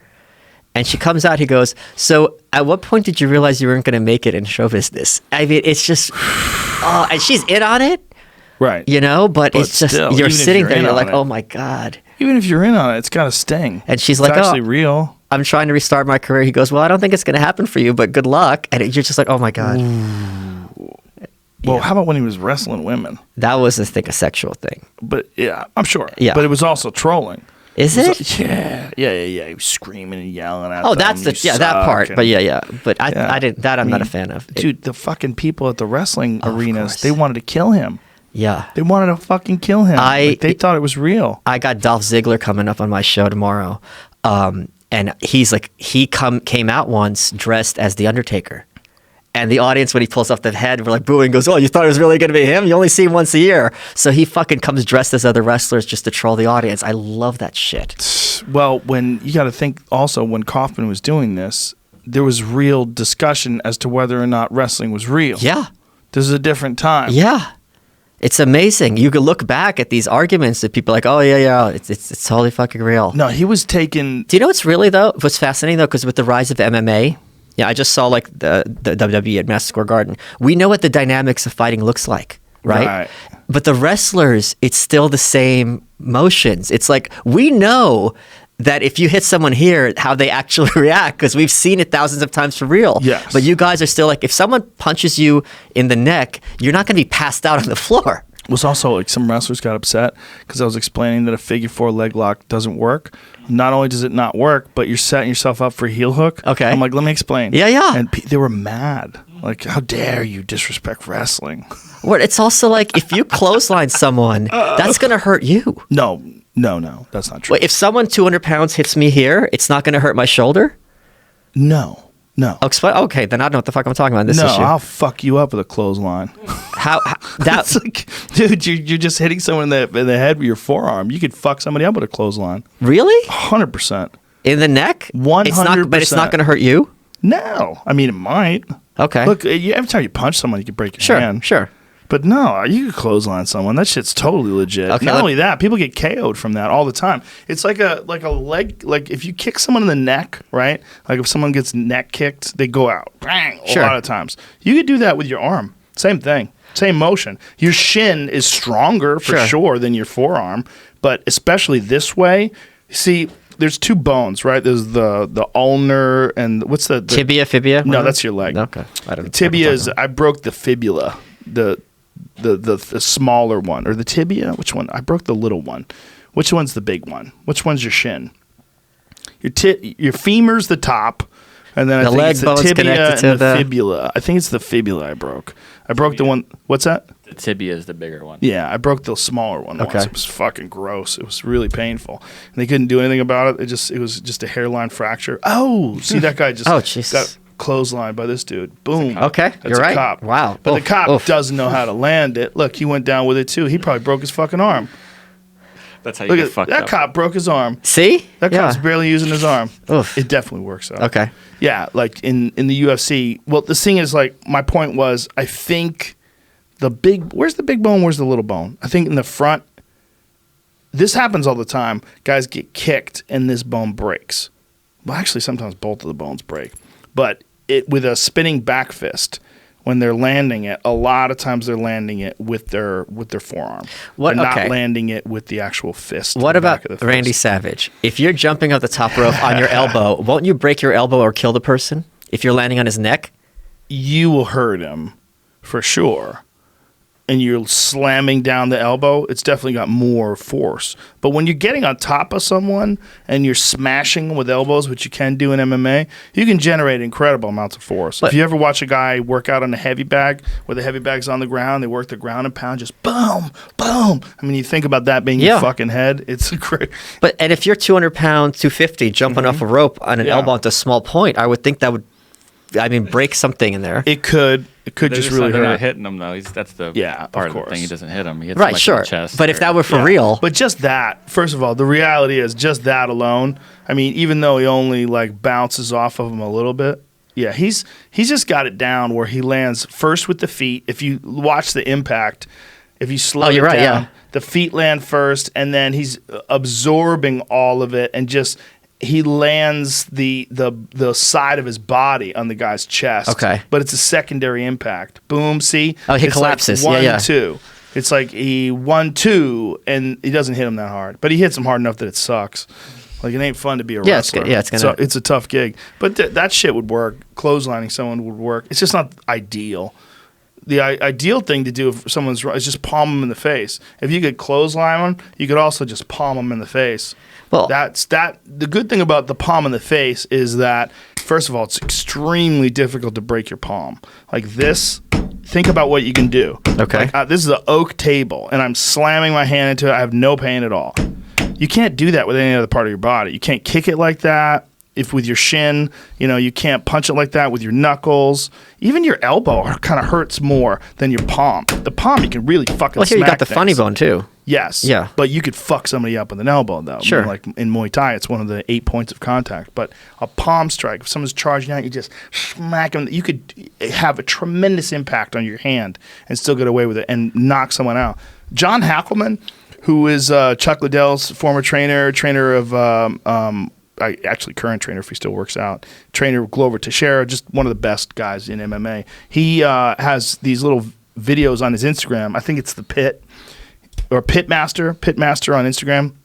And she comes out, he goes, so at what point did you realize you weren't going to make it in show business? I mean, it's just, and she's in on it. Right. But it's just, you're sitting there, you're like, oh my God. Even if you're in on it, it's got to sting. And she's it's like, actually real. I'm trying to restart my career. He goes, well, I don't think it's going to happen for you, but good luck. And you're just like, oh my God. Well, how about when he was wrestling women? That was, I think, a sexual thing. But yeah, I'm sure. Yeah. But it was also trolling. Is It it? was like, yeah. He was screaming and yelling at Oh, them. that's that part. But But I didn't. That I'm not a fan of. Dude, the fucking people at the wrestling arenas, course. they wanted to kill him. Yeah. They wanted to fucking kill him. They thought it was real. I got Dolph Ziggler coming up on my show tomorrow, and he's like, he came out once dressed as the Undertaker, and the audience, when he pulls off the head, we're like booing. Goes, oh, you thought it was really going to be him? You only see him once a year. So he fucking comes dressed as other wrestlers just to troll the audience. I love that shit. Well, when you got to think also, when Kaufman was doing this, there was real discussion as to whether or not wrestling was real. Yeah. This is a different time. Yeah. It's amazing. You could look back at these arguments that people are like, oh, yeah, it's totally fucking real. No, he was taking... Do you know what's really, though, what's fascinating, though, because with the rise of MMA, yeah, I just saw like the WWE at Madison Square Garden. We know what the dynamics of fighting looks like, right? But the wrestlers, it's still the same motions. It's like, we know that if you hit someone here, how they actually react, because we've seen it thousands of times for real. Yes. But you guys are still like, if someone punches you in the neck, you're not going to be passed out on the floor. It was also like some wrestlers got upset because I was explaining that a figure 4 leg lock doesn't work. Not only does it not work, but you're setting yourself up for a heel hook. Okay. I'm like, let me explain. Yeah. And they were mad. Like, how dare you disrespect wrestling? Or it's also like, if you clothesline someone, that's going to hurt you. No, that's not true. Wait, if someone 200 pounds hits me here, it's not going to hurt my shoulder? No. I'll explain. Okay, then I don't know what the fuck I'm talking about in this issue. I'll fuck you up with a clothesline. How That's like, dude, you're just hitting someone in the head with your forearm. You could fuck somebody up with a clothesline. Really? 100%. In the neck? 100%. But it's not going to hurt you? No. I mean, it might. Okay. Look, every time you punch someone, you can break your hand. Sure. But no, you could clothesline someone. That shit's totally legit. Okay, Not only that, people get KO'd from that all the time. It's like a leg. Like if you kick someone in the neck, right? Like if someone gets neck kicked, they go out. Bang! Sure. A lot of times. You could do that with your arm. Same thing. Same motion. Your shin is stronger for sure than your forearm, but especially this way. See, there's two bones, right? There's the ulnar and what's the tibia, fibia? No, that's your leg. Okay. I don't know. Tibia is, I broke the fibula, the smaller one, or the tibia. Which one? I broke the little one. Which one's the big one? Which one's your shin? Your femur's the top, and then I think it's the tibia and the fibula. I think it's the fibula I broke. I broke the one. What's that? The tibia is the bigger one. Yeah, I broke the smaller one once. It was fucking gross. It was really painful, and they couldn't do anything about it. It was just a hairline fracture. Oh, see that guy just got clotheslined by this dude. Boom. Okay, that's you're right. Cop. Wow. But the cop doesn't know how to land it. Look, he went down with it too. He probably broke his fucking arm. That's how you get fucked up. That cop broke his arm. See? That cop's barely using his arm. Oof. It definitely works out. Okay. Yeah, like in the UFC. Well, the thing is, like, my point was, I think where's the big bone? Where's the little bone? I think in the front. This happens all the time. Guys get kicked and this bone breaks. Well, actually, sometimes both of the bones break. But with a spinning back fist, when they're landing it, a lot of times they're landing it with their forearm. They're not landing it with the actual fist. What about Randy Savage? If you're jumping off the top rope on your elbow, won't you break your elbow or kill the person if you're landing on his neck? You will hurt him for sure. And you're slamming down the elbow, it's definitely got more force. But when you're getting on top of someone and you're smashing them with elbows, which you can do in MMA, you can generate incredible amounts of force. If you ever watch a guy work out on a heavy bag, where the heavy bag's on the ground, they work the ground and pound, just boom, boom. I mean, you think about that being your fucking head, it's great. And if you're 200 pounds, 250, jumping off a rope on an elbow at a small point, I would think that would, break something in there. It could just really hurt. They're not hitting him though. That's the part of the thing. He doesn't hit him. He hits him in the chest. But if that were for real, but just that. First of all, the reality is just that alone. I mean, even though he only bounces off of him a little bit, yeah, he's just got it down where he lands first with the feet. If you watch the impact, if you slow it down, the feet land first, and then he's absorbing all of it and just. He lands the side of his body on the guy's chest. Okay. But it's a secondary impact. Boom, see? Oh, he collapses. Like 1-2. It's like he 1-2, and he doesn't hit him that hard. But he hits him hard enough that it sucks. Like, it ain't fun to be a Yeah, wrestler. so it's a tough gig. But that shit would work. Clotheslining someone would work. It's just not ideal. The ideal thing to do if someone's is just palm them in the face. If you could clothesline them, you could also just palm them in the face. Well, The good thing about the palm in the face is that, first of all, it's extremely difficult to break your palm. Like this, think about what you can do. Okay. Like, this is an oak table, and I'm slamming my hand into it. I have no pain at all. You can't do that with any other part of your body. You can't kick it like that. If with your shin, you can't punch it like that with your knuckles. Even your elbow kind of hurts more than your palm. The palm, you can really fucking well, here smack you got the things. funny bone too. Yes. Yeah. But you could fuck somebody up with an elbow, though. Sure. I mean, like in Muay Thai, it's one of the 8 points of contact. But a palm strike, if someone's charging out, you just smack them. You could have a tremendous impact on your hand and still get away with it and knock someone out. John Hackelman, who is Chuck Liddell's former trainer of actually current trainer if he still works out, trainer Glover Teixeira, just one of the best guys in MMA. He has these little videos on his Instagram. I think it's the Pit or Pitmaster on Instagram,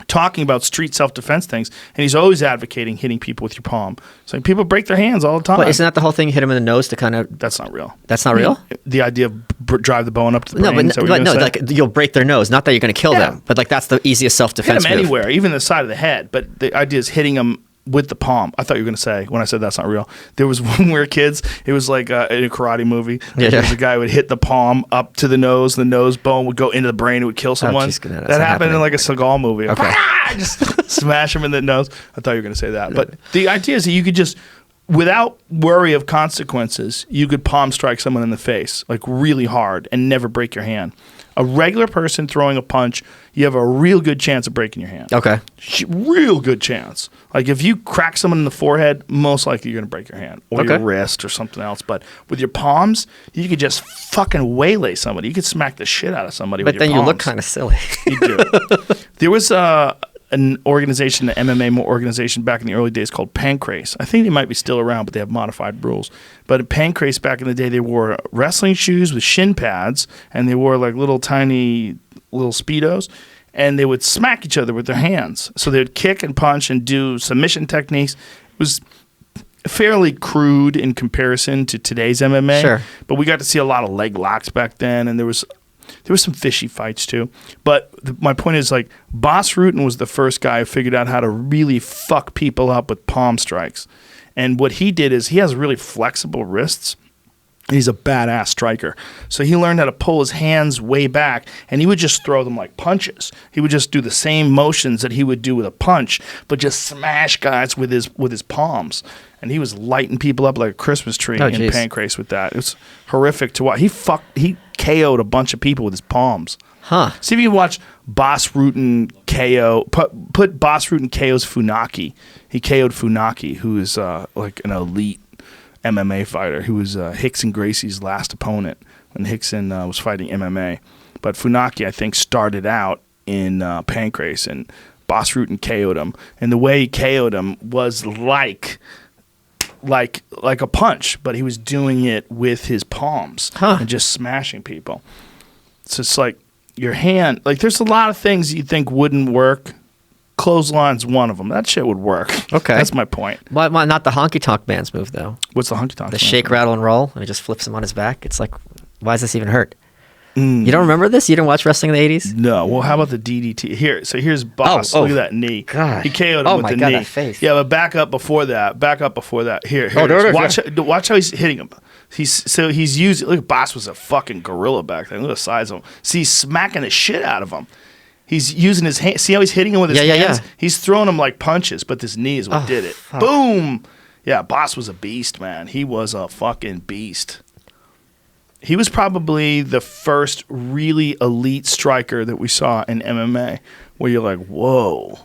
talking about street self-defense things, and he's always advocating hitting people with your palm. So people break their hands all the time. Well, isn't that the whole thing? You hit him in the nose to kind of... That's not real. That's not real? The idea of drive the bone up to the No, brain. but like you'll break their nose. Not that you're going to kill them, but like that's the easiest self-defense hit them move. anywhere, even the side of the head. But the idea is hitting them with the palm. I thought you were going to say, when I said that's not real, there was when we were kids, it was like in a karate movie. Yeah. There was a guy who would hit the palm up to the nose bone would go into the brain, it would kill someone. Geez, that's that not happened in happening. like a Seagal movie. Okay. Just smash him in the nose. I thought you were going to say that. But the idea is that you could just, without worry of consequences, you could palm strike someone in the face, like really hard, and never break your hand. A regular person throwing a punch, you have a real good chance of breaking your hand. Okay. Real good chance. Like if you crack someone in the forehead, most likely you're going to break your hand or your wrist or something else. But with your palms, you could just fucking waylay somebody. You could smack the shit out of somebody with your palms. But then you look kind of silly. You do. There was an organization, an MMA organization back in the early days called Pancrase. I think they might be still around, but they have modified rules. But at Pancrase back in the day, they wore wrestling shoes with shin pads, and they wore like little tiny little Speedos, and they would smack each other with their hands. So they would kick and punch and do submission techniques. It was fairly crude in comparison to today's MMA. Sure. But we got to see a lot of leg locks back then, and there was some fishy fights too. But my point is, like, Bas Rutten was the first guy who figured out how to really fuck people up with palm strikes. And what he did is he has really flexible wrists. He's a badass striker. So he learned how to pull his hands way back, and he would just throw them like punches. He would just do the same motions that he would do with a punch, but just smash guys with his palms. And he was lighting people up like a Christmas tree in Pancrase with that. It was horrific to watch. He KO'd a bunch of people with his palms. Huh. See if you can watch Bas Rutten KO. Put Bas Rutten KO's Funaki. He KO'd Funaki, who is like an elite MMA fighter, who was Rickson Gracie's last opponent when Rickson was fighting MMA. But Funaki, I think, started out in Pancrase, and Bas Rutten KO'd him. And the way he KO'd him was like a punch, but he was doing it with his palms and just smashing people. So it's like your hand, like there's a lot of things you think wouldn't work. Clothesline's one of them. That shit would work. Okay. That's my point. Why not the honky tonk man's move though? What's the honky tonk? The shake, rattle, and roll, and he just flips him on his back. It's like, why does this even hurt? You don't remember this? You didn't watch wrestling in the 80s? No. Well, how about the DDT? Here's Boss. Oh, Look at that knee. God. He KO'd him with the knee. That face. Yeah, but back up before that. Here. Watch how he's hitting him. He's using. Look, Boss was a fucking gorilla back then. Look at the size of him. See, he's smacking the shit out of him. He's using his hand. See how he's hitting him with his hands? Yeah. He's throwing him like punches, but this knee is what did it. Fuck. Boom. Yeah, Boss was a beast, man. He was a fucking beast. He was probably the first really elite striker that we saw in MMA where you're like, whoa.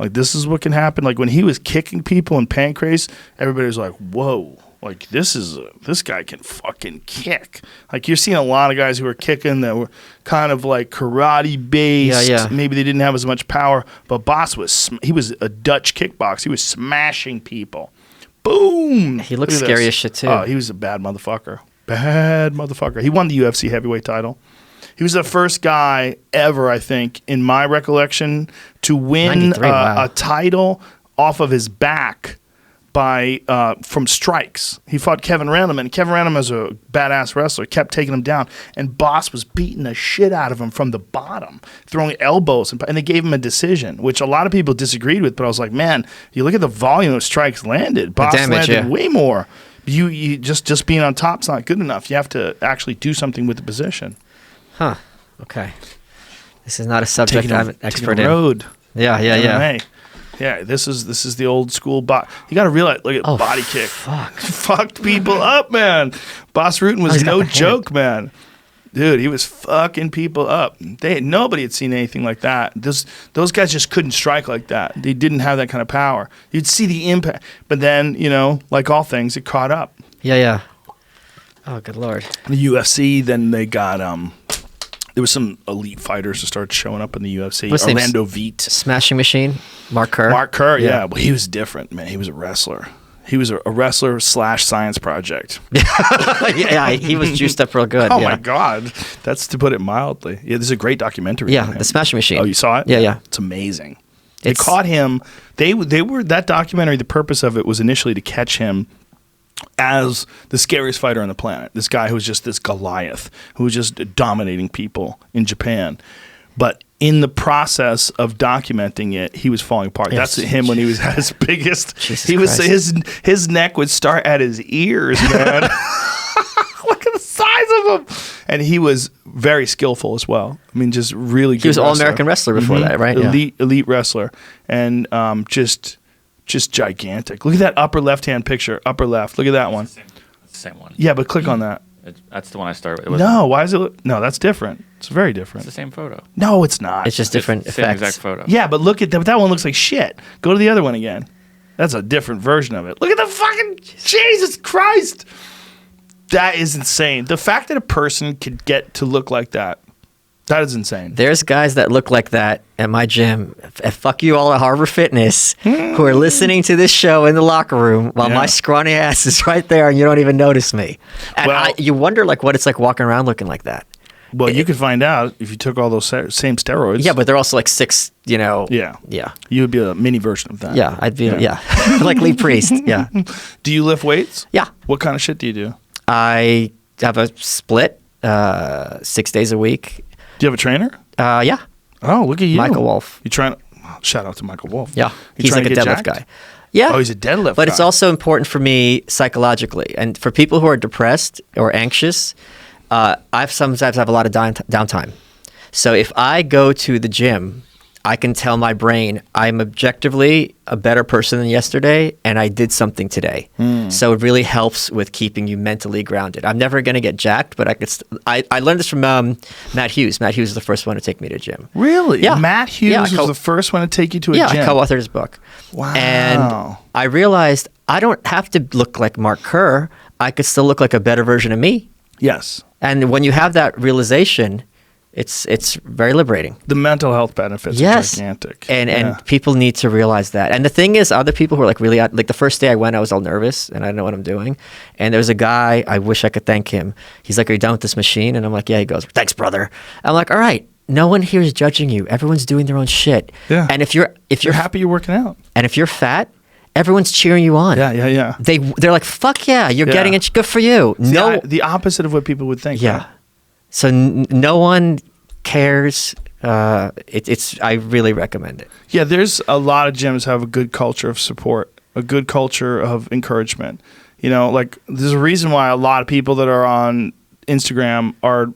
Like, this is what can happen. Like, when he was kicking people in Pancrase, everybody was like, whoa. Like, this guy can fucking kick. Like, you're seeing a lot of guys who are kicking that were kind of like karate-based. Yeah. Maybe they didn't have as much power. But Boss was a Dutch kickboxer. He was smashing people. Boom. He looks scary as shit, too. Oh, he was a bad motherfucker. Bad motherfucker. He won the UFC heavyweight title. He was the first guy ever, I think, in my recollection, to win wow. a title off of his back from strikes. He fought Kevin Randleman. And Kevin Randleman was a badass wrestler, kept taking him down. And Boss was beating the shit out of him from the bottom, throwing elbows. And they gave him a decision, which a lot of people disagreed with. But I was like, man, you look at the volume of strikes landed. Boss landed way more. You just being on top's not good enough. You have to actually do something with the position. Huh. Okay. This is not a subject I'm an expert in. Road. Yeah. Yeah, this is the old school You got to realize, look at body kick. Fucked people up, man. Boss Rutan was no joke, man. Dude, he was fucking people up. Nobody had seen anything like that. Those guys just couldn't strike like that. They didn't have that kind of power. You'd see the impact. But then, like all things, it caught up. Yeah. Oh, good Lord. The UFC, then they got... There was some elite fighters that started showing up in the UFC. What's Orlando Veet. Smashing Machine? Mark Kerr? Mark Kerr, yeah. Well, he was different, man. He was a wrestler. He was a wrestler / science project. Yeah, he was juiced up real good. Oh, my God. That's to put it mildly. Yeah, this is a great documentary. Yeah, The Smashing Machine. Oh, you saw it? Yeah. It's amazing. They caught him. They were that documentary, the purpose of it was initially to catch him as the scariest fighter on the planet. This guy who was just this Goliath, who was just dominating people in Japan. But in the process of documenting it, he was falling apart. Yes. That's him when he was at his biggest. Jesus Christ. His neck would start at his ears, man. Look at the size of him. And he was very skillful as well. I mean, just really good. He was All-American wrestler before that, right? Elite wrestler. And just gigantic. Look at that upper left-hand picture. Upper left. Look at that one. It's the same one. Yeah, but click on that. That's the one I started with. No, why is it? No, that's different. It's very different. It's the same photo. No, it's not. It's just different Same effects. exact photo. Yeah, but look at that. That one looks like shit. Go to the other one again. That's a different version of it. Look at the fucking Jesus Christ. That is insane. The fact that a person could get to look like that is insane. There's guys that look like that at my gym. Fuck you all at Harbor Fitness who are listening to this show in the locker room while my scrawny ass is right there and you don't even notice me. And you wonder what it's like walking around looking like that. Well, you could find out if you took all those same steroids. Yeah, but they're also like 6, Yeah. You would be a mini version of that. Yeah, I'd be, like Lee Priest, yeah. Do you lift weights? Yeah. What kind of shit do you do? I have a split 6 days a week. Do you have a trainer? Yeah. Oh, look at you. Michael Wolf. You trying to... Shout out to Michael Wolf. Yeah. You He's trying like a to get deadlift jacked? guy. Yeah. Oh, he's a deadlift But guy. it's also important for me psychologically. And for people who are depressed or anxious, I sometimes have a lot of downtime. So if I go to the gym, I can tell my brain I'm objectively a better person than yesterday and I did something today. So it really helps with keeping you mentally grounded. I'm never going to get jacked, but I learned this from Matt Hughes. Matt Hughes was the first one to take me to gym. Really? Yeah. Matt Hughes was the first one to take you to a gym? Yeah, I co-authored his book. Wow. And I realized I don't have to look like Mark Kerr. I could still look like a better version of me. Yes. And when you have that realization, it's very liberating. The mental health benefits are gigantic. And people need to realize that. And the thing is, other people who are like really like the first day I went, I was all nervous and I didn't know what I'm doing. And there was a guy, I wish I could thank him. He's like, "Are you done with this machine?" And I'm like, "Yeah." He goes, "Thanks, brother." I'm like, "All right. No one here is judging you. Everyone's doing their own shit." Yeah. And if you're happy you're working out, and if you're fat, everyone's cheering you on. Yeah. They're like, "Fuck yeah, you're getting it. Good for you." The opposite of what people would think. Yeah. Right? So no one cares. I really recommend it. Yeah, there's a lot of gyms have a good culture of support, a good culture of encouragement. Like there's a reason why a lot of people that are on Instagram are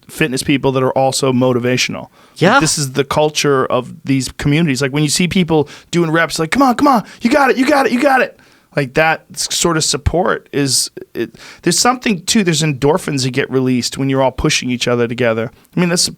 fitness people that are also motivational. Yeah. Like, this is the culture of these communities. Like when you see people doing reps, like, come on, you got it. Like that sort of support there's something too, there's endorphins that get released when you're all pushing each other together. I mean, that's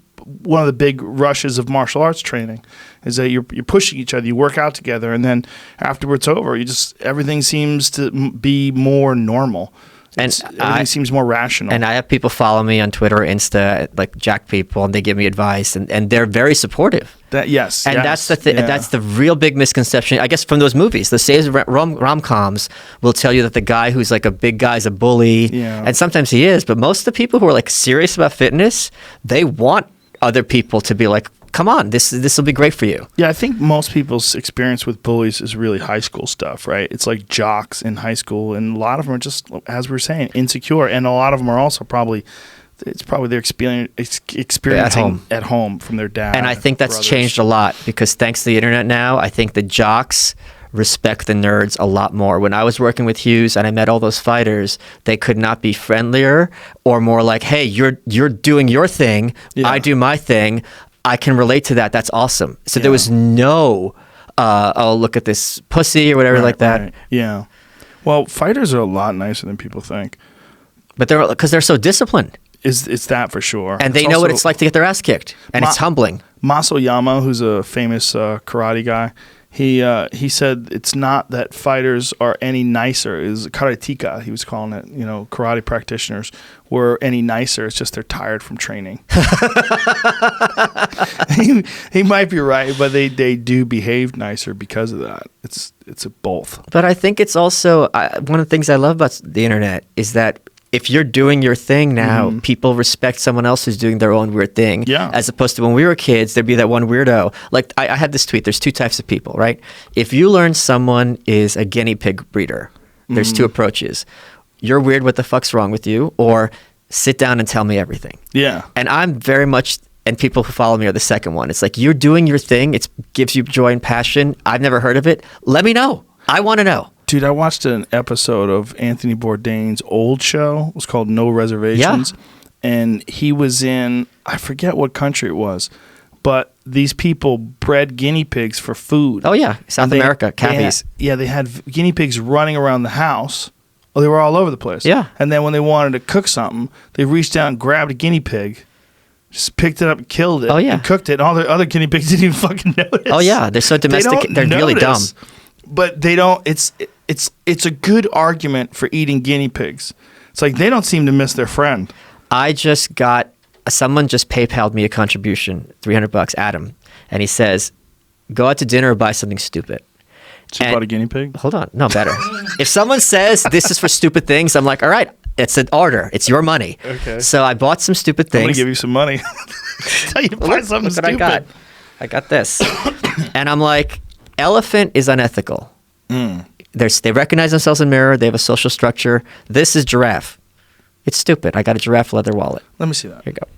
one of the big rushes of martial arts training is that you're pushing each other, you work out together, and then after it's over, everything seems to be more normal. Everything seems more rational. And I have people follow me on Twitter or Insta, like Jack people, and they give me advice, and they're very supportive. That's That's the real big misconception, I guess, from those movies. The saves rom-coms will tell you that the guy who's like a big guy's a bully, and sometimes he is. But most of the people who are like serious about fitness, they want other people to be like, come on, this will be great for you. Yeah, I think most people's experience with bullies is really high school stuff, right? It's like jocks in high school, and a lot of them are just, as we were saying, insecure, and a lot of them are also probably their experiencing at home from their dad. And I think that's brothers. changed a lot because thanks to the internet now, I think the jocks respect the nerds a lot more. When I was working with Hughes and I met all those fighters, they could not be friendlier or more like, hey, you're doing your thing, I do my thing. I can relate to that. That's awesome. So there was no, oh, look at this pussy or whatever like that. Right. Yeah. Well, fighters are a lot nicer than people think. But because they're so disciplined. It's that for sure. And they know what it's like to get their ass kicked. And it's humbling. Masoyama, who's a famous karate guy, he said it's not that fighters are any nicer. It was karateka, he was calling it. Karate practitioners were any nicer. It's just they're tired from training. he might be right, but they do behave nicer because of that. It's both. But I think it's also one of the things I love about the internet is that if you're doing your thing now, people respect someone else who's doing their own weird thing. Yeah. As opposed to when we were kids, there'd be that one weirdo. Like I had this tweet. There's two types of people, right? If you learn someone is a guinea pig breeder, there's two approaches. You're weird. What the fuck's wrong with you? Or sit down and tell me everything. Yeah. And I'm very much, and people who follow me are the second one. It's like you're doing your thing. It gives you joy and passion. I've never heard of it. Let me know. I want to know. Dude, I watched an episode of Anthony Bourdain's old show. It was called No Reservations. Yeah. And he was in, I forget what country it was, but these people bred guinea pigs for food. Oh, yeah. South America, cabbies. They had guinea pigs running around the house. Well, they were all over the place. Yeah. And then when they wanted to cook something, they reached out and grabbed a guinea pig, just picked it up and killed it. Oh, yeah. And cooked it. And all the other guinea pigs didn't even fucking notice. Oh, yeah. They're so domestic. They're really dumb. But they don't. It's a good argument for eating guinea pigs. It's like they don't seem to miss their friend. I just got someone just PayPal'd me a contribution, $300, Adam, and he says, "Go out to dinner or buy something stupid." So you bought a guinea pig? Hold on, no better. If someone says this is for stupid things, I'm like, all right, it's an order. It's your money. Okay. So I bought some stupid things. I'm gonna give you some money. Tell you to buy something stupid. I got this, and I'm like, elephant is unethical. They recognize themselves in the mirror. They have a social structure. This is giraffe. It's stupid. I got a giraffe leather wallet. Let me see that. Here you go.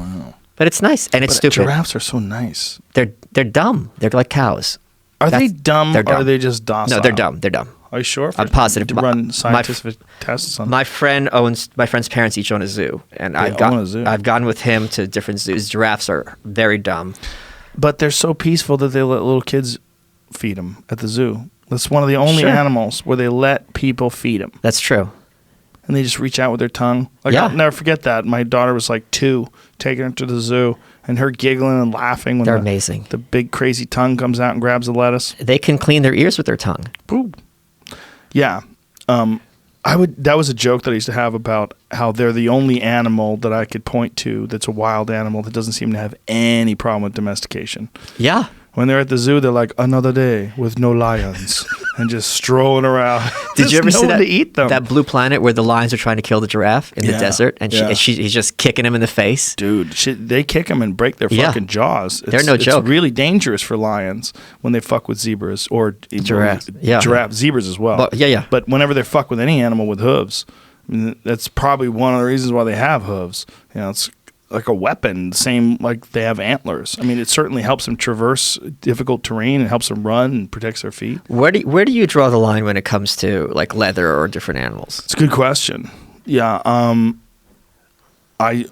Wow. But it's nice and it's stupid. Giraffes are so nice. They're dumb. They're like cows. Are they dumb, they're dumb, or are they just docile? No, they're dumb. They're dumb. Are you sure? I'm positive. To run scientific tests on. My friend's parents each own a zoo, and I've gone with him to different zoos. Giraffes are very dumb. But they're so peaceful that they let little kids feed them at the zoo. That's one of the only animals where they let people feed them. That's true. And they just reach out with their tongue. Like, I'll never forget that. My daughter was like 2, taking her to the zoo, and her giggling and laughing when they're amazing. The big crazy tongue comes out and grabs the lettuce. They can clean their ears with their tongue. Boom. Yeah. That was a joke that I used to have about how they're the only animal that I could point to that's a wild animal that doesn't seem to have any problem with domestication. Yeah. When they're at the zoo, they're like, another day with no lions, and just strolling around. Did you ever see that? To eat them. That Blue Planet where the lions are trying to kill the giraffe in the desert, and he's just kicking him in the face? Dude, they kick them and break their fucking jaws. They're no joke. It's really dangerous for lions when they fuck with zebras or giraffes. Zebras as well. But whenever they fuck with any animal with hooves, I mean, that's probably one of the reasons why they have hooves. It's like a weapon, same like they have antlers. I mean, it certainly helps them traverse difficult terrain and helps them run and protects their feet. Where do you draw the line when it comes to like leather or different animals? It's a good question. Yeah, I've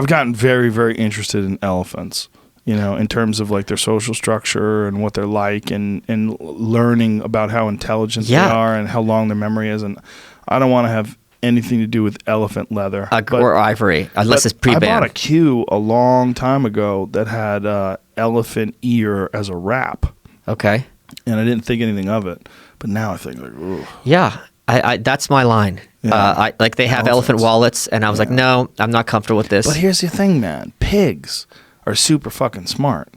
gotten very, very interested in elephants. In terms of like their social structure and what they're like, and learning about how intelligent they are and how long their memory is. And I don't want to have anything to do with elephant leather or ivory, unless it's pre-banned. I bought a cue a long time ago that had elephant ear as a wrap. Okay. And I didn't think anything of it, but now I think like, ooh. Yeah, That's my line. Yeah. They have elephant wallets, and I was like, no, I'm not comfortable with this. But here's the thing, man. Pigs are super fucking smart.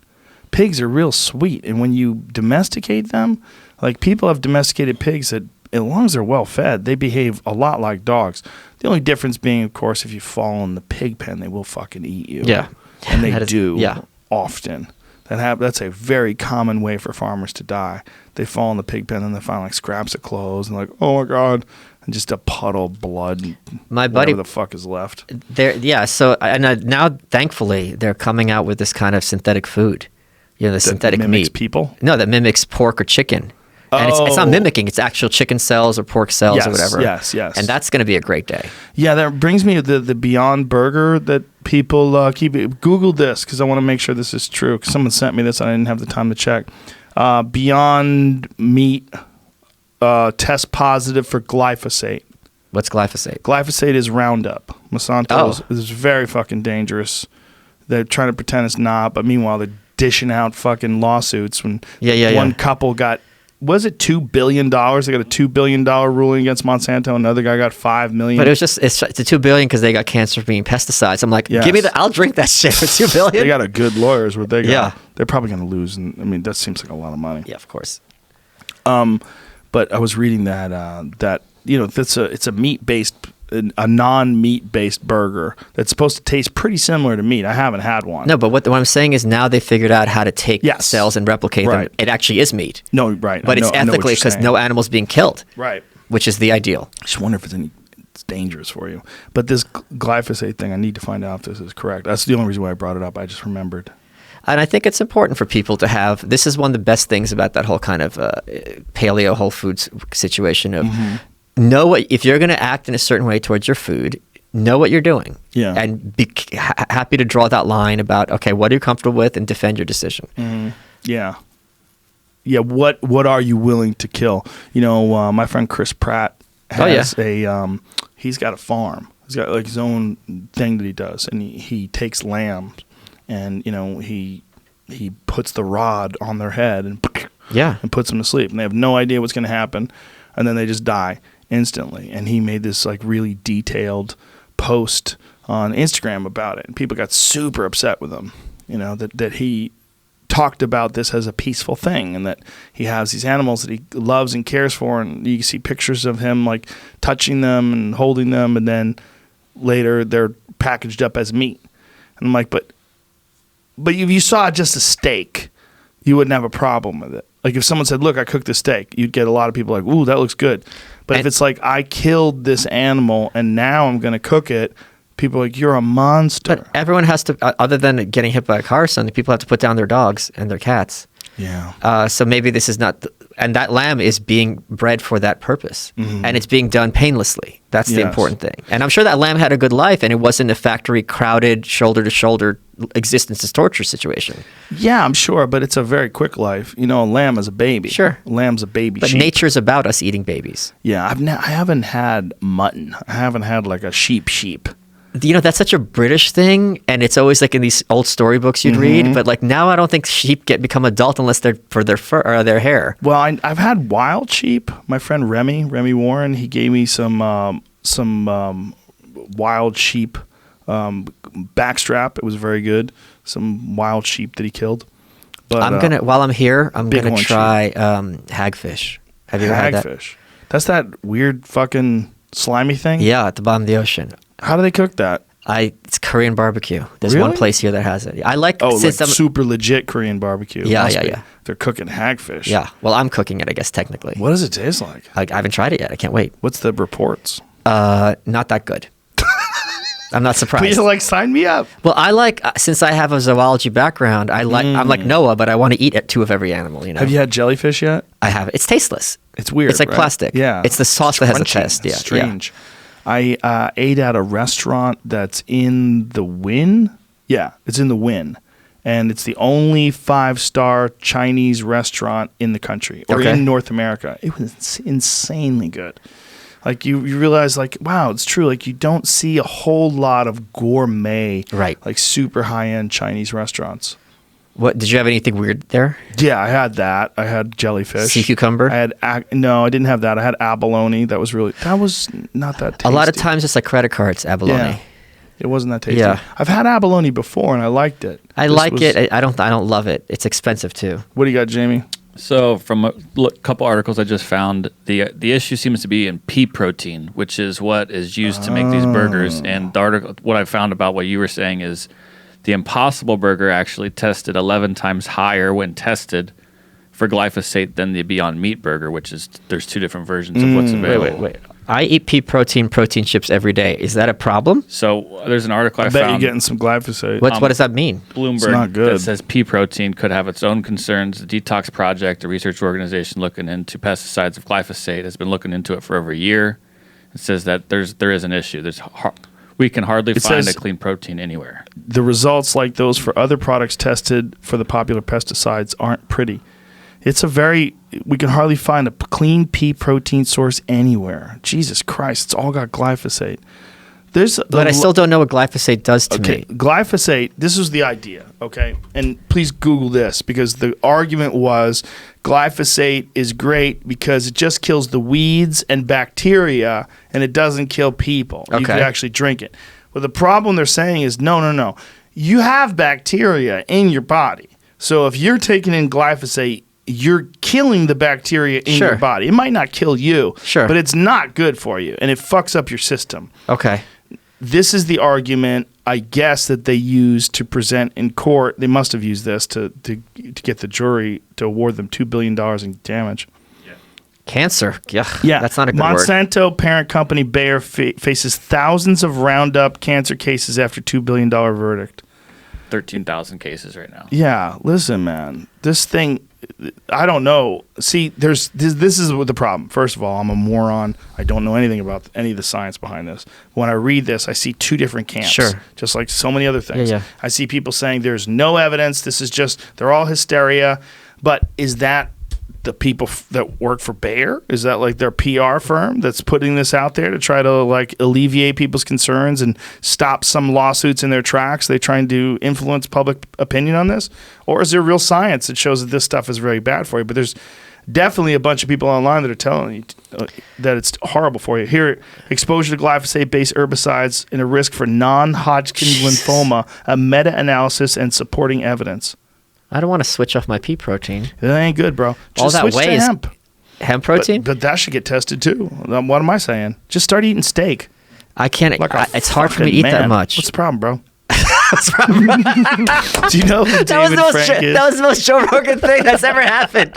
Pigs are real sweet, and when you domesticate them, like people have domesticated pigs that, as long as they're well fed, they behave a lot like dogs. The only difference being, of course, if you fall in the pig pen, they will fucking eat you. Yeah. And they do Yeah. often. That's a very common way for farmers to die. They fall in the pig pen and they find like scraps of clothes and like, oh my God, and just a puddle of blood. And My buddy, whatever the fuck is left. So now, thankfully, they're coming out with this kind of synthetic food. The synthetic mimics meat. people? No, that mimics pork or chicken. And it's not mimicking; it's actual chicken cells or pork cells or whatever. Yes. And that's going to be a great day. Yeah, that brings me to the Beyond Burger that people keep. Google this because I want to make sure this is true. Because someone sent me this, and I didn't have the time to check. Beyond Meat test positive for glyphosate. What's glyphosate? Glyphosate is Roundup. Monsanto is very fucking dangerous. They're trying to pretend it's not, but meanwhile they're dishing out fucking lawsuits. When one couple got, was it $2 billion? They got a $2 billion ruling against Monsanto. Another guy got $5 million. But it's $2 billion because they got cancer from being pesticides. I'm like, give me I'll drink that shit for $2 billion. They got a good lawyer is what they got. Yeah. They're probably going to lose. And I mean, that seems like a lot of money. Yeah, of course. But I was reading that it's a meat-based, a non-meat-based burger that's supposed to taste pretty similar to meat. I haven't had one. No, but what I'm saying is now they figured out how to take cells and replicate them. It actually is meat. No, right. But it's ethically because no animal's being killed. Right. Which is the ideal. I just wonder if it's dangerous for you. But this glyphosate thing, I need to find out if this is correct. That's the only reason why I brought it up. I just remembered. And I think it's important for people to have, this is one of the best things about that whole kind of paleo whole foods situation of know what, if you're going to act in a certain way towards your food, know what you're doing. Yeah. And be happy to draw that line about, okay, what are you comfortable with and defend your decision. Mm-hmm. Yeah. Yeah. What are you willing to kill? My friend Chris Pratt has he's got a farm. He's got like his own thing that he does. And he takes lambs and, he puts the rod on their head and puts them to sleep. And they have no idea what's going to happen. And then they just die instantly. And he made this like really detailed post on Instagram about it. And people got super upset with him, that he talked about this as a peaceful thing and that he has these animals that he loves and cares for. And you can see pictures of him like touching them and holding them. And then later they're packaged up as meat. And I'm like, but if you saw just a steak, you wouldn't have a problem with it. Like if someone said, look, I cooked a steak, you'd get a lot of people like, ooh, that looks good. But if it's like, I killed this animal and now I'm going to cook it, people are like, you're a monster. But everyone has to, other than getting hit by a car or something, people have to put down their dogs and their cats. Yeah. So maybe this is not, and that lamb is being bred for that purpose. Mm-hmm. And it's being done painlessly. That's the important thing. And I'm sure that lamb had a good life and it wasn't a factory crowded, shoulder to shoulder existence as torture situation. Yeah, I'm sure, but it's a very quick life. A lamb is a baby. Sure. A lamb's a baby But sheep. nature's about us eating babies. Yeah, I haven't had mutton. I haven't had like a sheep. That's such a British thing, and it's always like in these old storybooks you'd read. But like now, I don't think sheep become adult unless they're for their fur or their hair. Well, I've had wild sheep. My friend Remy Warren, he gave me some wild sheep backstrap. It was very good. Some wild sheep that he killed. But while I'm here, I'm gonna try hagfish. Have you ever had that? Hagfish. That's that weird fucking slimy thing. Yeah, at the bottom of the ocean. How do they cook that? It's Korean barbecue. There's Really? one place here that has it. I like super legit Korean barbecue. Yeah. They're cooking hagfish. Yeah. Well, I'm cooking it, I guess technically. What does it taste like? I haven't tried it yet. I can't wait. What's the reports? Not that good. I'm not surprised. Please, sign me up. Well, I like since I have a zoology background. I'm like Noah, but I want to eat two of every animal. Have you had jellyfish yet? I have. It's tasteless. It's weird. It's like plastic. Yeah. It's the sauce that has a taste. Yeah. Strange. Yeah. I ate at a restaurant that's in the Wynn. Yeah, it's in the Wynn. And it's the only 5-star Chinese restaurant in the country or in North America. It was insanely good. Like you realize wow, it's true. Like you don't see a whole lot of gourmet, right? Like super high-end Chinese restaurants. What did you have anything weird there? Yeah, I had that. I had jellyfish. Sea cucumber? No, I didn't have that. I had abalone. That was not that tasty. A lot of times it's like credit cards, abalone. Yeah. It wasn't that tasty. Yeah. I've had abalone before and I liked it. I like it. I don't love it. It's expensive too. What do you got, Jamie? So from a couple articles I just found, the issue seems to be in pea protein, which is what is used to make these burgers. And the article, what I found about what you were saying is the Impossible Burger actually tested 11 times higher when tested for glyphosate than the Beyond Meat burger, which is there's two different versions of what's available. Wait. I eat pea protein chips every day. Is that a problem? So there's an article I bet found. you're getting some glyphosate. What does that mean? Bloomberg not good. that says pea protein could have its own concerns. The Detox Project, a research organization looking into pesticides of glyphosate, has been looking into it for over a year. It says that there is an issue. We can hardly find a clean protein anywhere. The results like those for other products tested for the popular pesticides aren't pretty. We can hardly find a clean pea protein source anywhere. Jesus Christ, it's all got glyphosate. But I still don't know what glyphosate does to me. Glyphosate, this was the idea, okay? And please Google this because the argument was glyphosate is great because it just kills the weeds and bacteria and it doesn't kill people. You could actually drink it. But the problem they're saying is no. You have bacteria in your body. So if you're taking in glyphosate, you're killing the bacteria in your body. It might not kill you, but it's not good for you, and it fucks up your system. Okay. This is the argument, I guess, that they used to present in court. They must have used this to get the jury to award them $2 billion in damage. Yeah. Cancer. Yeah. That's not a good word. Monsanto parent company Bayer faces thousands of Roundup cancer cases after $2 billion verdict. 13,000 cases right now. Yeah. Listen, man. This thing... I don't know. See, this is the problem. First of all, I'm a moron. I don't know anything about any of the science behind this. When I read this, I see two different camps. Sure. Just like so many other things. Yeah. I see people saying there's no evidence. This is just, they're all hysteria. But is that the people that work for Bayer? Is that like their PR firm that's putting this out there to try to like alleviate people's concerns and stop some lawsuits in their tracks? They trying to influence public opinion on this? Or is there real science that shows that this stuff is very bad for you? But there's definitely a bunch of people online that are telling you that it's horrible for you. Here, exposure to glyphosate-based herbicides and a risk for non-Hodgkin's lymphoma, a meta-analysis and supporting evidence. I don't want to switch off my pea protein. That ain't good, bro. Just all that switch way to is hemp protein. But that should get tested too. What am I saying? Just start eating steak. I can't. It's hard for me to eat that much. What's the problem, bro? What's the problem? Do you know who David Frank is? That was the most Joe Rogan thing that's ever happened.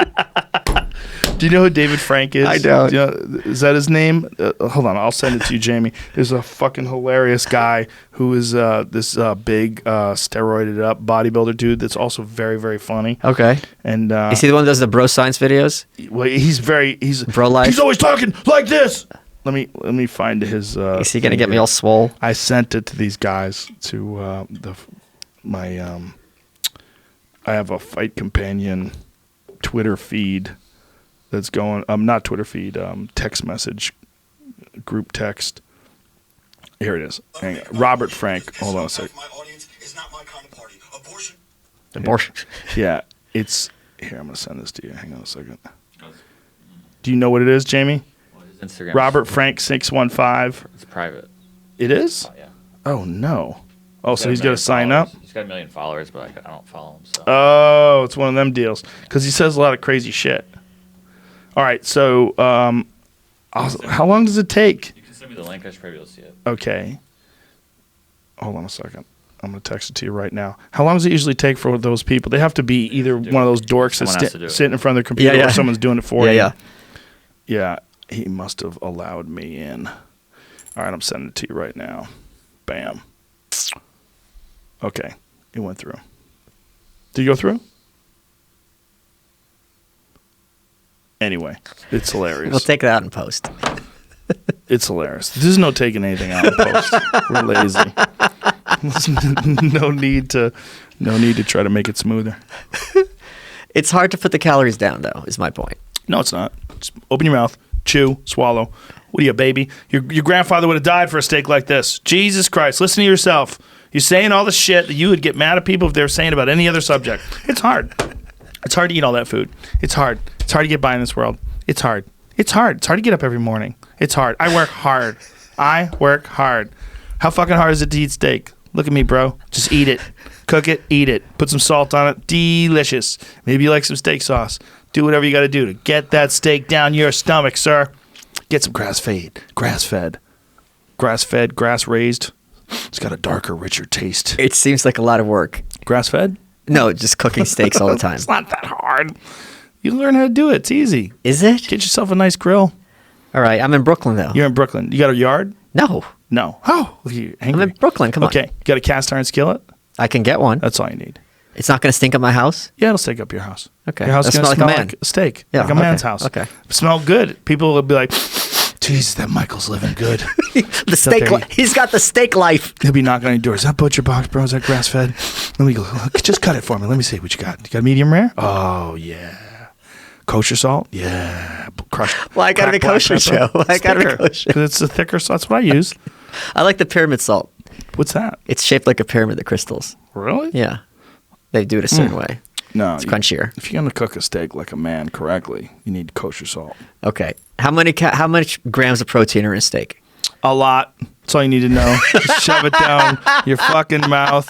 Do you know who David Frank is? I don't. Do you know, is that his name? Hold on, I'll send it to you, Jamie. There's a fucking hilarious guy who is this big steroided up bodybuilder dude that's also very, very funny. Okay. And is he the one that does the bro science videos? Well, he's bro life. He's always talking like this. Let me find his. Is he gonna get me all swole? I sent it to these guys to my. I have a Fight Companion Twitter feed that's going. Not Twitter feed. Text message, group text. Here it is. Hang on. Robert Frank. Hold on a sec. My audience is not my kind of party. Abortion. Yeah, it's here. I'm gonna send this to you. Hang on a second. Do you know what it is, Jamie? Instagram. Robert Frank 615. It's private. It is? Oh, yeah. Oh no. Oh, so he's got to sign up? He's got 1 million followers, but I don't follow him. So. Oh, it's one of them deals. Because he says a lot of crazy shit. All right, so how long does it take? You can send me the link. I should probably be able to see it. Okay. Hold on a second. I'm going to text it to you right now. How long does it usually take for those people? They have to be either one of those dorks that's sitting in front of their computer or someone's doing it for you. Yeah, he must have allowed me in. All right, I'm sending it to you right now. Bam. Okay, it went through. Did you go through? Anyway, it's hilarious. We'll take it out in post. It's hilarious. There's no taking anything out in post. We're lazy. There's no need to try to make it smoother. It's hard to put the calories down, though, is my point. No, it's not. Just open your mouth, chew, swallow. What are you, a baby? Your grandfather would have died for a steak like this. Jesus Christ. Listen to yourself. You're saying all the shit that you would get mad at people if they were saying about any other subject. It's hard. It's hard to eat all that food. It's hard. It's hard to get by in this world. It's hard. It's hard. It's hard to get up every morning. It's hard. I work hard. I work hard. How fucking hard is it to eat steak? Look at me, bro. Just eat it. Cook it. Eat it. Put some salt on it. Delicious. Maybe you like some steak sauce. Do whatever you got to do to get that steak down your stomach, sir. Get some grass-fed. Grass-fed. Grass-fed. Grass-raised. It's got a darker, richer taste. It seems like a lot of work. Grass-fed? No, just cooking steaks all the time. It's not that hard. You learn how to do it. It's easy. Is it? Get yourself a nice grill. All right, I'm in Brooklyn, though. You're in Brooklyn. You got a yard? No. No. Oh, look at you. Angry. I'm in Brooklyn. Come on. Okay. You got a cast iron skillet? I can get one. That's all you need. It's not going to stink up my house? Yeah, it'll stink up your house. Okay. Your house is It'll going to smell like smell a man. like a steak. Yeah, like a okay, man's house. okay. Smell good. People will be like, Jesus, that Michael's living good. The steak. He's got the steak life. He'll be knocking on your door. Is that butcher box, bro? Is that grass fed? Let me go. Just cut it for me. Let me see what you got. You got medium rare? Oh, yeah. Kosher salt? Yeah. Crushed. Well, I got to be kosher, Joe. I got to be kosher. Because it's a thicker salt. That's what I use. I like the pyramid salt. What's that? It's shaped like a pyramid, the crystals. Really? Yeah. They do it a certain way. No. It's crunchier. If you're going to cook a steak like a man correctly, you need kosher salt. Okay. How much grams of protein are in a steak? A lot. That's all you need to know. Just shove it down your fucking mouth.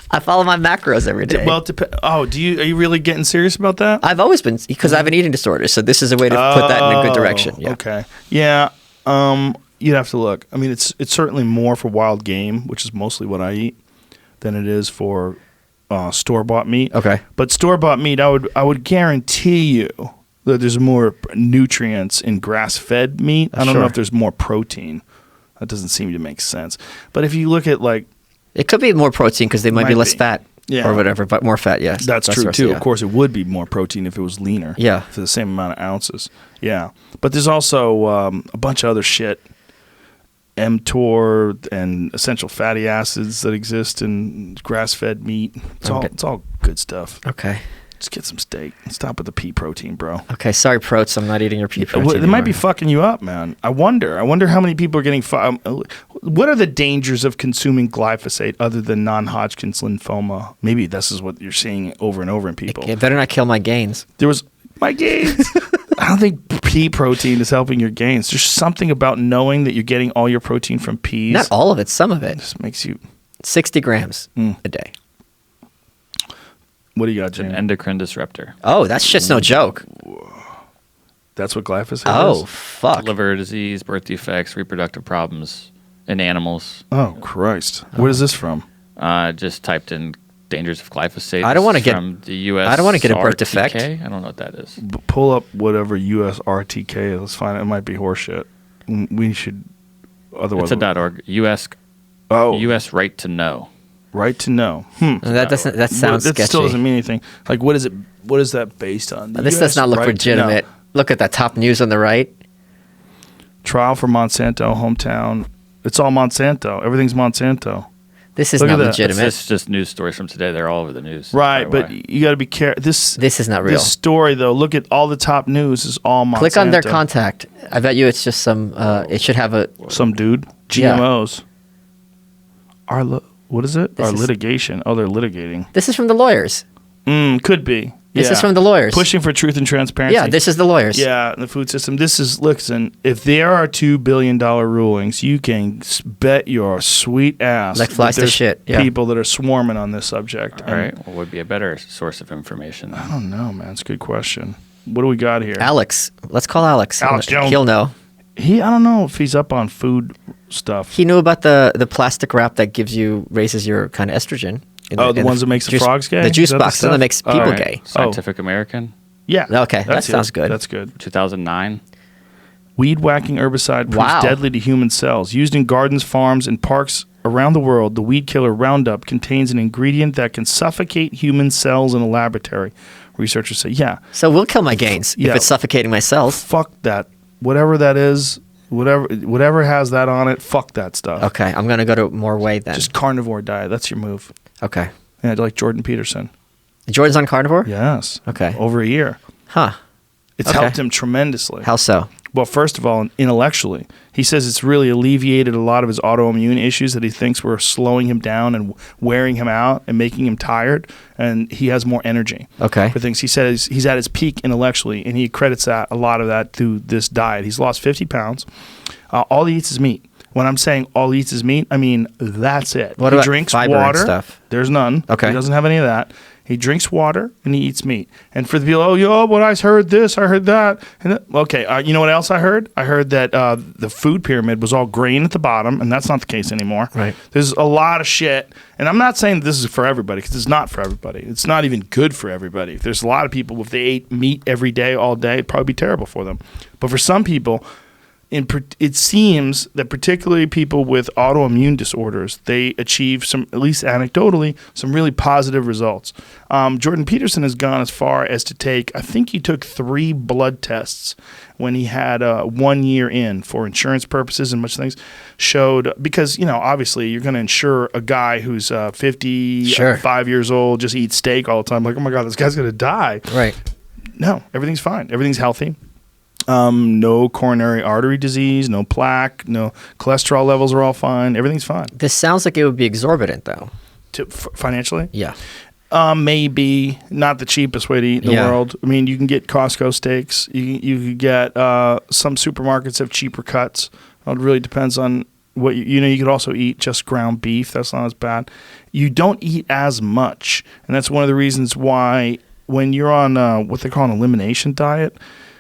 I follow my macros every day. Well, are you really getting serious about that? I've always been, because I have an eating disorder, so this is a way to put that in a good direction. Yeah. Okay. Yeah. You'd have to look. I mean, it's certainly more for wild game, which is mostly what I eat, than it is for store-bought meat. Okay. But store-bought meat, I would guarantee you that there's more nutrients in grass-fed meat. I don't know if there's more protein. That doesn't seem to make sense. But if you look at it could be more protein because they might be less fat or whatever, but more fat, yes. That's true, too. Yeah. Of course, it would be more protein if it was leaner. Yeah. For the same amount of ounces. Yeah. But there's also a bunch of other shit, mTOR and essential fatty acids that exist in grass-fed meat. It's all good stuff. Okay. Just get some steak. Stop with the pea protein, bro. Okay, sorry, Proats. I'm not eating your pea protein. It might be fucking you up, man. I wonder how many people are getting. What are the dangers of consuming glyphosate other than non-Hodgkin's lymphoma? Maybe this is what you're seeing over and over in people. It better not kill my gains. My gains. I don't think pea protein is helping your gains. There's something about knowing that you're getting all your protein from peas. Not all of it. Some of it. Just makes you 60 grams a day. What do you got, It's an Jane? endocrine disruptor. Oh, that shit's no joke. That's what glyphosate is? Oh, fuck. Liver disease, birth defects, reproductive problems in animals. Oh, Christ. Where is this from? Just typed in dangers of glyphosate. I don't want to get from the US. I don't want to get a birth RTK. defect. I don't know what that is. Pull up whatever US RTK is. Let's find it. It might be horseshit. We should. Otherwise, It's a .org. US right to know. Right to know. That sounds sketchy. That still doesn't mean anything. Like, what is it? What is that based on? The This US does not look right to legitimate. know. Look at that top news on the right. Trial for Monsanto hometown. It's all Monsanto. Everything's Monsanto. This is Look not at that. legitimate. It's just news stories from today. They're all over the news. Right, by the but way. you got to be careful. This is not real. This story, though, look at all the top news is all Monsanto. Click on their contact. I bet you it's just some. It should have a. Some dude. Yeah. GMOs. What is it? This Our is- litigation. Oh, they're litigating. This is from the lawyers. Could be. This Yeah. is from the lawyers. Pushing for truth and transparency. Yeah, this is the lawyers. Yeah, the food system. Listen, if there are $2 billion rulings, you can bet your sweet ass Like flies that to there's shit, yeah. people that are swarming on this subject. All right. What would be a better source of information? I don't know, man. It's a good question. What do we got here? Alex. Let's call Alex. Alex Jones. He'll know. I don't know if he's up on food stuff. He knew about the plastic wrap that raises your kind of estrogen. The ones that makes the juice- frogs gay? The juice Is that the box, the one that stuff? makes All people right. gay. Scientific American, Yeah. Okay, that that's sounds good. That's good. 2009. Weed whacking herbicide proves Wow. deadly to human cells. Used in gardens, farms, and parks around the world, the weed killer Roundup contains an ingredient that can suffocate human cells in a laboratory. Researchers say, yeah, So we'll kill my gains Yeah. if it's suffocating my cells. fuck that. Whatever that is, whatever has that on it, fuck that stuff. Okay, I'm going to go to more way then. Just carnivore diet. That's your move. Okay. Yeah, like Jordan Peterson. Jordan's on carnivore? Yes. Okay. Over a year. Huh. It's Okay. helped him tremendously. How so? Well, first of all, intellectually, he says it's really alleviated a lot of his autoimmune issues that he thinks were slowing him down and wearing him out and making him tired, and he has more energy. Okay. For things he says he's at his peak intellectually, and he credits a lot of that through this diet. He's lost 50 pounds. All he eats is meat. When I'm saying all he eats is meat, I mean that's it. What he about drinks fiber and water. stuff? There's none. Okay. He doesn't have any of that. He drinks water and he eats meat. And for the people, but I heard this, I heard that. And okay, you know what else I heard? I heard that the food pyramid was all grain at the bottom, and that's not the case anymore. Right. There's a lot of shit. And I'm not saying this is for everybody, because it's not for everybody. It's not even good for everybody. There's a lot of people, if they ate meat every day, all day, it'd probably be terrible for them. But for some people, it seems that particularly people with autoimmune disorders, they achieve some, at least anecdotally, some really positive results. Jordan Peterson has gone as far as to take, I think he took 3 blood tests when he had 1 year in for insurance purposes and much things, showed, because, obviously you're going to insure a guy who's 55 years old, just eats steak all the time. Like, oh my God, this guy's going to die. Right. No, everything's fine. Everything's healthy. No coronary artery disease, no plaque, no cholesterol levels are all fine. Everything's fine. This sounds like it would be exorbitant, though. Financially? Yeah. Maybe not the cheapest way to eat in the world. I mean, you can get Costco steaks. You could get some supermarkets have cheaper cuts. It really depends on what you could also eat just ground beef. That's not as bad. You don't eat as much, and that's one of the reasons why when you're on what they call an elimination diet.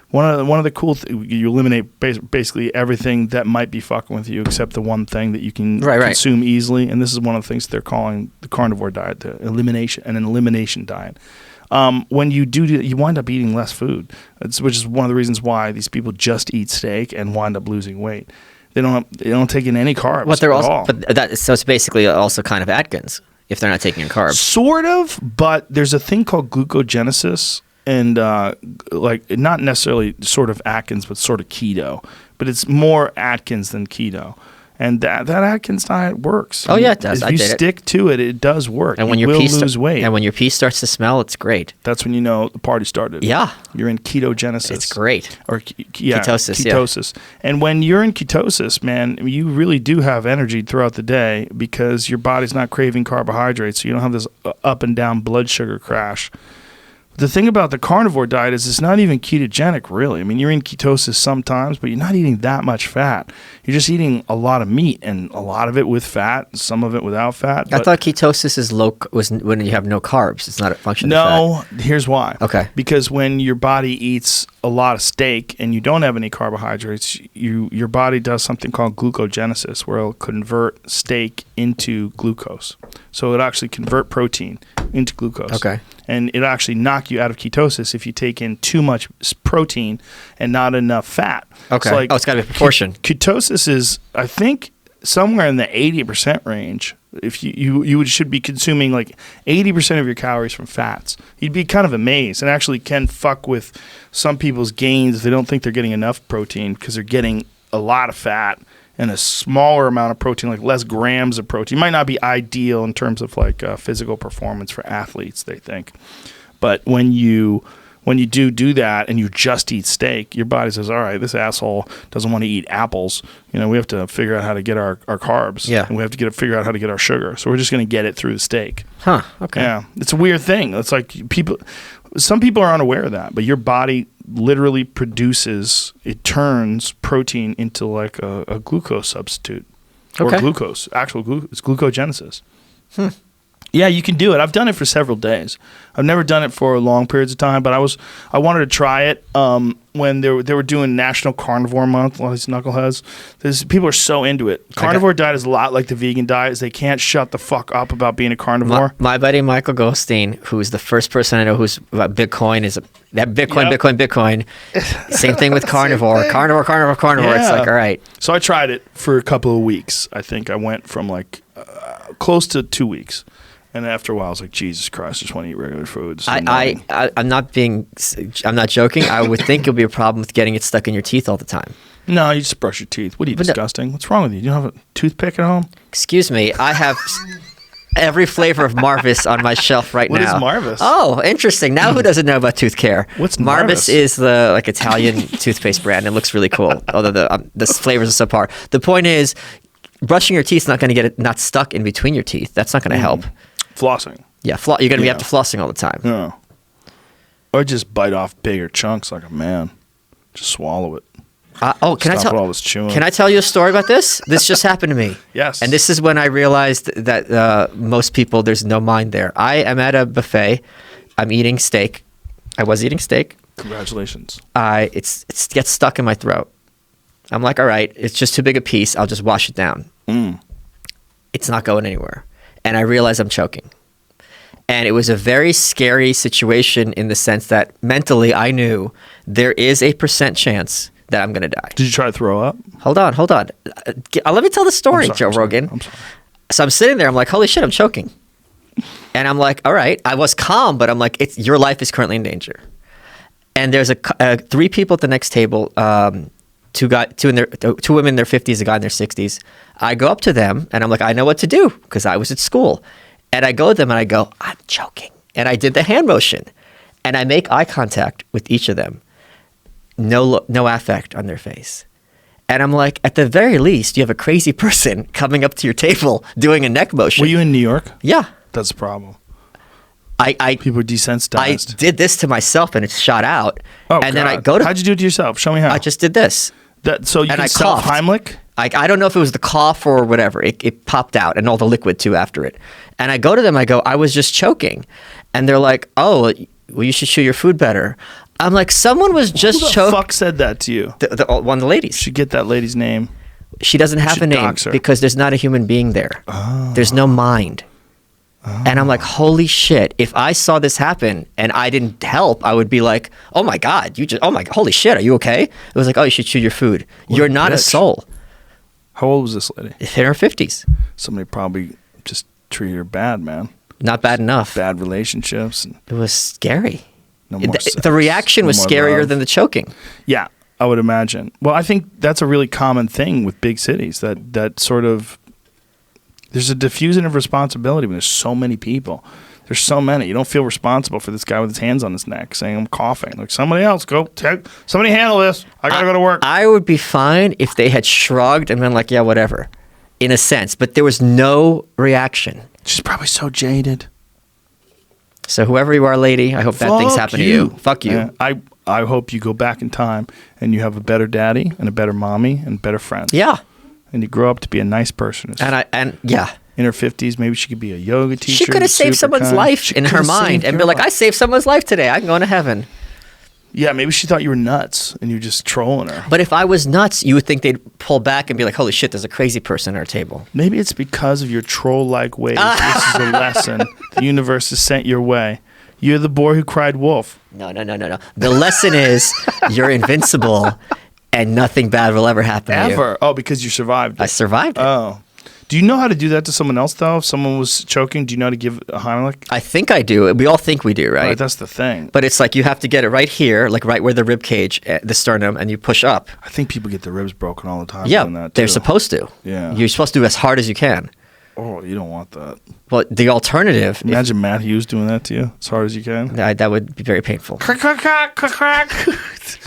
One of the cool you eliminate basically everything that might be fucking with you except the one thing that you can consume easily, and this is one of the things they're calling the carnivore diet, an elimination diet. When you do, you wind up eating less food, which is one of the reasons why these people just eat steak and wind up losing weight. They don't take in any carbs at all. So it's basically also kind of Atkins if they're not taking in carbs. Sort of, but there's a thing called glucogenesis. And not necessarily sort of Atkins, but sort of keto. But it's more Atkins than keto. And that Atkins diet works. Oh, yeah, it does. If you stick to it, it does work. And when you will lose weight. And when your pee starts to smell, it's great. That's when you know the party started. Yeah. You're in ketogenesis. It's great. Or ketosis. Yeah. And when you're in ketosis, man, you really do have energy throughout the day because your body's not craving carbohydrates, so you don't have this up and down blood sugar crash. The thing about the carnivore diet is it's not even ketogenic, really. I mean, you're in ketosis sometimes, but you're not eating that much fat. You're just eating a lot of meat, and a lot of it with fat, some of it without fat. I thought ketosis was when you have no carbs. It's not a function of fat. No, here's why. Okay. Because when your body eats a lot of steak and you don't have any carbohydrates, your body does something called glucogenesis, where it'll convert steak into glucose. So it'll actually convert protein into glucose. Okay. And it'll actually knock you out of ketosis if you take in too much protein and not enough fat. Okay. So it's got to be a proportion. Ketosis is, I think, somewhere in the 80% range. If you should be consuming like 80% of your calories from fats. You'd be kind of amazed, and actually can fuck with some people's gains if they don't think they're getting enough protein because they're getting a lot of fat and a smaller amount of protein, like less grams of protein. Might not be ideal in terms of like physical performance for athletes, they think. But when you do that and you just eat steak, your body says, all right, this asshole doesn't want to eat apples. We have to figure out how to get our carbs. Yeah. And we have to figure out how to get our sugar. So we're just going to get it through the steak. Huh. Okay. Yeah. It's a weird thing. It's like some people are unaware of that, but your body literally it turns protein into like a glucose substitute. Or glucose. It's glucogenesis. Yeah, you can do it. I've done it for several days. I've never done it for long periods of time, but I wanted to try it when they were doing National Carnivore Month. A lot of these knuckleheads. People are so into it. Carnivore diet is a lot like the vegan diet. Is they can't shut the fuck up about being a carnivore. My buddy Michael Goldstein, who's the first person I know who's about Bitcoin, Bitcoin. Same thing with carnivore. Carnivore. Yeah. It's like, all right. So I tried it for a couple of weeks. I think I went from like close to 2 weeks. And after a while, I was like, Jesus Christ, I just want to eat regular foods. I'm not joking. I would think it would be a problem with getting it stuck in your teeth all the time. No, you just brush your teeth. What are you, disgusting? What's wrong with you? You don't have a toothpick at home? Excuse me. I have every flavor of Marvis on my shelf right What is now. Marvis? Oh, interesting. Now who doesn't know about tooth care? What's Marvis? Marvis? Is the Italian toothpaste brand. It looks really cool. Although the flavors are subpar. The point is, brushing your teeth is not going to get it not stuck in between your teeth. That's not going to help. Flossing. Yeah, you're going to be Yeah. after flossing all the time. No. Or just bite off bigger chunks like a man. Just swallow it. Can I Stop tell? all this chewing. Can I tell you a story about this? This just happened to me. Yes. And this is when I realized that most people, there's no mind there. I am at a buffet. I'm eating steak. I was eating steak. Congratulations. It gets stuck in my throat. I'm like, all right, it's just too big a piece. I'll just wash it down. It's not going anywhere. And I realize I'm choking. And it was a very scary situation in the sense that mentally I knew there is a % chance that I'm going to die. Did you try to throw up? Hold on. Let me tell the story, I'm sorry, Joe I'm sorry, Rogan. I'm sorry. So I'm sitting there. I'm like, holy shit, I'm choking. And I'm like, all right. I was calm, but I'm like, your life is currently in danger. And there's 3 people at the next table, 2 women in their 50s, a guy in their 60s. I go up to them, and I'm like, I know what to do because I was at school. And I go to them, and I go, I'm choking. And I did the hand motion. And I make eye contact with each of them. No affect on their face. And I'm like, at the very least, you have a crazy person coming up to your table doing a neck motion. Were you in New York? Yeah. That's the problem. I People are desensitized. I did this to myself, and it shot out. Oh, and then I God. go to. How'd you do it to yourself? Show me how. I just did this. So you and can I self coughed. Heimlich? I don't know if it was the cough or whatever. It popped out and all the liquid too after it. And I go to them. I go, I was just choking. And they're like, oh, well, you should chew your food better. I'm like, someone was just Who the choking. fuck said that to you? One of the ladies. Should get that lady's name. She doesn't have should a name dox her. because there's not a human being there. Oh. There's no mind. And I'm like, holy shit. If I saw this happen and I didn't help, I would be like, oh my God, holy shit, are you okay? It was like, oh, you should chew your food. What You're a not a bitch. soul. How old was this lady? In her 50s. Somebody probably just treated her bad, man. Not bad enough. Bad relationships. And It was scary. no more sex, The reaction no was more scarier love. than the choking. Yeah, I would imagine. Well, I think that's a really common thing with big cities. That sort of there's a diffusion of responsibility when there's so many people. There's so many. You don't feel responsible for this guy with his hands on his neck saying, I'm coughing. Like, somebody else, somebody handle this. I got to go to work. I would be fine if they had shrugged and been like, yeah, whatever, in a sense. But there was no reaction. She's probably so jaded. So whoever you are, lady, I hope bad things happen to you. Fuck you. Yeah, I hope you go back in time and you have a better daddy and a better mommy and better friends. Yeah. And you grow up to be a nice person. And yeah. In her 50s, maybe she could be a yoga teacher. She could have saved super someone's kind. life She in could her have mind saved and your be like, life. I saved someone's life today. I can go to heaven. Yeah, maybe she thought you were nuts and you're just trolling her. But if I was nuts, you would think they'd pull back and be like, holy shit, there's a crazy person at our table. Maybe it's because of your troll-like ways. This is a lesson the universe has sent your way. You're the boy who cried wolf. No. The lesson is you're invincible and nothing bad will ever happen to you. Ever. Oh, because you survived it. I survived it. Oh. Do you know how to do that to someone else, though? If someone was choking, do you know how to give a Heimlich? I think I do. We all think we do, right? Right, that's the thing. But it's like you have to get it right here, like right where the rib cage, the sternum, and you push up. I think people get their ribs broken all the time Yeah, doing that, they're too. supposed to. Yeah. You're supposed to do as hard as you can. Oh, you don't want that. Well, the alternative, Imagine Matt Hughes doing that to you as hard as you can. that would be very painful. Crack, crack, crack, crack, crack.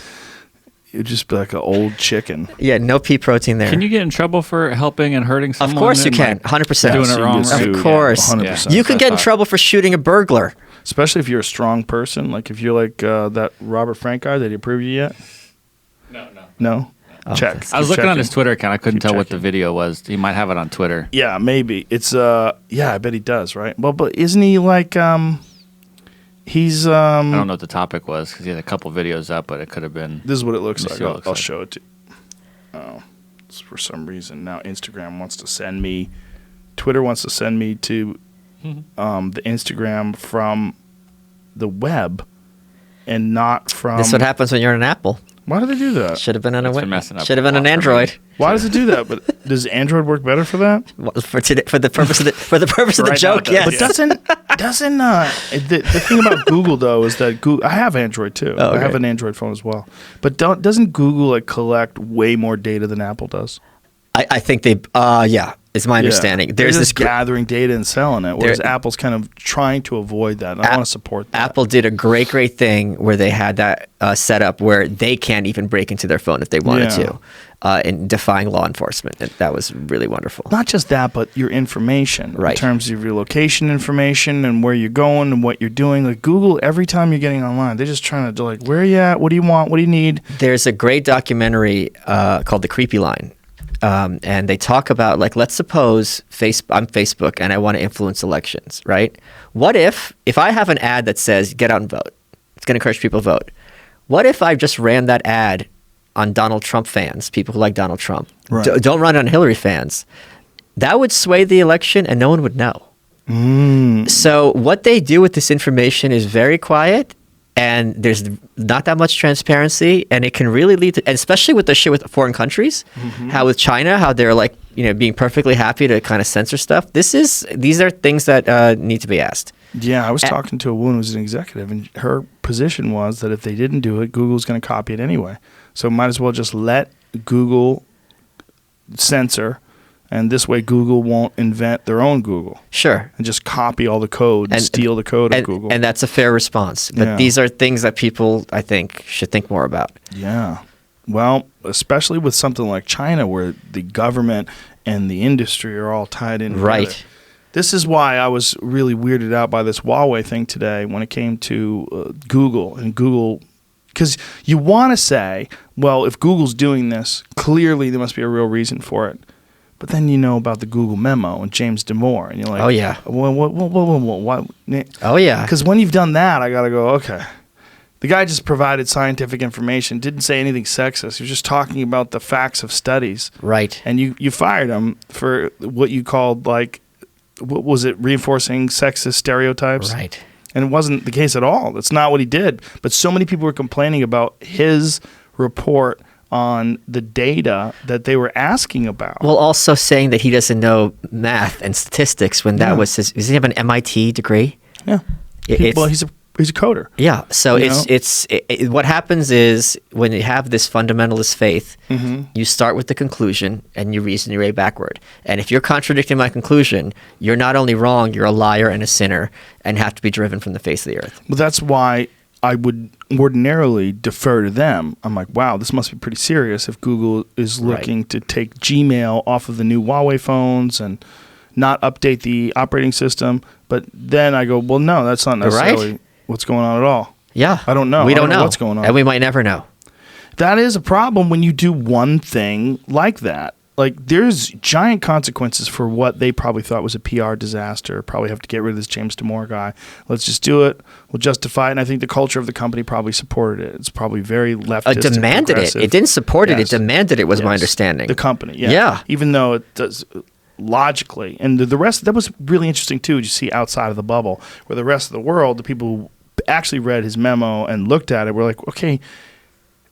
You'd just be like an old chicken. Yeah, no pea protein there. Can you get in trouble for helping and hurting someone? Of course you and, can, like, 100%. doing it wrong, You get right? sued. Of course. 100%. You could get in trouble for shooting a burglar. Especially if you're a strong person. Like if you're like that Robert Frank guy. Did he approve you yet? No? Oh, Check. I was Keep looking on checking. his Twitter account. I couldn't Keep tell what the checking. video was. He might have it on Twitter. Yeah, maybe. It's yeah, I bet he does, right? Well, but isn't he like he's I don't know what the topic was because he had a couple videos up, but it could have been. This is what it looks Let me like. see what it looks I'll like. show it to you. Oh. For some reason now Instagram wants to send me Twitter wants to send me to the Instagram from the web and not from That's what happens when you're on an Apple. Why do they do that? Should have been on a It's been Win- messing up Should have been a an lot for me. Android. Why does it do that? But does Android work better for that? For the purpose of the Right now joke, it does. yes. But doesn't the thing about Google though is that Google, I have Android too. Oh, I have okay. an Android phone as well. But doesn't Google like collect way more data than Apple does? I think they, it's my understanding. Yeah. There's They're this just gathering data and selling it, whereas Apple's kind of trying to avoid that. And I want to support that. Apple did a great thing where they had that set up where they can't even break into their phone if they wanted to, in defying law enforcement. And that was really wonderful. Not just that, but your information, right, in terms of your location information and where you're going and what you're doing. Like Google, every time you're getting online, they're just trying to do like, where are you at? What do you want? What do you need? There's a great documentary called The Creepy Line. And they talk about, like, let's suppose I'm Facebook and I want to influence elections, right? What if I have an ad that says, get out and vote? It's going to encourage people to vote. What if I just ran that ad on Donald Trump fans, people who like Donald Trump? Right. Don't run it on Hillary fans. That would sway the election and no one would know. So what they do with this information is very quiet. And there's not that much transparency, and it can really lead to, and especially with the shit with foreign countries, how with China, how they're like, being perfectly happy to kind of censor stuff. These are things that need to be asked. Yeah, I was talking to a woman who was an executive, and her position was that if they didn't do it, Google's going to copy it anyway. So might as well just let Google censor. And this way, Google won't invent their own Google. Sure. And just copy all the code and steal the code of Google. And that's a fair response. But these are things that people, I think, should think more about. Yeah. Well, especially with something like China, where the government and the industry are all tied in. Right. Together. This is why I was really weirded out by this Huawei thing today when it came to Google and Google. Because you want to say, well, if Google's doing this, clearly there must be a real reason for it. But then you know about the Google memo and James Damore, and you're like, oh, yeah. What? Oh, yeah. Because when you've done that, I got to go, okay. The guy just provided scientific information, didn't say anything sexist. He was just talking about the facts of studies. Right. And you fired him for what you called, like, what was it, reinforcing sexist stereotypes? Right. And it wasn't the case at all. That's not what he did. But so many people were complaining about his report on the data that they were asking about. Well, also saying that he doesn't know math and statistics when that was his. Does he have an MIT degree? Yeah. Well, he's a coder. Yeah. So it's what happens is when you have this fundamentalist faith, you start with the conclusion and you reason your way backward. And if you're contradicting my conclusion, you're not only wrong, you're a liar and a sinner and have to be driven from the face of the earth. Well, that's why I would ordinarily defer to them. I'm like, wow, this must be pretty serious if Google is looking to take Gmail off of the new Huawei phones and not update the operating system. But then I go, well, no, that's not necessarily what's going on at all. Yeah. I don't know. We don't know what's going on. And we might never know. That is a problem when you do one thing like that. Like, there's giant consequences for what they probably thought was a PR disaster. Probably have to get rid of this James Damore guy. Let's just do it. We'll justify it. And I think the culture of the company probably supported it. It's probably very leftist. It demanded it. It didn't support it. It demanded it, was my understanding. The company, yeah. Even though it does logically. And the rest, that was really interesting, too, to see outside of the bubble, where the rest of the world, the people who actually read his memo and looked at it, were like, okay,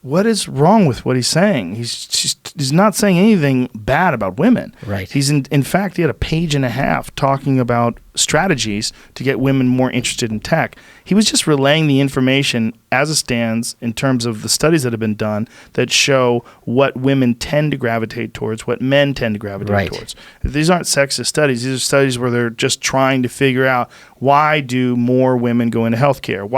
what is wrong with what he's saying? He's not saying anything bad about women. Right. He's in fact, he had a page and a half talking about strategies to get women more interested in tech. He was just relaying the information as it stands in terms of the studies that have been done that show what women tend to gravitate towards, what men tend to gravitate towards. These aren't sexist studies. These are studies where they're just trying to figure out, why do more women go into healthcare?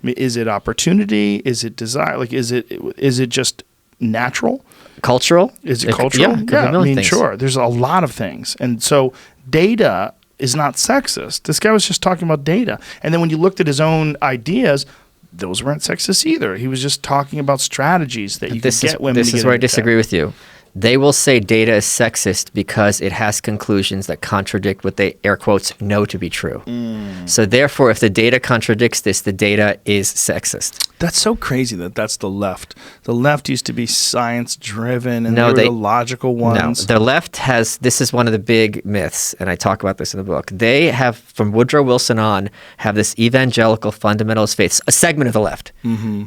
Is it opportunity? Is it desire? Like, is it just natural? Cultural? Is it cultural? Yeah, I mean, sure. There's a lot of things. And so data is not sexist. This guy was just talking about data. And then when you looked at his own ideas, those weren't sexist either. He was just talking about strategies that you could get women to get. This is where I disagree with you. They will say data is sexist because it has conclusions that contradict what they, air quotes, know to be true. So therefore, if the data contradicts this, the data is sexist. That's so crazy that's the left. The left used to be science-driven, and they were the logical ones. No, the left has, this is one of the big myths, and I talk about this in the book. They have, from Woodrow Wilson on, have this evangelical fundamentalist faith, a segment of the left.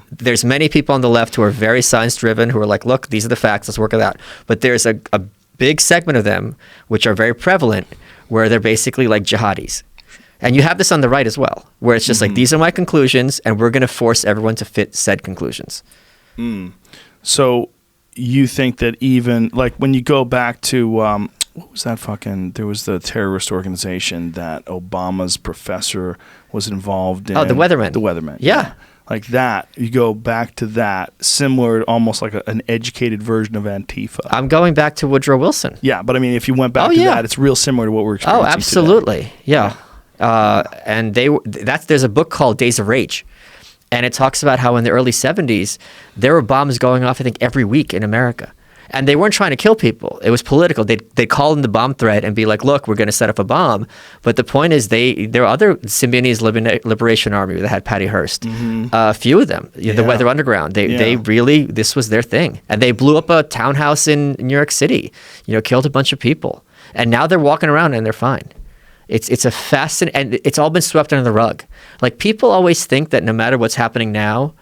There's many people on the left who are very science-driven, who are like, look, these are the facts, let's work it out. But there's a big segment of them, which are very prevalent, where they're basically like jihadis. And you have this on the right as well, where it's just like, these are my conclusions, and we're going to force everyone to fit said conclusions. So you think that even like when you go back to what was that fucking? There was the terrorist organization that Obama's professor was involved in. Oh, the Weathermen. The Weathermen. Yeah. Like that, you go back to that, similar, almost like an educated version of Antifa. I'm going back to Woodrow Wilson. Yeah, but I mean, if you went back to that, it's real similar to what we're experiencing. Oh, absolutely. Today. Yeah. And there's a book called Days of Rage. And it talks about how in the early 70s, there were bombs going off, I think, every week in America. And they weren't trying to kill people. It was political. They'd call in the bomb threat and be like, look, we're going to set up a bomb. But the point is there were other Symbionese Liberation Army that had Patty Hearst. A few of them. The Weather Underground. They really, this was their thing. And they blew up a townhouse in New York City, killed a bunch of people. And now they're walking around and they're fine. It's a fascinating, and it's all been swept under the rug. Like people always think that no matter what's happening now,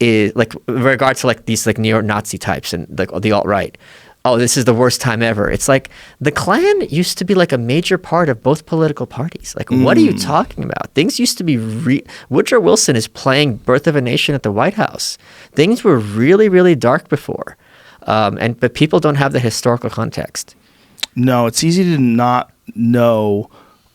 is like in regards to like these like neo-Nazi types and like the alt-right. Oh, this is the worst time ever. It's like the Klan used to be like a major part of both political parties. Like, what are you talking about? Things used to be Woodrow Wilson is playing Birth of a Nation at the White House. Things were really, really dark before, but people don't have the historical context. No, it's easy to not know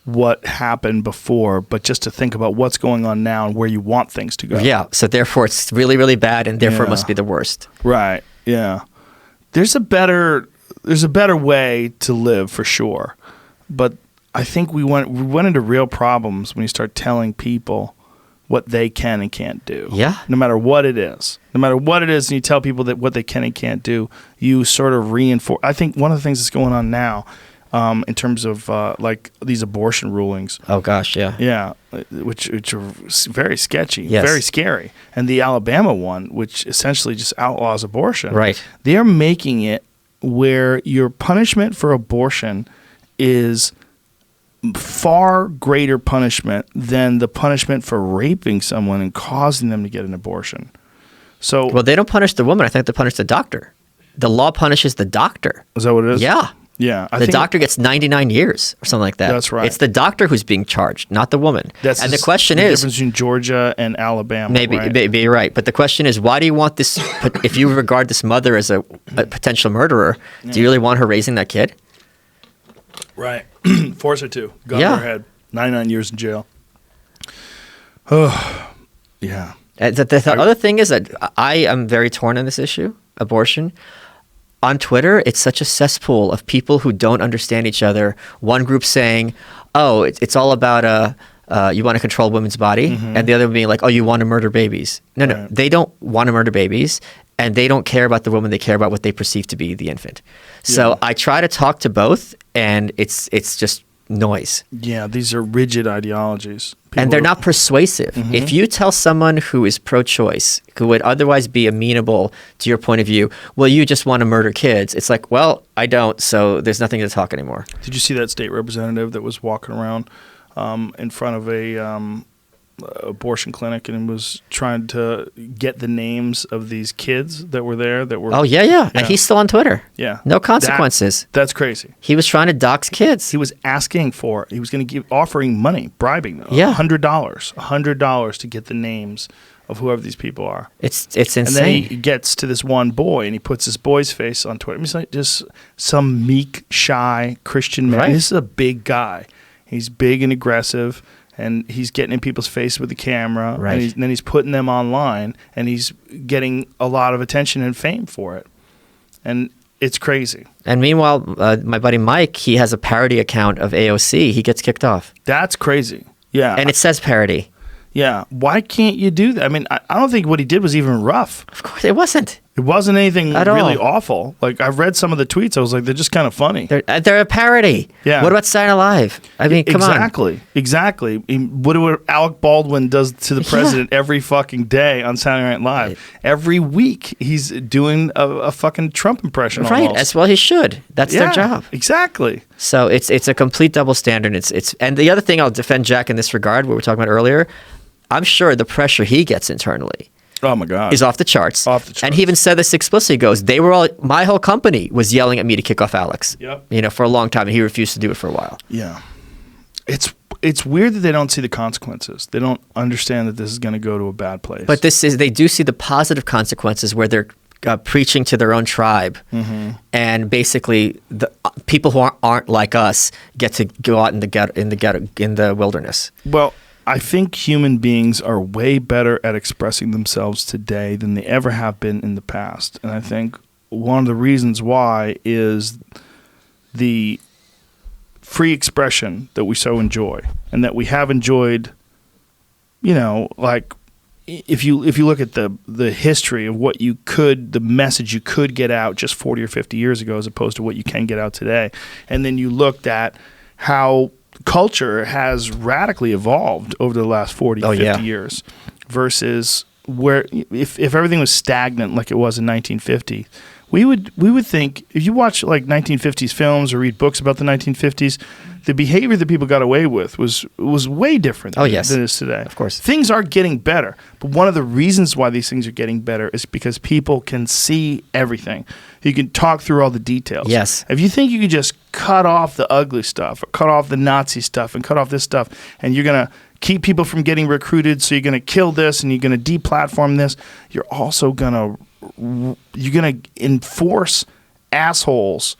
what happened before, but just to think about what's going on now and where you want things to go. Yeah, so therefore it's really, really bad, and therefore it must be the worst. Right. Yeah. There's a better way to live for sure, but I think we went into real problems when you start telling people what they can and can't do. Yeah. No matter what it is. And you tell people that what they can and can't do, you sort of reinforce. I think one of the things that's going on now in terms of like these abortion rulings. Oh gosh, yeah. Yeah, which are very sketchy, Yes. very scary. And the Alabama one, which essentially just outlaws abortion. Right. They're making it where your punishment for abortion is far greater punishment than the punishment for raping someone and causing them to get an abortion. So, Well, they don't punish the woman. I think they punish the doctor. The law punishes the doctor. is that what it is? Yeah. Yeah. The doctor gets 99 years or something like that. That's right. It's the doctor who's being charged, not the woman. And the question the is, difference between Georgia and Alabama. maybe you're right, but the question is, why do you want this? If you regard this mother as a potential murderer, do you really want her raising that kid? Right. Force her to. Gun to Yeah. her head. 99 years in jail. Oh, yeah. The other thing is that I am very torn on this issue, abortion. On Twitter, it's such a cesspool of people who don't understand each other. One group saying, oh, it's all about you want to control women's body. And the other being like, oh, you want to murder babies. No, Right. they don't want to murder babies. And they don't care about the woman. They care about what they perceive to be the infant. So I try to talk to both, and it's just noise. Yeah, these are rigid ideologies. And they're not persuasive. If you tell someone who is pro-choice, who would otherwise be amenable to your point of view, well, you just want to murder kids. It's like, well, I don't, so there's nothing to talk anymore. Did you see that state representative that was walking around in front of a abortion clinic and was trying to get the names of these kids that were there that were... Oh, yeah. And he's still on Twitter. Yeah. No consequences. That's crazy. He was trying to dox kids. He was going to offering money, bribing them. Yeah. $100 to get the names of whoever these people are. It's insane. And then he gets to this one boy and he puts his boy's face on Twitter. He's like just some meek, shy Christian man. Right. This is a big guy. He's big and aggressive, and he's getting in people's face with the camera. Right. And then he's putting them online, and he's getting a lot of attention and fame for it. And it's crazy. And meanwhile, my buddy Mike, he has a parody account of AOC. He gets kicked off. That's crazy. Yeah. And it says parody. Yeah. Why can't you do that? I mean, I don't think what he did was even rough. Of course, it wasn't. It wasn't anything At really all. awful. Like, I've read some of the tweets. I was like, they're just kind of funny. They're a parody. Yeah. What about Saturday Night Live? I mean, come on. Exactly. What Alec Baldwin does to the president every fucking day on Saturday Night Live. Every week, he's doing a fucking Trump impression Right, almost. as well he should. That's their job. Exactly. So it's a complete double standard. And the other thing I'll defend Jack in this regard, what we were talking about earlier, I'm sure the pressure he gets internally Oh my God. is off the charts. Off the charts. And he even said this explicitly. He goes, my whole company was yelling at me to kick off Alex. Yep. For a long time, and he refused to do it for a while. Yeah. It's weird that they don't see the consequences. They don't understand that this is going to go to a bad place. But they do see the positive consequences where they're preaching to their own tribe, and basically the people who aren't like us get to go out in the wilderness. Well, I think human beings are way better at expressing themselves today than they ever have been in the past. And I think one of the reasons why is the free expression that we so enjoy, and that we have enjoyed, like if you look at the history of the message you could get out just 40 or 50 years ago as opposed to what you can get out today. And then you looked at how culture has radically evolved over the last 40, 50 years versus where if everything was stagnant like it was in 1950, we would think if you watch like 1950s films or read books about the 1950s, the behavior that people got away with was way different than it is today. Of course. Things are getting better, but one of the reasons why these things are getting better is because people can see everything. You can talk through all the details. Yes. If you think you could just cut off the ugly stuff or cut off the Nazi stuff and cut off this stuff, and you're going to keep people from getting recruited, so you're going to kill this and you're going to deplatform this, you're also going to enforce assholes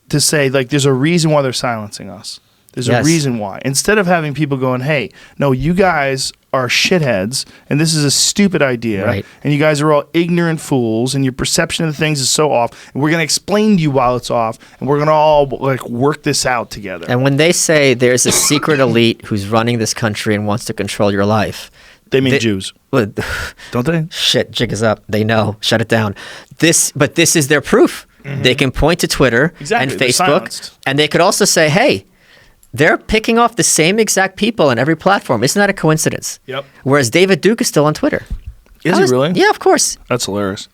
to say, like, there's a reason why they're silencing us. There's a reason why. Instead of having people going, hey, no, you guys are shitheads, and this is a stupid idea, right, and you guys are all ignorant fools, and your perception of things is so off, and we're going to explain to you why it's off, and we're going to all like work this out together. And when they say there's a secret elite who's running this country and wants to control your life, they mean Jews. Don't they? Shit, jig is up. They know. Shut it down. But this is their proof. They can point to Twitter and Facebook, and they could also say, hey, they're picking off the same exact people on every platform. Isn't that a coincidence? Yep. Whereas David Duke is still on Twitter. Is he really? Yeah, of course. That's hilarious.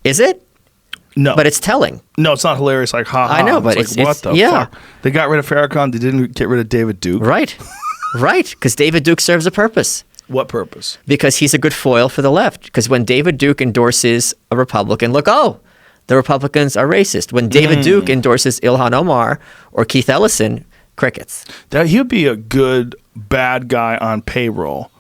Is it? No. But it's telling. No, it's not hilarious. Like, ha ha. I know, but it's like, what the fuck? They got rid of Farrakhan. They didn't get rid of David Duke. Right. Right. Because David Duke serves a purpose. What purpose? Because he's a good foil for the left. Because when David Duke endorses a Republican, look, the Republicans are racist. When David Duke endorses Ilhan Omar or Keith Ellison, crickets. He would be a good bad guy on payroll.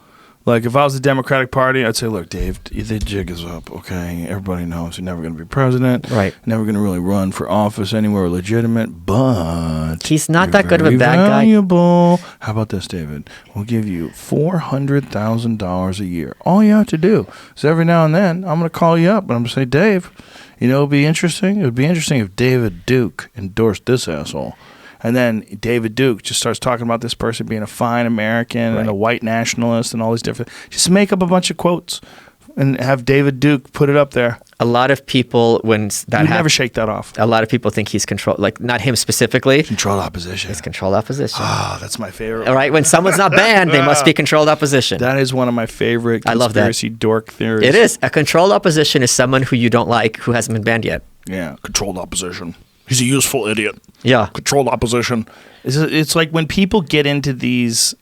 Like, if I was the Democratic Party, I'd say, look, Dave, the jig is up, okay? Everybody knows you're never going to be president. Right. Never going to really run for office anywhere legitimate, but he's not that good of a bad guy. Valuable. How about this, David? We'll give you $400,000 a year. All you have to do is every now and then, I'm going to call you up and I'm going to say, Dave, it would be interesting. It would be interesting if David Duke endorsed this asshole. And then David Duke just starts talking about this person being a fine American and a white nationalist and all these different... Just make up a bunch of quotes and have David Duke put it up there. A lot of people, when that happens... never shake that off. A lot of people think he's controlled... Like, not him specifically. Controlled opposition. It's controlled opposition. Ah, that's my favorite. All right, when someone's not banned, they must be controlled opposition. That is one of my favorite conspiracy dork theories. It is. A controlled opposition is someone who you don't like who hasn't been banned yet. Yeah, controlled opposition. He's a useful idiot. Yeah. Controlled opposition. It's like when people get into these...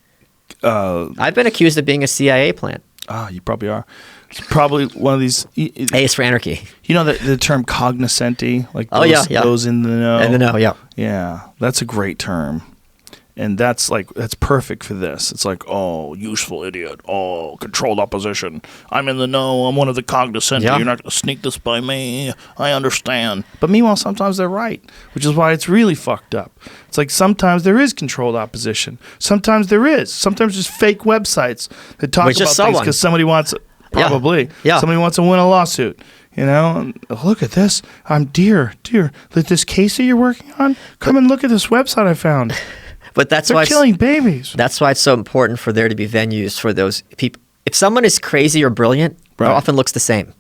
I've been accused of being a CIA plant. Ah, you probably are. It's probably one of these... A is for anarchy. You know the term cognoscenti? Like those in the know? In the know, yeah. Yeah, that's a great term. And that's perfect for this. It's like, oh, useful idiot. Oh, controlled opposition. I'm in the know. I'm one of the cognoscenti. Yeah. You're not going to sneak this by me. I understand. But meanwhile, sometimes they're right, which is why it's really fucked up. It's like sometimes there is controlled opposition. Sometimes there is. Sometimes just fake websites that talk about things because somebody wants probably. Yeah. Somebody wants to win a lawsuit. And look at this. Dear, this case that you're working on, come and look at this website I found. But that's They're killing babies. That's why it's so important for there to be venues for those people. If someone is crazy or brilliant, it often looks the same.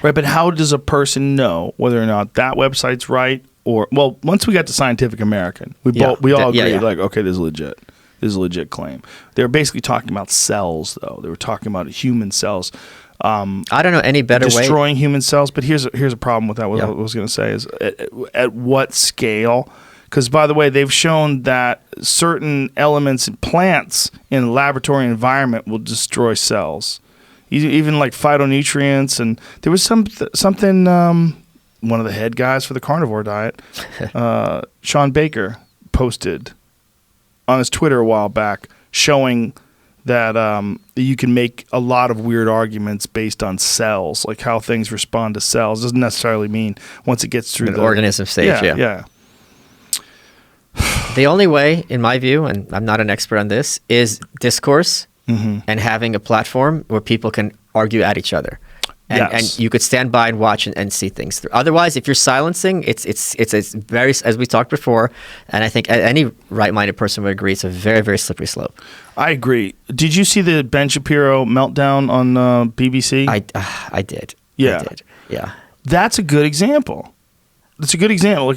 Right, but how does a person know whether or not that website's right or... Well, once we got to Scientific American, we all agreed, like, okay, this is legit. This is a legit claim. They were basically talking about cells, though. They were talking about human cells. I don't know any better way. Destroying human cells, but here's a problem with that. What I was going to say is at what scale... Because, by the way, they've shown that certain elements in plants in a laboratory environment will destroy cells. Even like phytonutrients. And there was something, one of the head guys for the carnivore diet, Sean Baker, posted on his Twitter a while back showing that you can make a lot of weird arguments based on cells, like how things respond to cells. Doesn't necessarily mean once it gets through An the organism stage. Yeah. The only way, in my view, and I'm not an expert on this, is discourse and having a platform where people can argue at each other. And you could stand by and watch and see things through. Otherwise, if you're silencing, it's very, as we talked before, and I think any right-minded person would agree, it's a very, very slippery slope. I agree. Did you see the Ben Shapiro meltdown on BBC? I did. Yeah. I did. Yeah. That's a good example. That's a good example.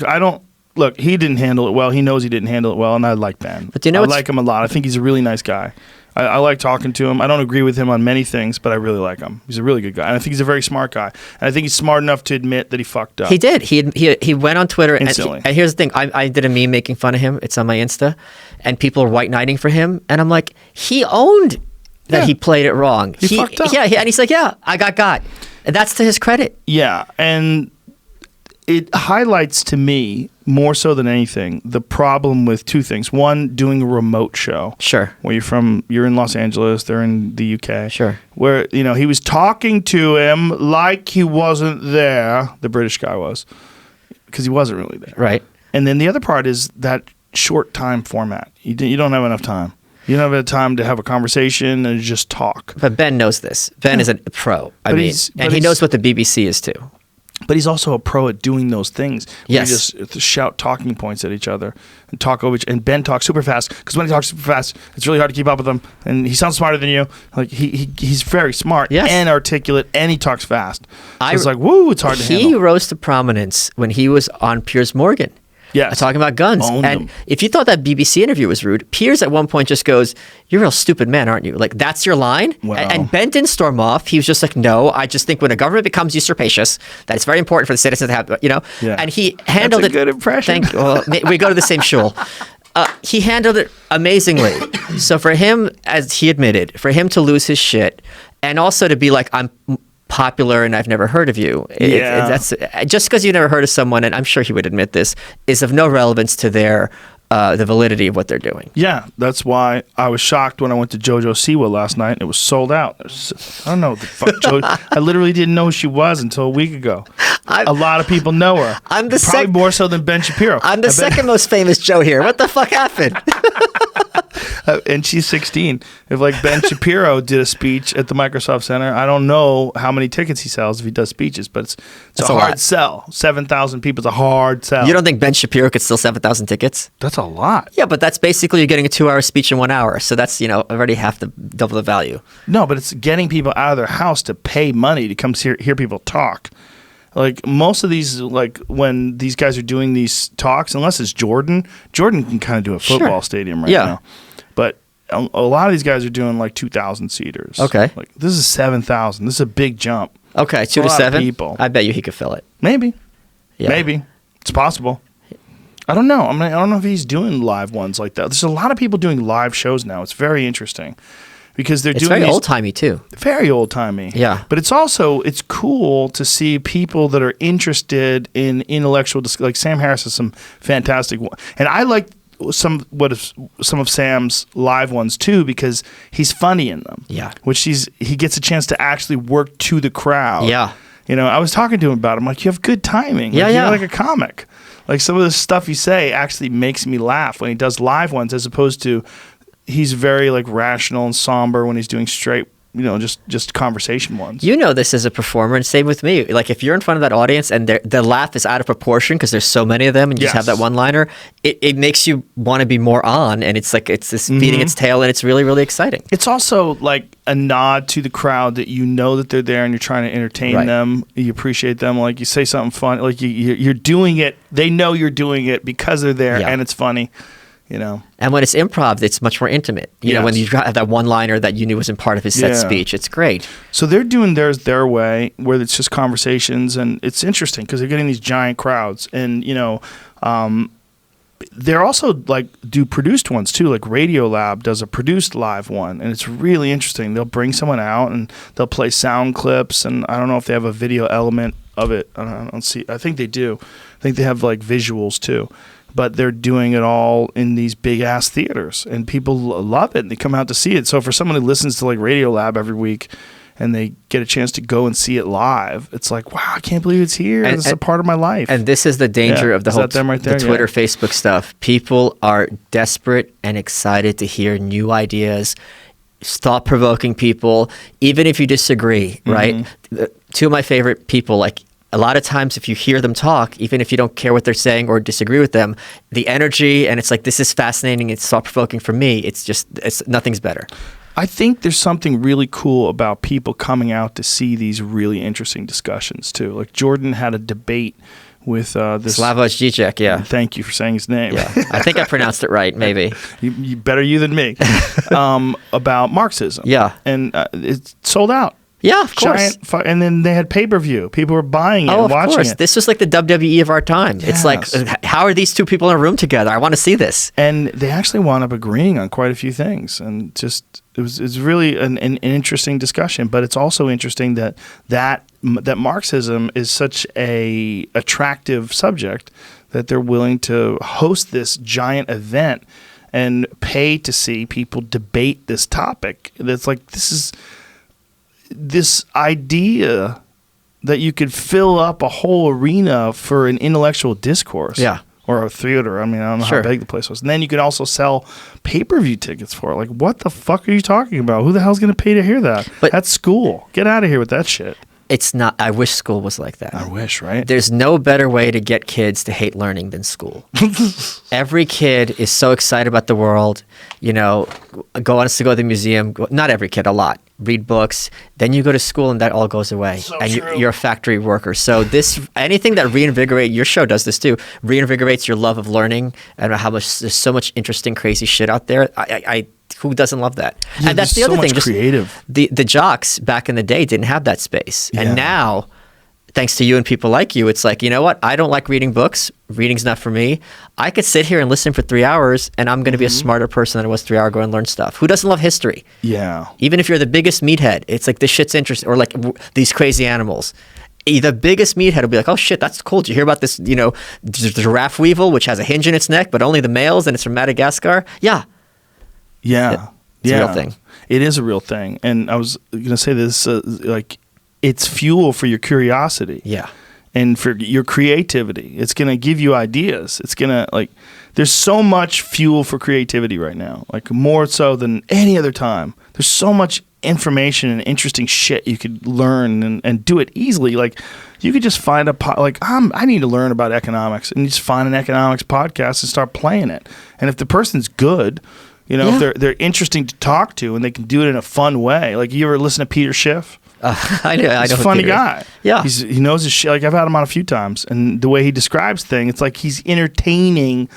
Look, he didn't handle it well. He knows he didn't handle it well, and I like Ben. But I like him a lot. I think he's a really nice guy. I like talking to him. I don't agree with him on many things, but I really like him. He's a really good guy, and I think he's a very smart guy. And I think he's smart enough to admit that he fucked up. He did. He went on Twitter Instantly. and here's the thing. I did a meme making fun of him. It's on my Insta, and people are white knighting for him, and I'm like, he owned that he played it wrong. He fucked up. Yeah, and he's like, yeah, I got, and that's to his credit. Yeah, and it highlights to me more so than anything the problem with two things. One, doing a remote show. Sure. Where you're in Los Angeles, they're in the UK. Sure. Where, he was talking to him like he wasn't there. The British guy was. Because he wasn't really there. Right. And then the other part is that short time format. You don't have enough time. You don't have enough time to have a conversation and just talk. But Ben knows this. Ben is a pro. And he knows what the BBC is too. But he's also a pro at doing those things. Yes. You just shout talking points at each other and talk over. And Ben talks super fast because when he talks super fast, it's really hard to keep up with him. And he sounds smarter than you. Like he's very smart and articulate, and he talks fast. So it's like, woo, it's hard to handle. He rose to prominence when he was on Piers Morgan. Yes. Talking about guns. Owned and them. if you thought that BBC interview was rude, Piers at one point just goes, "You're a real stupid man, aren't you?" Like, that's your line? Wow. And Ben didn't storm off. He was just like, "No, I just think when a government becomes usurpacious, that it's very important for the citizens to have, Yeah. And he handled That's a good impression. Thank you. Well, we go to the same shul. He handled it amazingly. So for him, as he admitted, for him to lose his shit and also to be like, I'm popular and I've never heard of you. That's just because you never heard of someone, and I'm sure he would admit this, is of no relevance to their the validity of what they're doing. Yeah, that's why I was shocked when I went to JoJo Siwa last night and it was sold out. I don't know what the fuck JoJo. I literally didn't know who she was until a week ago. A lot of people know her. I'm the probably more so than Ben Shapiro. I'm the second most famous Joe here. What the fuck happened? And she's 16. If like Ben Shapiro did a speech at the Microsoft Center, I don't know how many tickets he sells if he does speeches, but it's a hard sell. 7,000 people is a hard sell. You don't think Ben Shapiro could sell 7,000 tickets? That's a lot. Yeah, but that's basically you're getting a 2-hour speech in 1 hour. So that's, already double the value. No, but it's getting people out of their house to pay money to come hear people talk. Like most of these, like when these guys are doing these talks, unless it's Jordan can kind of do a football stadium right now. But a lot of these guys are doing like 2,000 seaters. Okay. Like this is 7,000. This is a big jump. Okay, 2 to 7 people. I bet you he could fill it. Maybe. Yeah. Maybe. It's possible. I don't know. I don't know if he's doing live ones like that. There's a lot of people doing live shows now. It's very interesting because they're doing very old-timey too. Very old-timey. Yeah. But it's cool to see people that are interested in intellectual like Sam Harris has some fantastic one. And I like some of Sam's live ones too because he's funny in them. Yeah. Which he gets a chance to actually work to the crowd. Yeah. I was talking to him about it. I'm like, you have good timing. Yeah, You're like a comic. Like some of the stuff you say actually makes me laugh when he does live ones as opposed to he's very like rational and somber when he's doing straight, just conversation ones. This as a performer, and same with me. Like if you're in front of that audience and the laugh is out of proportion because there's so many of them and you just have that one-liner, it makes you want to be more on, and it's like it's this beating its tail, and it's really, really exciting. It's also like a nod to the crowd that that they're there and you're trying to entertain them. You appreciate them. Like you say something fun, like you're doing it. They know you're doing it because they're there and it's funny. And when it's improv, it's much more intimate. When you have that one-liner that you knew wasn't part of his set speech, it's great. So they're doing theirs their way, where it's just conversations, and it's interesting because they're getting these giant crowds, and they're also like do produced ones too. Like Radiolab does a produced live one, and it's really interesting. They'll bring someone out and they'll play sound clips, and I don't know if they have a video element of it. I don't see. I think they do. I think they have like visuals too. but they're doing it all in these big ass theaters, and people love it. And they come out to see it. So for someone who listens to like Radiolab every week, and they get a chance to go and see it live, it's like, wow, I can't believe it's here. It's a part of my life. And this is the danger of the whole the Twitter, Facebook stuff. People are desperate and excited to hear new ideas, thought-provoking people, even if you disagree, right? Two of my favorite people, like, a lot of times if you hear them talk, even if you don't care what they're saying or disagree with them, the energy, and it's like, this is fascinating, it's thought-provoking for me, it's nothing's better. I think there's something really cool about people coming out to see these really interesting discussions too. Like Jordan had a debate with this Slavoj Žižek, yeah. Thank you for saying his name. Yeah, I think I pronounced it right, maybe. you better you than me. About Marxism. Yeah. And it sold out. Yeah, of course. And then they had pay-per-view. People were buying it and watching it. This was like the WWE of our time. Yes. It's like, how are these two people in a room together? I want to see this. And they actually wound up agreeing on quite a few things. And just it's really an interesting discussion. But it's also interesting that Marxism is such a attractive subject that they're willing to host this giant event and pay to see people debate this topic. That's like, this idea that you could fill up a whole arena for an intellectual discourse. Yeah. Or a theater. I mean, I don't know how big the place was. And then you could also sell pay-per-view tickets for it. Like, what the fuck are you talking about? Who the hell's going to pay to hear that? But that's school. Get out of here with that shit. It's not. I wish school was like that. I wish, right? There's no better way to get kids to hate learning than school. Every kid is so excited about the world. You know, wants to go to the museum. Not every kid, a lot. Read books. Then you go to school and that all goes away. So and true. you're a factory worker. So anything that reinvigorates, your show does this too, reinvigorates your love of learning and how much there's so much interesting, crazy shit out there. Who doesn't love that? Yeah, and that's the other so thing. Much creative. The jocks back in the day didn't have that space. Yeah. And now, thanks to you and people like you, it's like, you know what? I don't like reading books. Reading's not for me. I could sit here and listen for 3 hours, and I'm going to be a smarter person than I was 3 hours ago and learn stuff. Who doesn't love history? Yeah. Even if you're the biggest meathead, it's like, this shit's interesting. Or like these crazy animals. The biggest meathead will be like, oh shit, that's cool. Did you hear about this, the giraffe weevil, which has a hinge in its neck, but only the males, and it's from Madagascar? Yeah. Yeah. It's a real thing. It is a real thing. And I was going to say this, like, it's fuel for your curiosity. Yeah. And for your creativity. It's going to give you ideas. It's going to, like, there's so much fuel for creativity right now, like more so than any other time. There's so much information and interesting shit you could learn and do it easily. Like, you could just find I need to learn about economics, and you just find an economics podcast and start playing it. And if the person's good, if they're interesting to talk to and they can do it in a fun way. Like, you ever listen to Peter Schiff? I know. He's a funny guy. Yeah. He knows his shit. Like, I've had him on a few times, and the way he describes things, it's like he's entertaining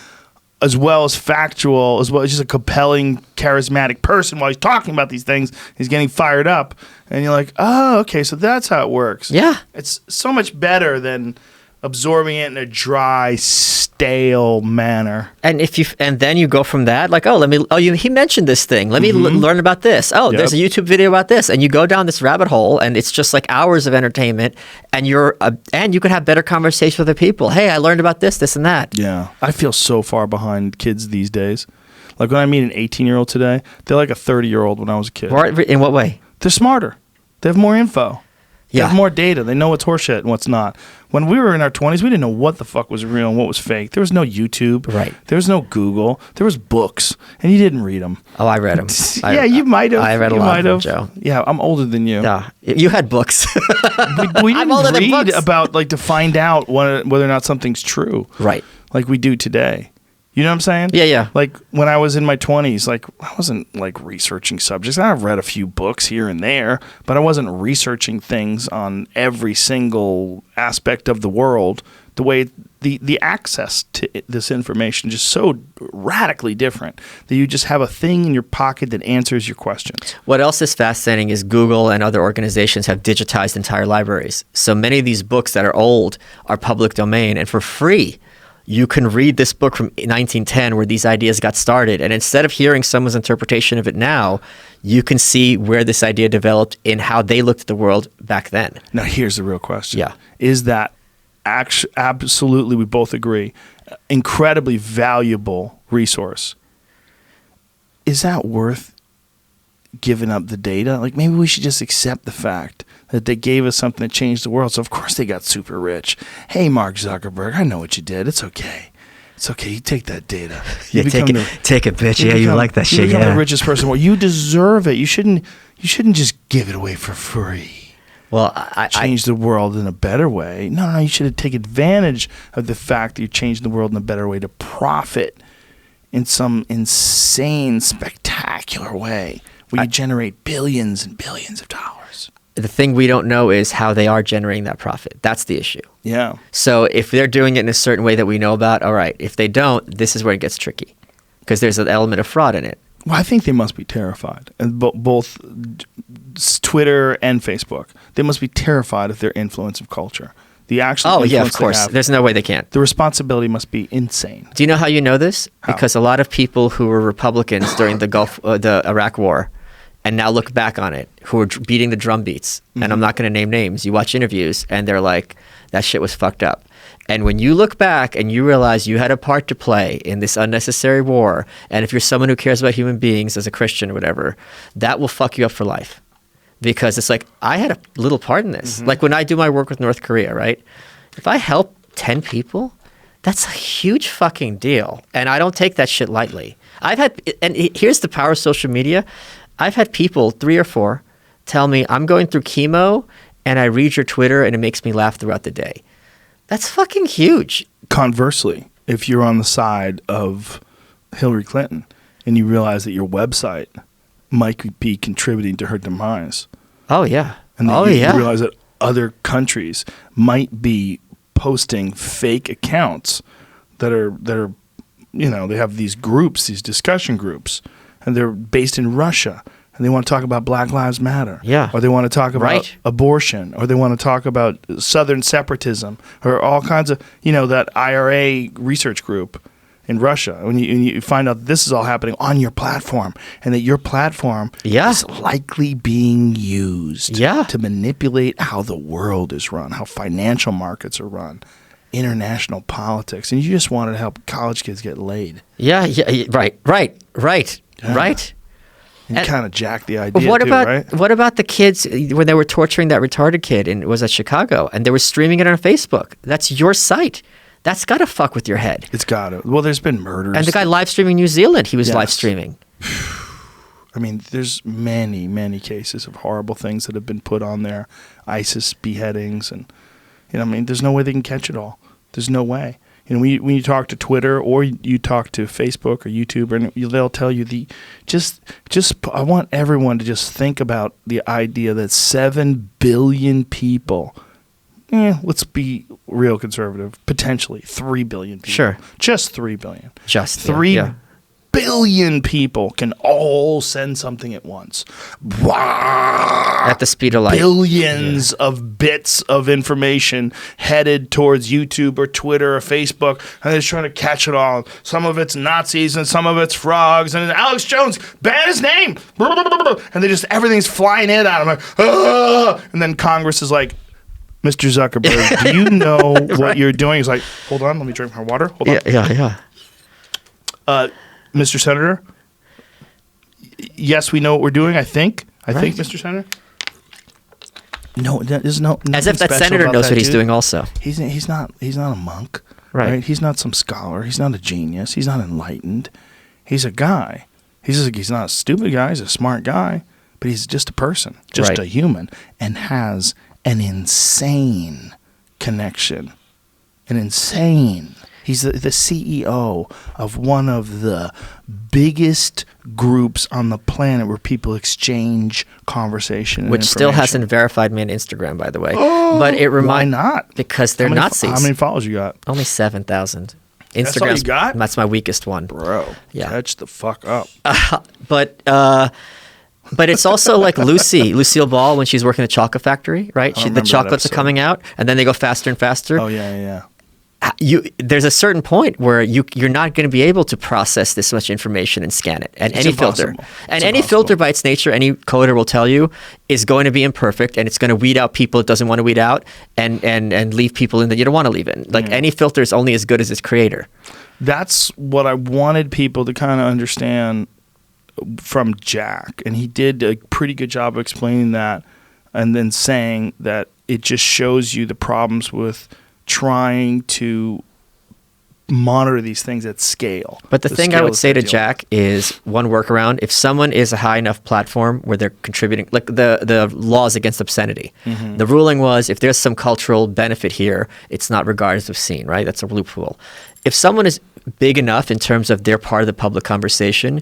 as well as factual, as well as just a compelling, charismatic person while he's talking about these things. He's getting fired up, and you're like, oh, okay, so that's how it works. Yeah. It's so much better than absorbing it in a dry, stale manner. And then you go from that, like, he mentioned this thing. Let me learn about this. Oh, there's a YouTube video about this, and you go down this rabbit hole, and it's just like hours of entertainment. And and you can have better conversations with other people. Hey, I learned about this, and that. Yeah, I feel so far behind kids these days. Like, when I meet an 18-year-old today, they're like a 30-year-old when I was a kid. In what way? They're smarter. They have more info. They have more data. They know what's horseshit and what's not. When we were in our 20s, we didn't know what the fuck was real and what was fake. There was no YouTube. Right. There was no Google. There was books, and you didn't read them. Oh, I read them. You might have. I read a lot of them, Joe. Yeah, I'm older than you. Yeah, you had books. we didn't read about, like, to find out whether or not something's true. Right. Like we do today. You know what I'm saying? Yeah. Like, when I was in my 20s, like, I wasn't, like, researching subjects. I've read a few books here and there, but I wasn't researching things on every single aspect of the world. The way the access to this information is just so radically different that you just have a thing in your pocket that answers your questions. What else is fascinating is Google and other organizations have digitized entire libraries. So many of these books that are old are public domain, and for free, you can read this book from 1910 where these ideas got started. And instead of hearing someone's interpretation of it now, you can see where this idea developed in how they looked at the world back then. Now, here's the real question. Yeah. Is that absolutely, we both agree, incredibly valuable resource. Is that worth giving up the data? Like, maybe we should just accept the fact that they gave us something that changed the world. So of course they got super rich. Hey, Mark Zuckerberg, I know what you did. It's okay. It's okay. You take that data. You take it, bitch. Yeah, you like that shit. You become Yeah, the richest person in the world. You deserve it. You shouldn't just give it away for free. Well, Change the world in a better way. No, you should take advantage of the fact that you're changing the world in a better way to profit in some insane, spectacular way where you generate billions and billions of dollars. The thing we don't know is how they are generating that profit. That's the issue. Yeah. So if they're doing it in a certain way that we know about, all right. If they don't, this is where it gets tricky because there's an element of fraud in it. Well, I think they must be terrified. And both Twitter and Facebook, they must be terrified of their influence of culture. The actual Oh, yeah, of influence they course. have. There's no way they can't. The responsibility must be insane. Do you know how you know this? How? Because a lot of people who were Republicans during the Iraq War and now look back on it, who were beating the drum beats, and I'm not going to name names, you watch interviews, and they're like, that shit was fucked up. And when you look back and you realize you had a part to play in this unnecessary war, and if you're someone who cares about human beings as a Christian or whatever, that will fuck you up for life. Because it's like, I had a little part in this. Like when I do my work with North Korea, right? If I help 10 people, that's a huge fucking deal. And I don't take that shit lightly. Here's the power of social media. I've had people, 3 or 4, tell me, I'm going through chemo and I read your Twitter and it makes me laugh throughout the day. That's fucking huge. Conversely, if you're on the side of Hillary Clinton and you realize that your website might be contributing to her demise, Oh, yeah. and Oh, that you yeah. realize that other countries might be posting fake accounts that are they have these groups, these discussion groups, and they're based in Russia, and they want to talk about Black Lives Matter, Yeah. or they want to talk about Right. abortion, or they want to talk about Southern separatism, or all kinds of that IRA research group in Russia. When you find out this is all happening on your platform, and that your platform Yeah. is likely being used Yeah. to manipulate how the world is run, how financial markets are run, international politics, and you just wanted to help college kids get laid. Yeah, right. You And- kind of jack the idea What too, about right? what about the kids when they were torturing that retarded kid and it was at Chicago and they were streaming it on Facebook? That's your site. That's got to fuck with your head. It's got to. Well, there's been murders. And the guy live streaming New Zealand, he was Yes. live streaming. I mean, there's many, many cases of horrible things that have been put on there. ISIS beheadings, and there's no way they can catch it all. There's no way. When you talk to Twitter or you talk to Facebook or YouTube, and they'll tell you I want everyone to just think about the idea that 7 billion people, let's be real conservative, potentially 3 billion people. Sure. Just 3 billion. Just 3 yeah. billion people can all send something at once. At the speed of light. Billions of bits of information headed towards YouTube or Twitter or Facebook, and they're trying to catch it all. Some of it's Nazis and some of it's frogs, and Alex Jones, ban his name, and everything's flying in at him, like, ah! And then Congress is like, Mr. Zuckerberg, do you know what you're doing? He's like, hold on, let me drink my water. Hold on. Yeah. Mr. Senator, yes, we know what we're doing, I think. I think, Mr. Senator. No, there's no. As if that senator knows what he's doing also. He's not a monk, Right. He's not some scholar. He's not a genius. He's not enlightened. He's a guy. He's not a stupid guy. He's a smart guy, but he's just a person, just Right. a human, and has an insane connection. He's the CEO of one of the biggest groups on the planet where people exchange conversation and Which still information. hasn't verified me on Instagram, by the way. But it Why not? Because they're How many- Nazis. How many followers you got? Only 7,000. That's all you got? That's my weakest one. Bro, Yeah. catch the fuck up. But it's also like Lucille Ball when she's working at the chocolate factory, right? I don't The remember that chocolates are episode. coming out, and then they go faster and faster. Oh, yeah. there's a certain point where you're not going to be able to process this much information and scan it. And any filter, and any filter by its nature, any coder will tell you, is going to be imperfect, and it's going to weed out people it doesn't want to weed out, and leave people in that you don't want to leave in. Like any filter is only as good as its creator. That's what I wanted people to kind of understand from Jack, and he did a pretty good job of explaining that, and then saying that it just shows you the problems with trying to monitor these things at scale. But the thing I would say to Jack is one workaround: if someone is a high enough platform where they're contributing, like the laws against obscenity, the ruling was if there's some cultural benefit here, it's not regarded as obscene, right? That's a loophole. If someone is big enough in terms of they're part of the public conversation,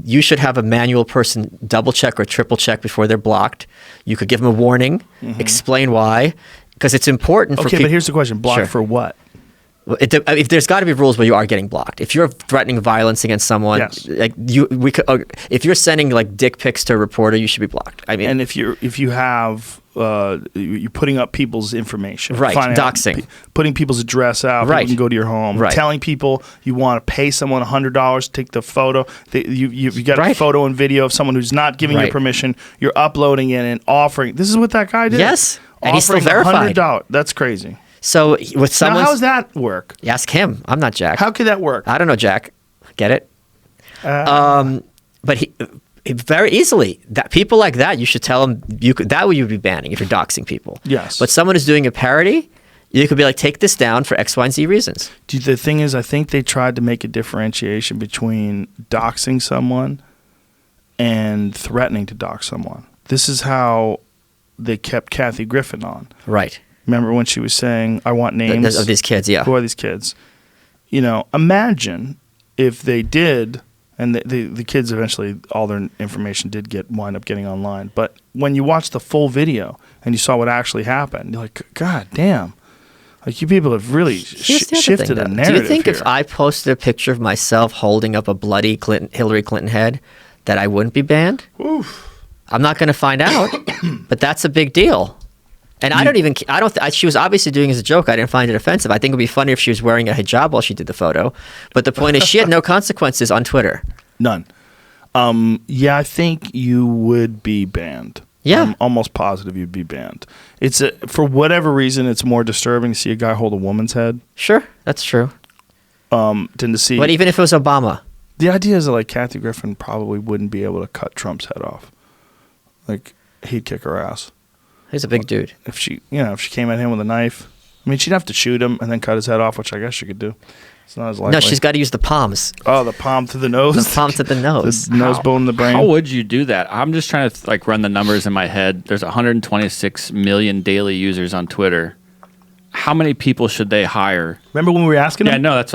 you should have a manual person double check or triple check before they're blocked. You could give them a warning, explain why, because it's important for people. Okay, but here's the question. Blocked for what? If there's got to be rules where you are getting blocked. If you're threatening violence against someone, like if you're sending like dick pics to a reporter, you should be blocked. I mean, and if you have you're putting up people's information, right? Doxing, putting people's address out, right? People can go to your home, right? Telling people you want to pay someone $100 to take the photo. You got a photo and video of someone who's not giving you permission. You're uploading it and offering. This is what that guy did. Yes, and he's still verified. $100. That's crazy. So with someone, how does that work? Ask him. I'm not Jack. How could that work? I don't know, Jack. Get it? But he very easily that people like that, you should tell them that would you be banning if you're doxing people. Yes. But someone who's doing a parody, you could be like, take this down for X, Y, and Z reasons. The thing is, I think they tried to make a differentiation between doxing someone and threatening to dox someone. This is how they kept Kathy Griffin on. Right. Remember when she was saying, I want names of these kids, yeah. Who are these kids? Imagine if they did, and the kids eventually, all their information did wind up getting online. But when you watch the full video and you saw what actually happened, you're like, God damn. Like, you people have really shifted the narrative. Do you think here. if I posted a picture of myself holding up a bloody Hillary Clinton head, that I wouldn't be banned? Oof. I'm not going to find out, but that's a big deal. And she was obviously doing it as a joke. I didn't find it offensive. I think it would be funny if she was wearing a hijab while she did the photo. But the point is, she had no consequences on Twitter. None. I think you would be banned. Yeah. I'm almost positive you'd be banned. For whatever reason, it's more disturbing to see a guy hold a woman's head. Sure, that's true. Than to see. But even if it was Obama. The idea is that like Kathy Griffin probably wouldn't be able to cut Trump's head off. Like, he'd kick her ass. He's a big dude. If she came at him with a knife, I mean, she'd have to shoot him and then cut his head off, which I guess she could do. It's not as likely. No, she's got to use the palms. Oh, the palm to the nose. The palm to the nose. The nose bone in the brain. How would you do that? I'm just trying to run the numbers in my head. There's 126 million daily users on Twitter. How many people should they hire? Remember when we were asking him? Yeah, no, that's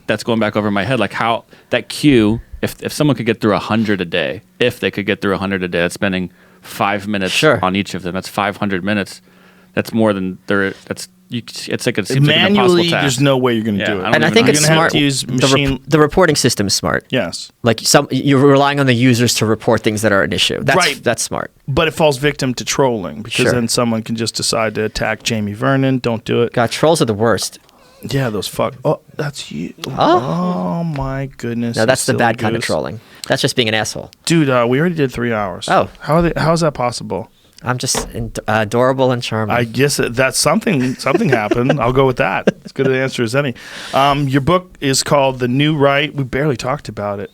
that's going back over my head. Like how that queue, if someone could get through 100 a day, if they could get through 100 a day, that's spending 5 minutes on each of them. That's 500 minutes. That's more than it's like an manually. impossible task. There's no way you're going to do it. And I think it's smart. To use machine. The reporting system is smart. Yes. Like you're relying on the users to report things that are an issue. That's smart. But it falls victim to trolling because then someone can just decide to attack Jamie Vernon. Don't do it. God, trolls are the worst. Yeah, those fuck. Oh, that's you. Oh my goodness. No, that's the bad kind of trolling. That's just being an asshole. Dude, we already did 3 hours. Oh. How is that possible? I'm just adorable and charming. I guess that's something happened. I'll go with that. As good an answer as any. Your book is called The New Right. We barely talked about it.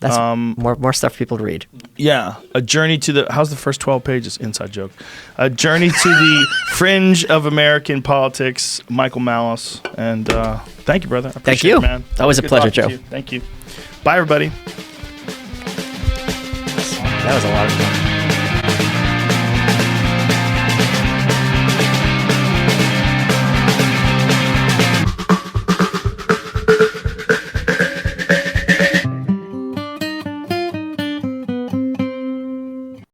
That's more stuff for people to read. Yeah. A journey to the... How's the first 12 pages? Inside joke. A journey to the fringe of American politics. Michael Malice. And thank you, brother. I appreciate it, man. Always a pleasure, Joe. Thank you. Bye, everybody. That was a lot of fun.